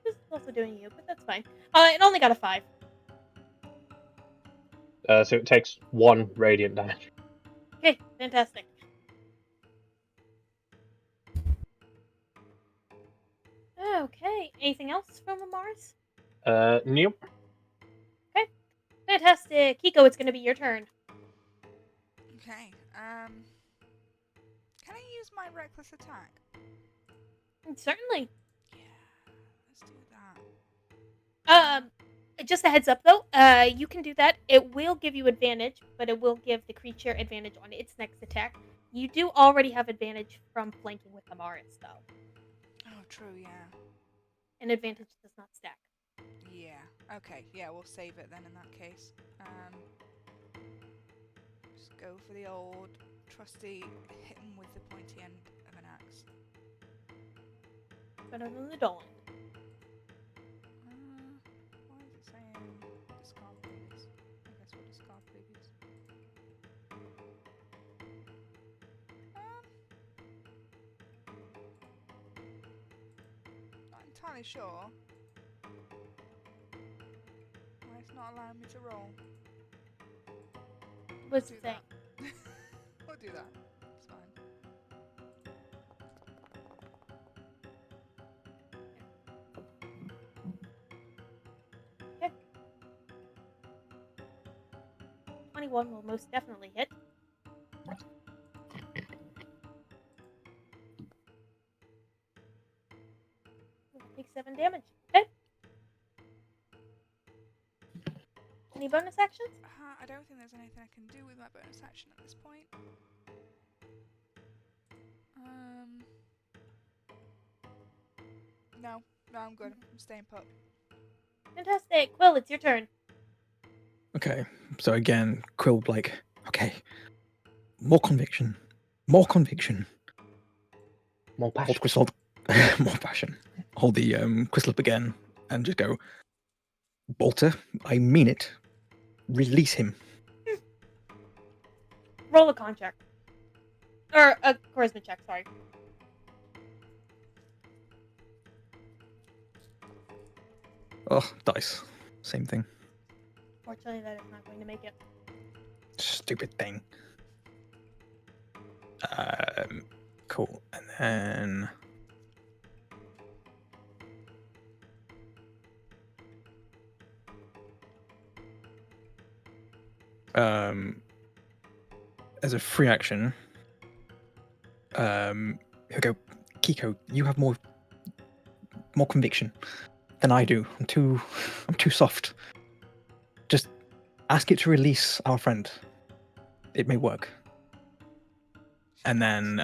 This is also doing you, but that's fine. It only got a 5. So it takes 1 radiant damage. Okay, fantastic. Okay, anything else from Amaris? Nope. Okay, fantastic. Kiko, it's going to be your turn. Okay. Can I use my reckless attack? Certainly. Yeah, let's do that. Just a heads up though, you can do that. It will give you advantage, but it will give the creature advantage on its next attack. You do already have advantage from flanking with Amaris, though. Oh, true, yeah. An advantage does not stack. Yeah. Okay. Yeah, we'll save it then in that case. Just go for the old trusty hit him with the pointy end of an axe. Better than the Dolan. Why is it saying discard previous? I guess we'll discard previous. Not entirely sure. Why it's not allowing me to roll. What's it saying? We'll do that. It's fine. Okay. 21 will most definitely hit. Take 7 damage. Okay. Any bonus actions? I don't think there's anything I can do with my bonus action at this point. No, I'm good. I'm staying put. Fantastic. Quill, it's your turn. Okay, so again, Quill, like, okay, more conviction, more conviction. More passion. Hold Crystal, more passion. Hold the crystal up again, and just go. Bolter, I mean it. Release him. Roll a con check. Or a charisma check, sorry. Oh, dice. Same thing. Fortunately, that is not going to make it. Stupid thing. Cool. And then as a free action, he'll go, Kiko, you have more conviction than I do. I'm too soft. Just ask it to release our friend. It may work. And then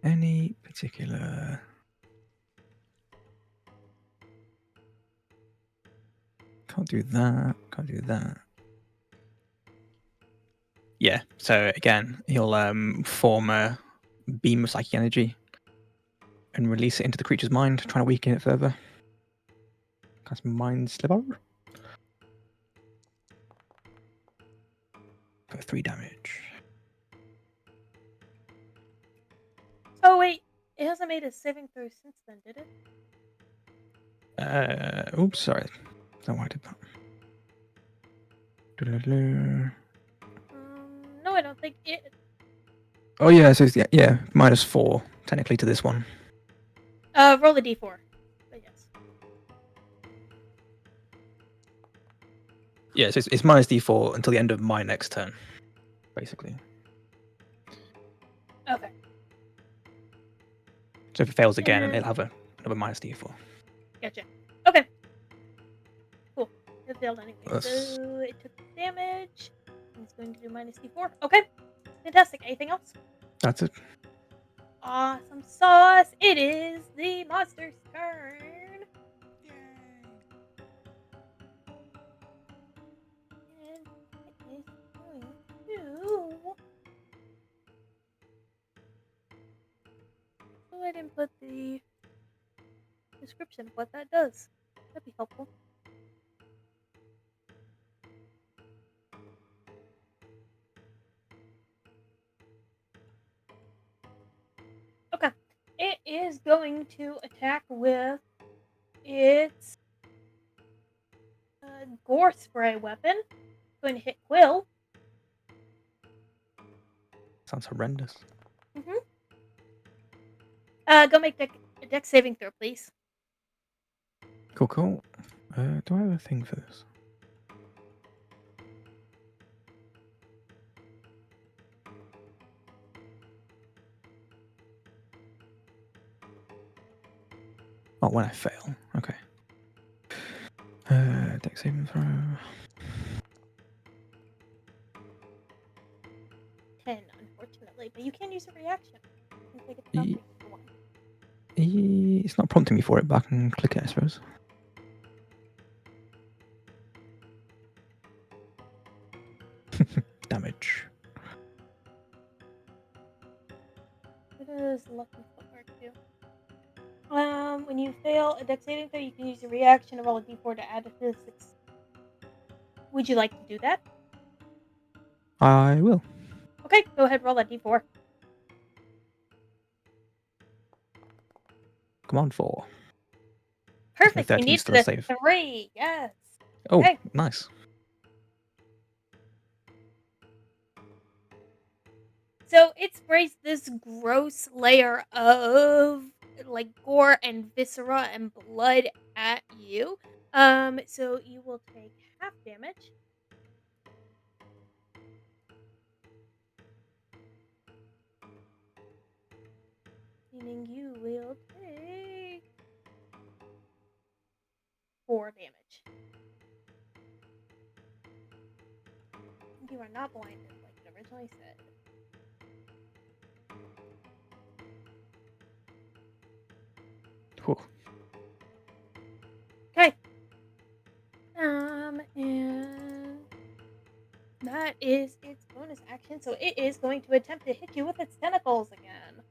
any particular can't do that. Yeah, so again, he'll form a beam of psychic energy and release it into the creature's mind, trying to weaken it further. Cast Mind Sliver for 3 damage. Oh, wait. It hasn't made a saving throw since then, did it? Oops, sorry. That's not why I did that. No, I don't think it... Oh yeah, so it's, yeah, -4 technically to this one. Roll a d4. But yes. Yeah, so it's -d4 until the end of my next turn, basically. Okay. So if it fails again, And- it'll have another -d4. Gotcha. Okay. Cool. It failed anyway. That's- So it took damage. And it's going to do -d4. Okay. Fantastic. Anything else? That's it. Awesome sauce. It is the monster's turn. Yay. And it is going to... Go ahead and put the description of what that does. That'd be helpful. Okay. It is going to attack with its gore spray weapon. It's going to hit Quill. Sounds horrendous. Go make a dex saving throw, please. Cool. Do I have a thing for this? Oh, when I fail. Okay. Dex saving throw. 10, unfortunately, but you can use a reaction. You can take a Ye- prompting if you want. It's not prompting me for it, but I can click it, I suppose. Damage. What does lucky footwork do? When you fail a dex saving throw, you can use a reaction to roll a d4 to add to the 6. Would you like to do that? I will. Okay, go ahead, roll that d4. Come on, 4. Perfect. You 13 need still the save. 3. Yes. Oh, Okay. nice. So it sprays this gross layer of like gore and viscera and blood at you. So you will take half damage. Meaning you will take 4 damage. You are not blinded like it originally said. Whew. Okay. And that is its bonus action. So it is going to attempt to hit you with its tentacles again.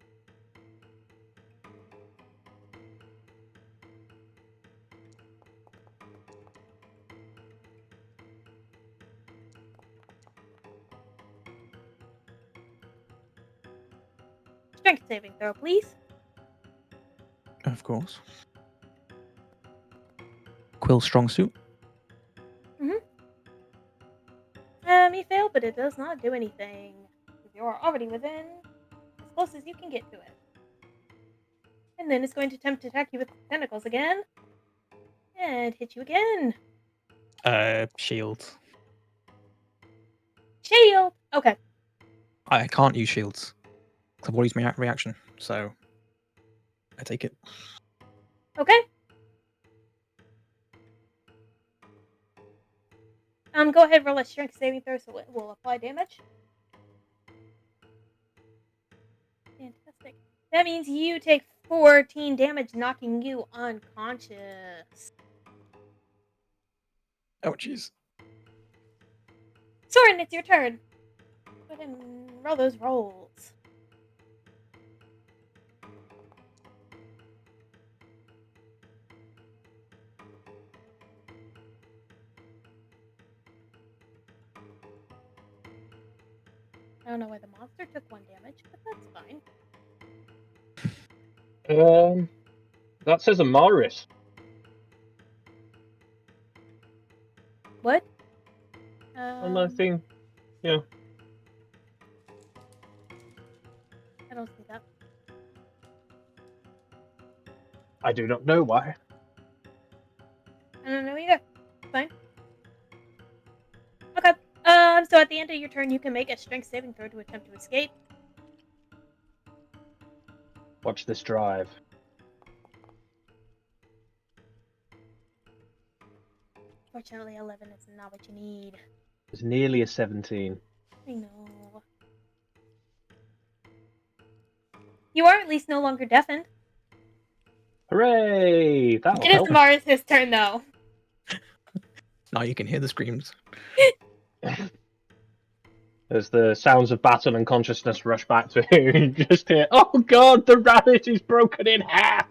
Strength saving throw, please. Of course. Quill strong suit. He failed, but it does not do anything. You are already within as close as you can get to it. And then it's going to attempt to attack you with tentacles again. And hit you again. Shield. Shield! Okay. I can't use shields. 'Cause I've already used my reaction, so I take it. Okay. Go ahead, roll a strength saving throw so it will apply damage. Fantastic. That means you take 14 damage, knocking you unconscious. Oh, jeez. Sorin, it's your turn. Go ahead and roll those rolls. I don't know why the monster took 1 damage, but that's fine. That says Amaris. What? On my thing. Yeah. I don't see that. I do not know why. I don't know either. Fine. Okay. So at the end of your turn, you can make a strength saving throw to attempt to escape. Watch this drive. Fortunately, 11 is not what you need. It's nearly a 17. I know. You are at least no longer deafened. Hooray! That'll It is help. Amaris' turn, though. Now you can hear the screams. As the sounds of battle and consciousness rush back to him, you just hear, "Oh God, the rabbit is broken in half."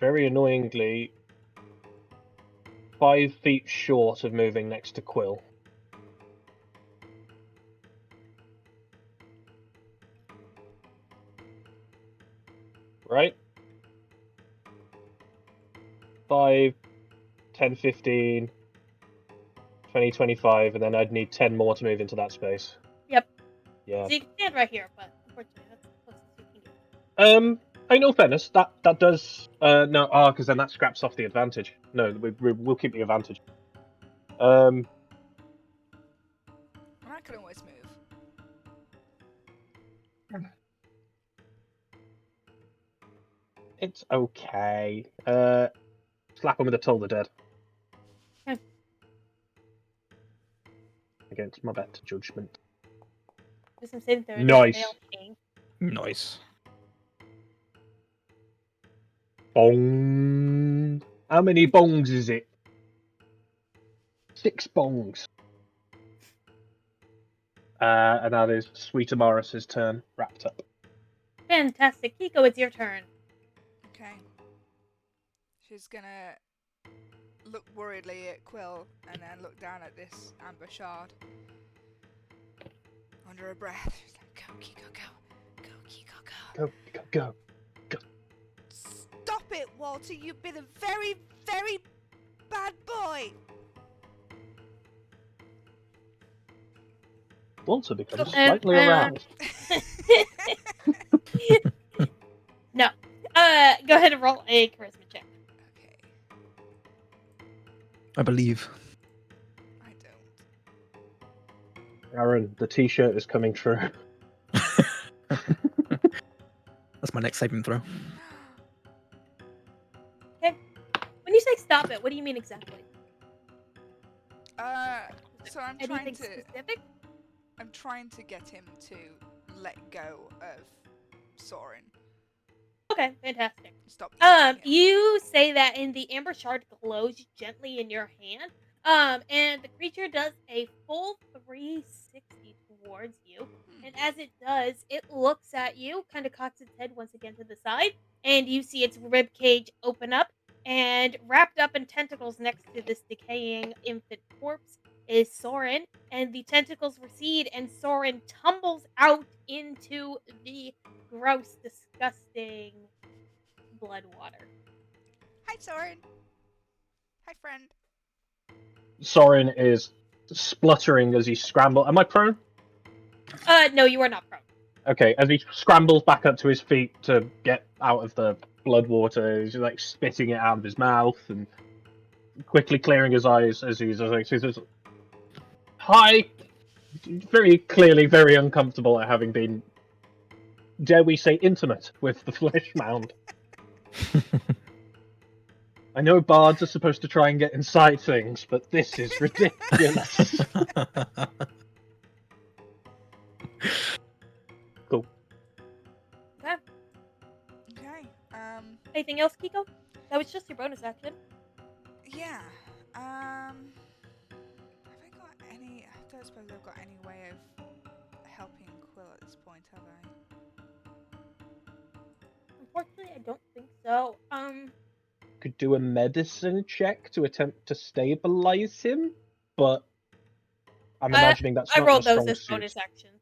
Very annoyingly, 5 feet short of moving next to Quill. Right? 5, 10, 15, 20, 25, and then I'd need 10 more to move into that space. Yep. Yeah. So you can stand right here, but unfortunately, that's the closest you can get. In all fairness, that does no, because then that scraps off the advantage. No, we'll keep the advantage. I can always move. It's okay. Slap him with a Toll the Dead. Okay. Against my better judgment. Do some saving throw. Nice. Nice. Bong. How many bongs is it? 6 bongs. And that is Sweet Amaris' turn wrapped up. Fantastic. Kiko, it's your turn. Okay. She's gonna look worriedly at Quill and then look down at this amber shard. Under her breath, she's like, "Go, Kiko, go. Go, Kiko, go. Go. Stop it, Walter. You've been a very, very bad boy." Walter becomes slightly aroused. No. Go ahead and roll a charisma check. Okay. I believe. I don't. Aaron, the t-shirt is coming true. That's my next saving throw. Okay. When you say stop it, what do you mean exactly? So I'm Anything specific? I'm trying to get him to let go of Sorin. Okay, fantastic. Stop. using him. You say that, and the amber shard glows gently in your hand. And the creature does a full 360 towards you. And as it does, it looks at you, kind of cocks its head once again to the side, and you see its rib cage open up. And wrapped up in tentacles next to this decaying infant corpse is Sorin. And the tentacles recede, and Sorin tumbles out into the gross, disgusting blood water. Hi, Sorin. Hi, friend. Sorin is spluttering as he scrambles. Am I prone? No, you are not prone. Okay, as he scrambles back up to his feet to get out of the blood water, he's like spitting it out of his mouth and quickly clearing his eyes as he says, "Hi." Very clearly, very uncomfortable at having been, dare we say, intimate with the flesh mound. I know bards are supposed to try and get inside things, but this is ridiculous. Cool. Okay. Okay. Anything else, Kiko? That was just your bonus action. Yeah. Have I got any? I don't suppose I've got any way of helping Quill at this point, have I? Unfortunately, I don't think so. Could do a medicine check to attempt to stabilize him, but I'm imagining that's I not rolled your those strong as suit. bonus actions.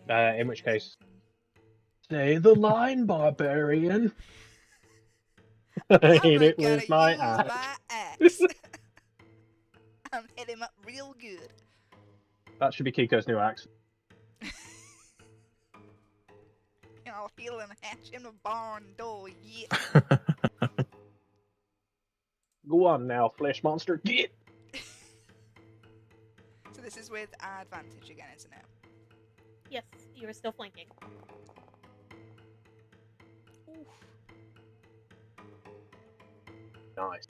Yeah. In which case, something. say the line, Barbarian. I'm Hit it gonna with my use axe. my axe. I'm hit him up real good. That should be Kiko's new axe. And I'll heal and hatch in the barn door, yeah. Go on now, flesh monster, get! So this is with advantage again, isn't it? Yes, you are still flanking. Oof. Nice.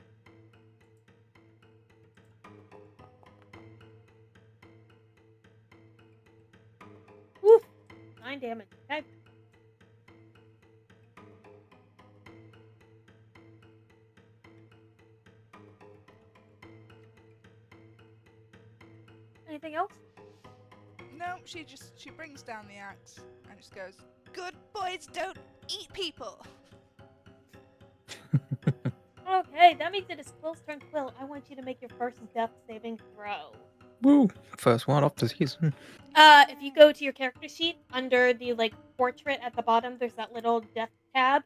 Woof! 9 damage. Okay. Anything else? No, she brings down the axe and just goes, "Good boys don't eat people." Okay, that means it is Quill's turn. Quill, I want you to make your first death saving throw. Woo! First one off the season. If you go to your character sheet, under the portrait at the bottom, there's that little death tab.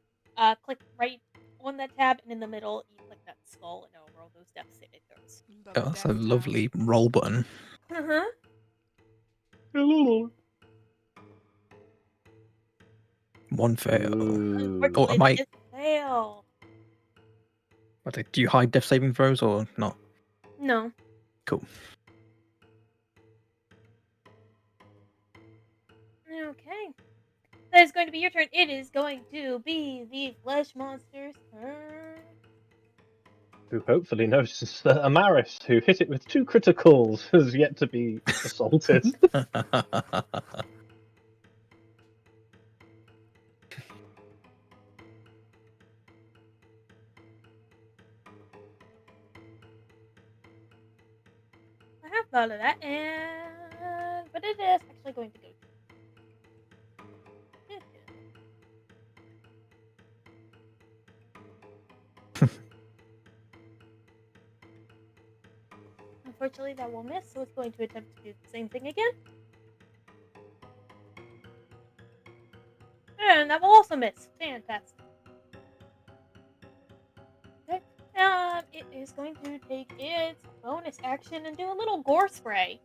Click right on that tab, and in the middle, you click that skull, and it'll roll those death saving throws. Love Oh, that's a death lovely roll button. Uh-huh. One fail. Unfortunately, Oh, am I? it's fail. Do you hide death saving throws or not? No. Cool. Okay. That is going to be your turn. It is going to be the flesh monster's turn. Who hopefully notices that Amaris, who hit it with 2 criticals, has yet to be assaulted. I have thought of that, but it is actually going to go. Unfortunately, that will miss, so it's going to attempt to do the same thing again. And that will also miss. Fantastic. Okay. It is going to take its bonus action and do a little gore spray.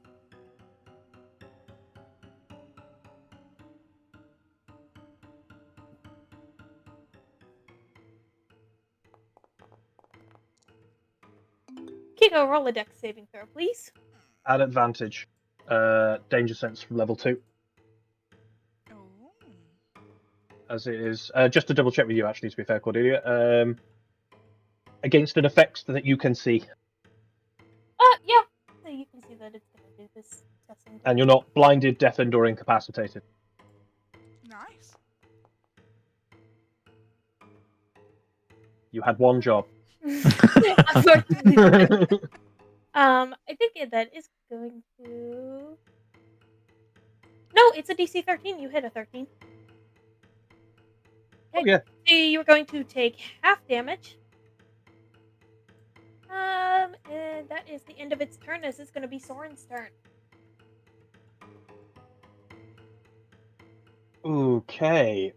Kiko, roll a dex saving throw, please. At advantage. Danger sense from level 2. Oh. As it is. Just to double check with you, actually, to be fair, Cordelia. Against an effect that you can see. Yeah. So you can see that it's going to do this testing. And you're not blinded, deafened, or incapacitated. Nice. You had one job. Unfortunately. I think that is going to... No, it's a DC 13. You hit a 13. Oh, Okay. yeah. So you're going to take half damage. And that is the end of its turn. This is going to be Sorin's turn. Okay.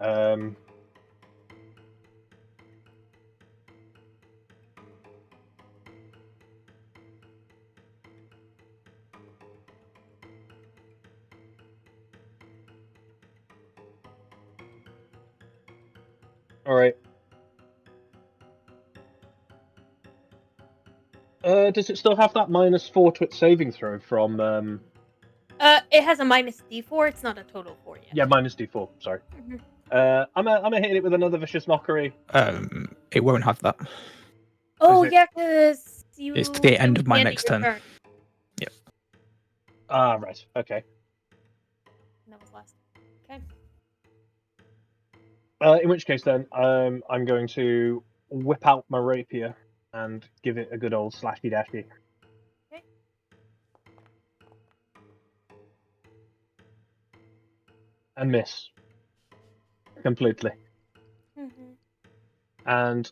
All right. Does it still have that -4 to its saving throw from? It has a -D4. It's not a total 4 yet. Yeah, -D4. Sorry. Mhm. I'm gonna hit it with another vicious mockery. It won't have that. Oh, it- yeah, because you... It's the end of my end next your turn. Yep. Ah, right. Okay. And that was last. Okay. In which case, then, I'm going to whip out my rapier and give it a good old slashy dashy. Okay. And miss. Completely. Mm-hmm. And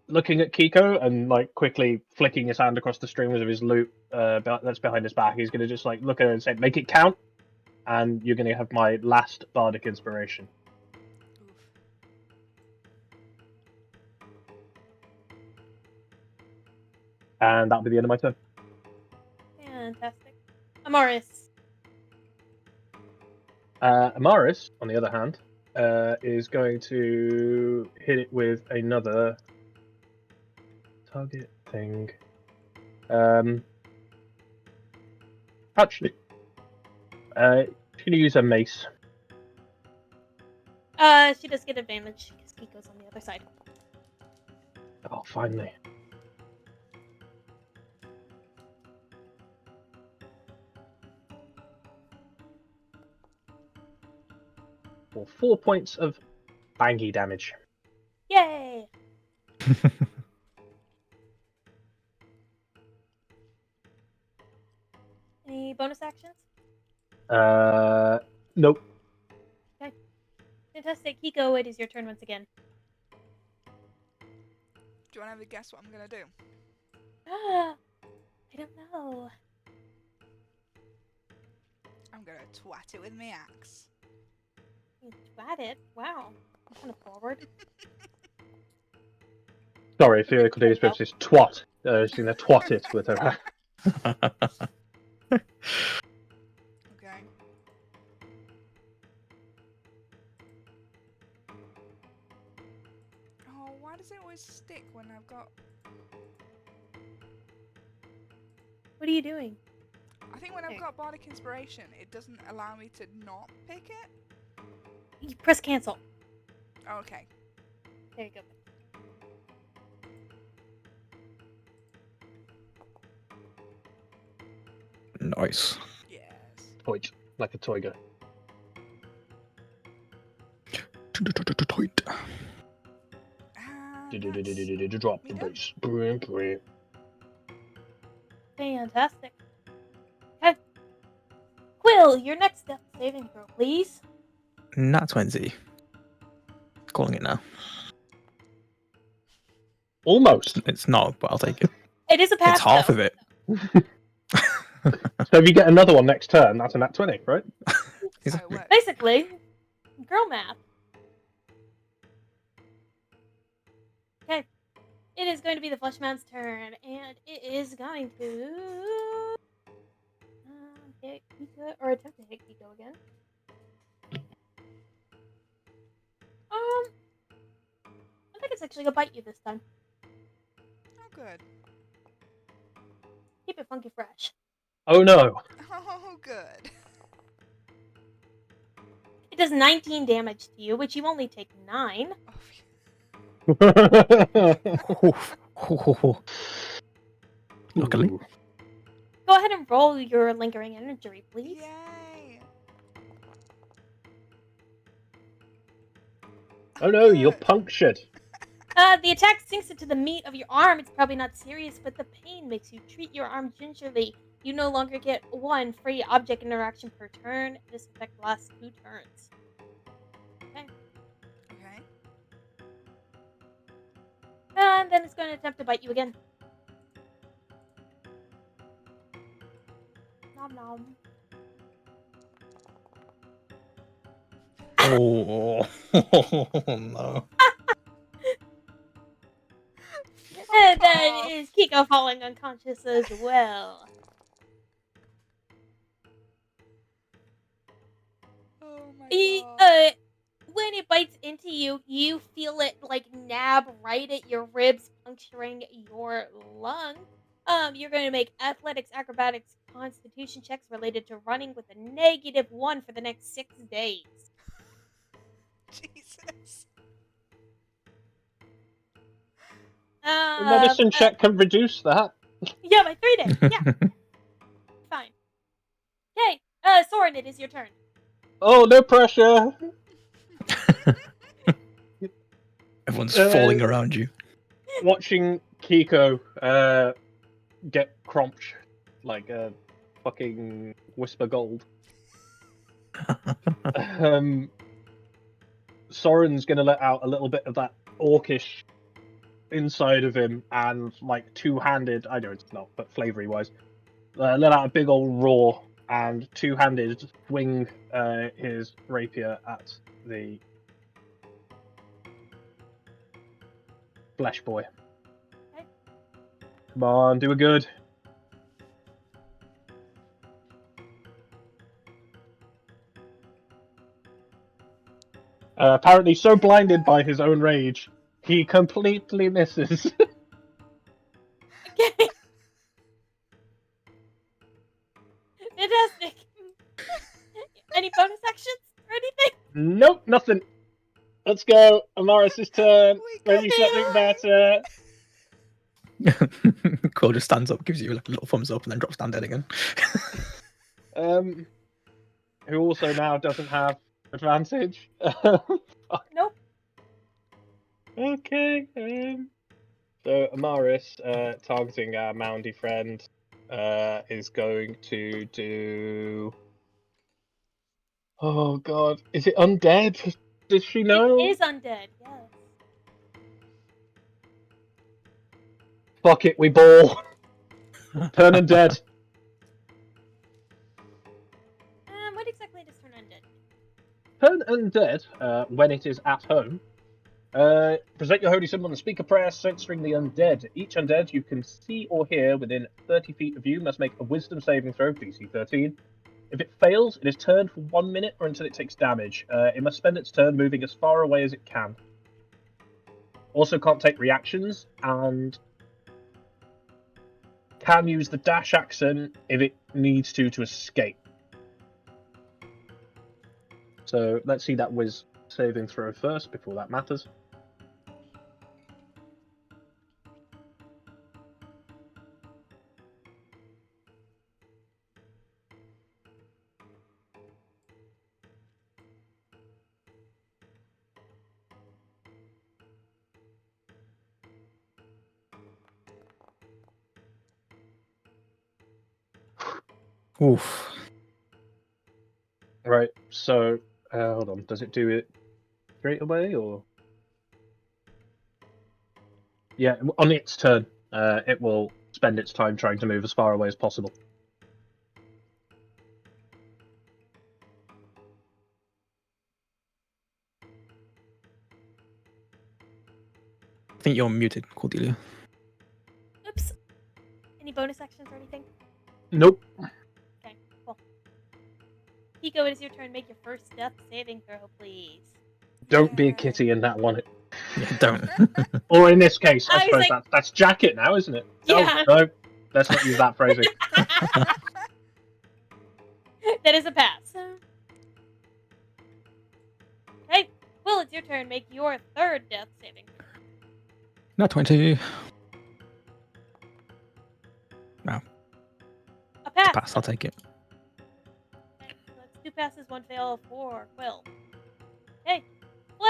looking at Kiko and like quickly flicking his hand across the strings of his lute that's behind his back, he's gonna just like look at her and say, "Make it count," and you're gonna have my last bardic inspiration. Oof. And that'll be the end of my turn. Fantastic. Amaris. Amaris, on the other hand, is going to hit it with another target thing. Actually, she's gonna use a mace. She does get advantage because Kiko's on the other side. Oh, finally. For 4 points of bangy damage. Yay! Any bonus actions? Nope. Fantastic. Kiko, it is your turn once again. Do you want to have a guess what I'm going to do? I don't know. I'm going to twat it with my axe. You twat it. Wow. Kind of forward. Sorry, for Cordelia's purposes, twat. She's gonna twat it with her. Okay. Oh, why does it always stick when I've got... What are you doing? I think when I've got Bardic Inspiration, it doesn't allow me to not pick it. You press cancel. Oh, okay. There you go. Nice. Yes. Toit, like a toy gun. Toit. Drop Me the done. bass. Fantastic. Okay. Quill, your next step saving throw, please. Nat 20. Calling it now. Almost. It's not, but I'll take it. It is a pass. It's half though. of it. So if you get another one next turn, that's a nat 20, right? That's how it Exactly. works. Basically, girl math. Okay. It is going to be the Fleshman's turn, and it is going to hit Kiko, or attempt to hit Kiko again. I think it's actually gonna bite you this time. Oh, good. Keep it funky fresh. Oh no. Oh, good. It does 19 damage to you, which you only take 9. Oh, Luckily. Ooh. Go ahead and roll your lingering injury, please. yay. Oh no, you're Good. punctured. The attack sinks into the meat of your arm. It's probably not serious, but the pain makes you treat your arm gingerly. You no longer get one free object interaction per turn. This effect lasts 2 turns. Okay. Okay. And then it's going to attempt to bite you again. Nom nom. Oh, no. And then is Kiko falling unconscious as well. Oh my He, god. when it bites into you, you feel it like nab right at your ribs, puncturing your lung. You're going to make athletics, acrobatics, constitution checks related to running with a -1 for the next 6 days. Jesus. The medicine check can reduce that. Yeah, by 3 days. Yeah, fine. Okay, Sorin, it is your turn. Oh, no pressure. Everyone's falling around you. Watching Kiko get cromped like a fucking whisper gold. Sorin's gonna let out a little bit of that orcish inside of him and like two-handed, I know it's not, but flavory wise, let out a big old roar and two-handed swing his rapier at the flesh boy. Okay. Come on, do a good. Apparently so blinded by his own rage, he completely misses. Okay. Fantastic. Any bonus actions or anything? Nope, nothing. Let's go. Amaris' turn. We Maybe got something there. better. Quill just stands up, gives you like a little thumbs up, and then drops down dead again. Who also now doesn't have advantage. Nope. Okay. So Amaris, targeting our Moundy friend, is going to do. Oh God, is it undead? Does she know? It is undead, yes. Fuck it, we ball. Turn undead. What exactly does turn undead? Turn undead, when it is at home. Present your holy symbol and speak a prayer censoring the undead. Each undead you can see or hear within 30 feet of you must make a wisdom saving throw, DC 13. If it fails, it is turned for 1 minute or until it takes damage. It must spend its turn moving as far away as it can. Also can't take reactions, and can use the dash action if it needs to escape. So let's see that whiz saving throw first before that matters. Oof. Right, so hold on. Does it do it straight away or? Yeah, on its turn, it will spend its time trying to move as far away as possible. I think you're muted, Cordelia. Oops. Any bonus actions or anything? Nope. Okay, cool. Kiko, it is your turn. Make your first death saving throw, please. Don't be a Yeah. kitty in that one. Yeah, don't. Or in this case, I I was suppose like- that's jacket now, isn't it? Yeah. Oh, no, let's not use that phrasing. That is a pass. Okay, Quill, it's your turn. Make your third death saving throw. Not 20. A pass. Pass, I'll take it. Okay, so that's 2 passes, 1 fail for Quill. Okay,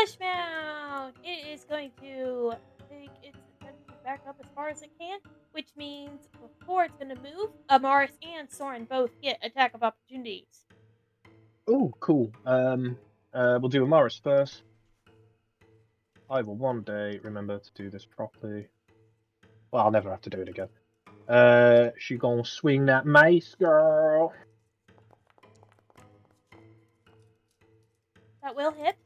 flesh mound. It is going to take its attention back up as far as it can, which means before it's going to move, Amaris and Sorin both get attack of opportunities. Oh, cool. We'll do Amaris first. I will one day remember to do this properly. Well, I'll never have to do it again. She gonna swing that mace, girl. That will hit.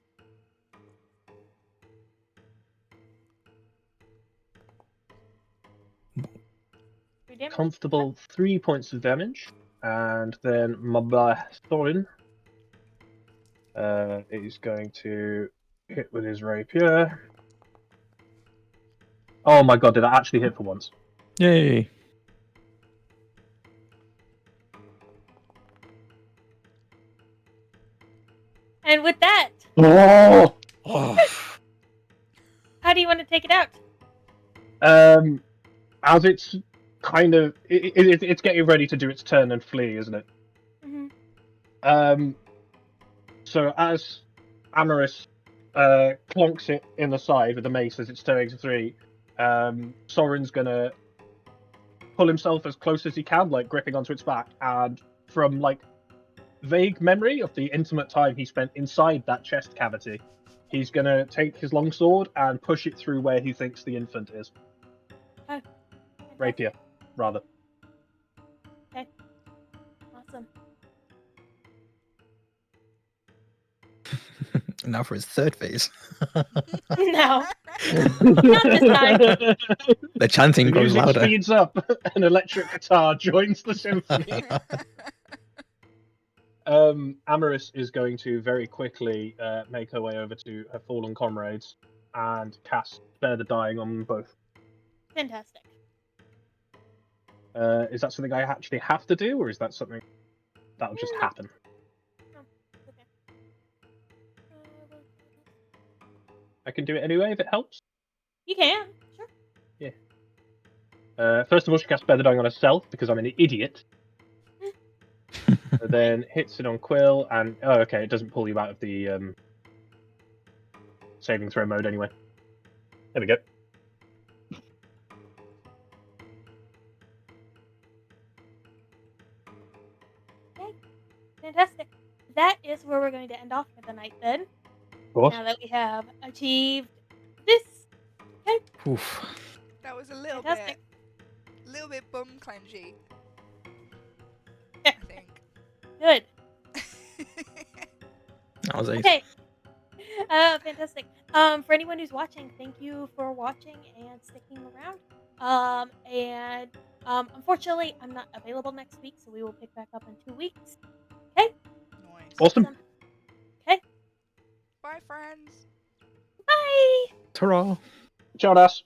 Three damage. Comfortable 3 points of damage. And then my boy Sorin is going to hit with his rapier. Oh my god, did I actually hit for once? Yay! And with that, Oh! how do you want to take it out? As it's kind of it's getting ready to do its turn and flee, isn't it? Mm-hmm. So as Amaris clonks it in the side with the mace as it's turning to 3, Sorin's gonna pull himself as close as he can, like gripping onto its back, and from like vague memory of the intimate time he spent inside that chest cavity, he's gonna take his longsword and push it through where he thinks the infant is. Oh, Rapier, rather. Okay. Awesome. Now for his third phase. No. Not this time. The chanting The grows music louder. speeds up. An electric guitar joins the symphony. Amaris is going to very quickly make her way over to her fallen comrades and cast Spare the Dying on them both. Fantastic. Is that something I actually have to do, or is that something that'll just happen? Oh, okay. I can do it anyway if it helps. You can, sure. First of all, she casts Spare the Dying on herself because I'm an idiot. Then hits it on Quill, and oh, okay, it doesn't pull you out of the saving throw mode anyway. There we go. Okay, fantastic. That is where we're going to end off for the night then. Of course. Now that we have achieved this. Okay, Oof. That was a little fantastic. bit bum clenchy. I think. Good. That was ace. Okay. Fantastic. For anyone who's watching, thank you for watching and sticking around. Unfortunately, I'm not available next week, so we will pick back up in 2 weeks. Okay? Nice. Awesome. Okay. Bye, friends. Bye! Ta-ra! Ciao, Das.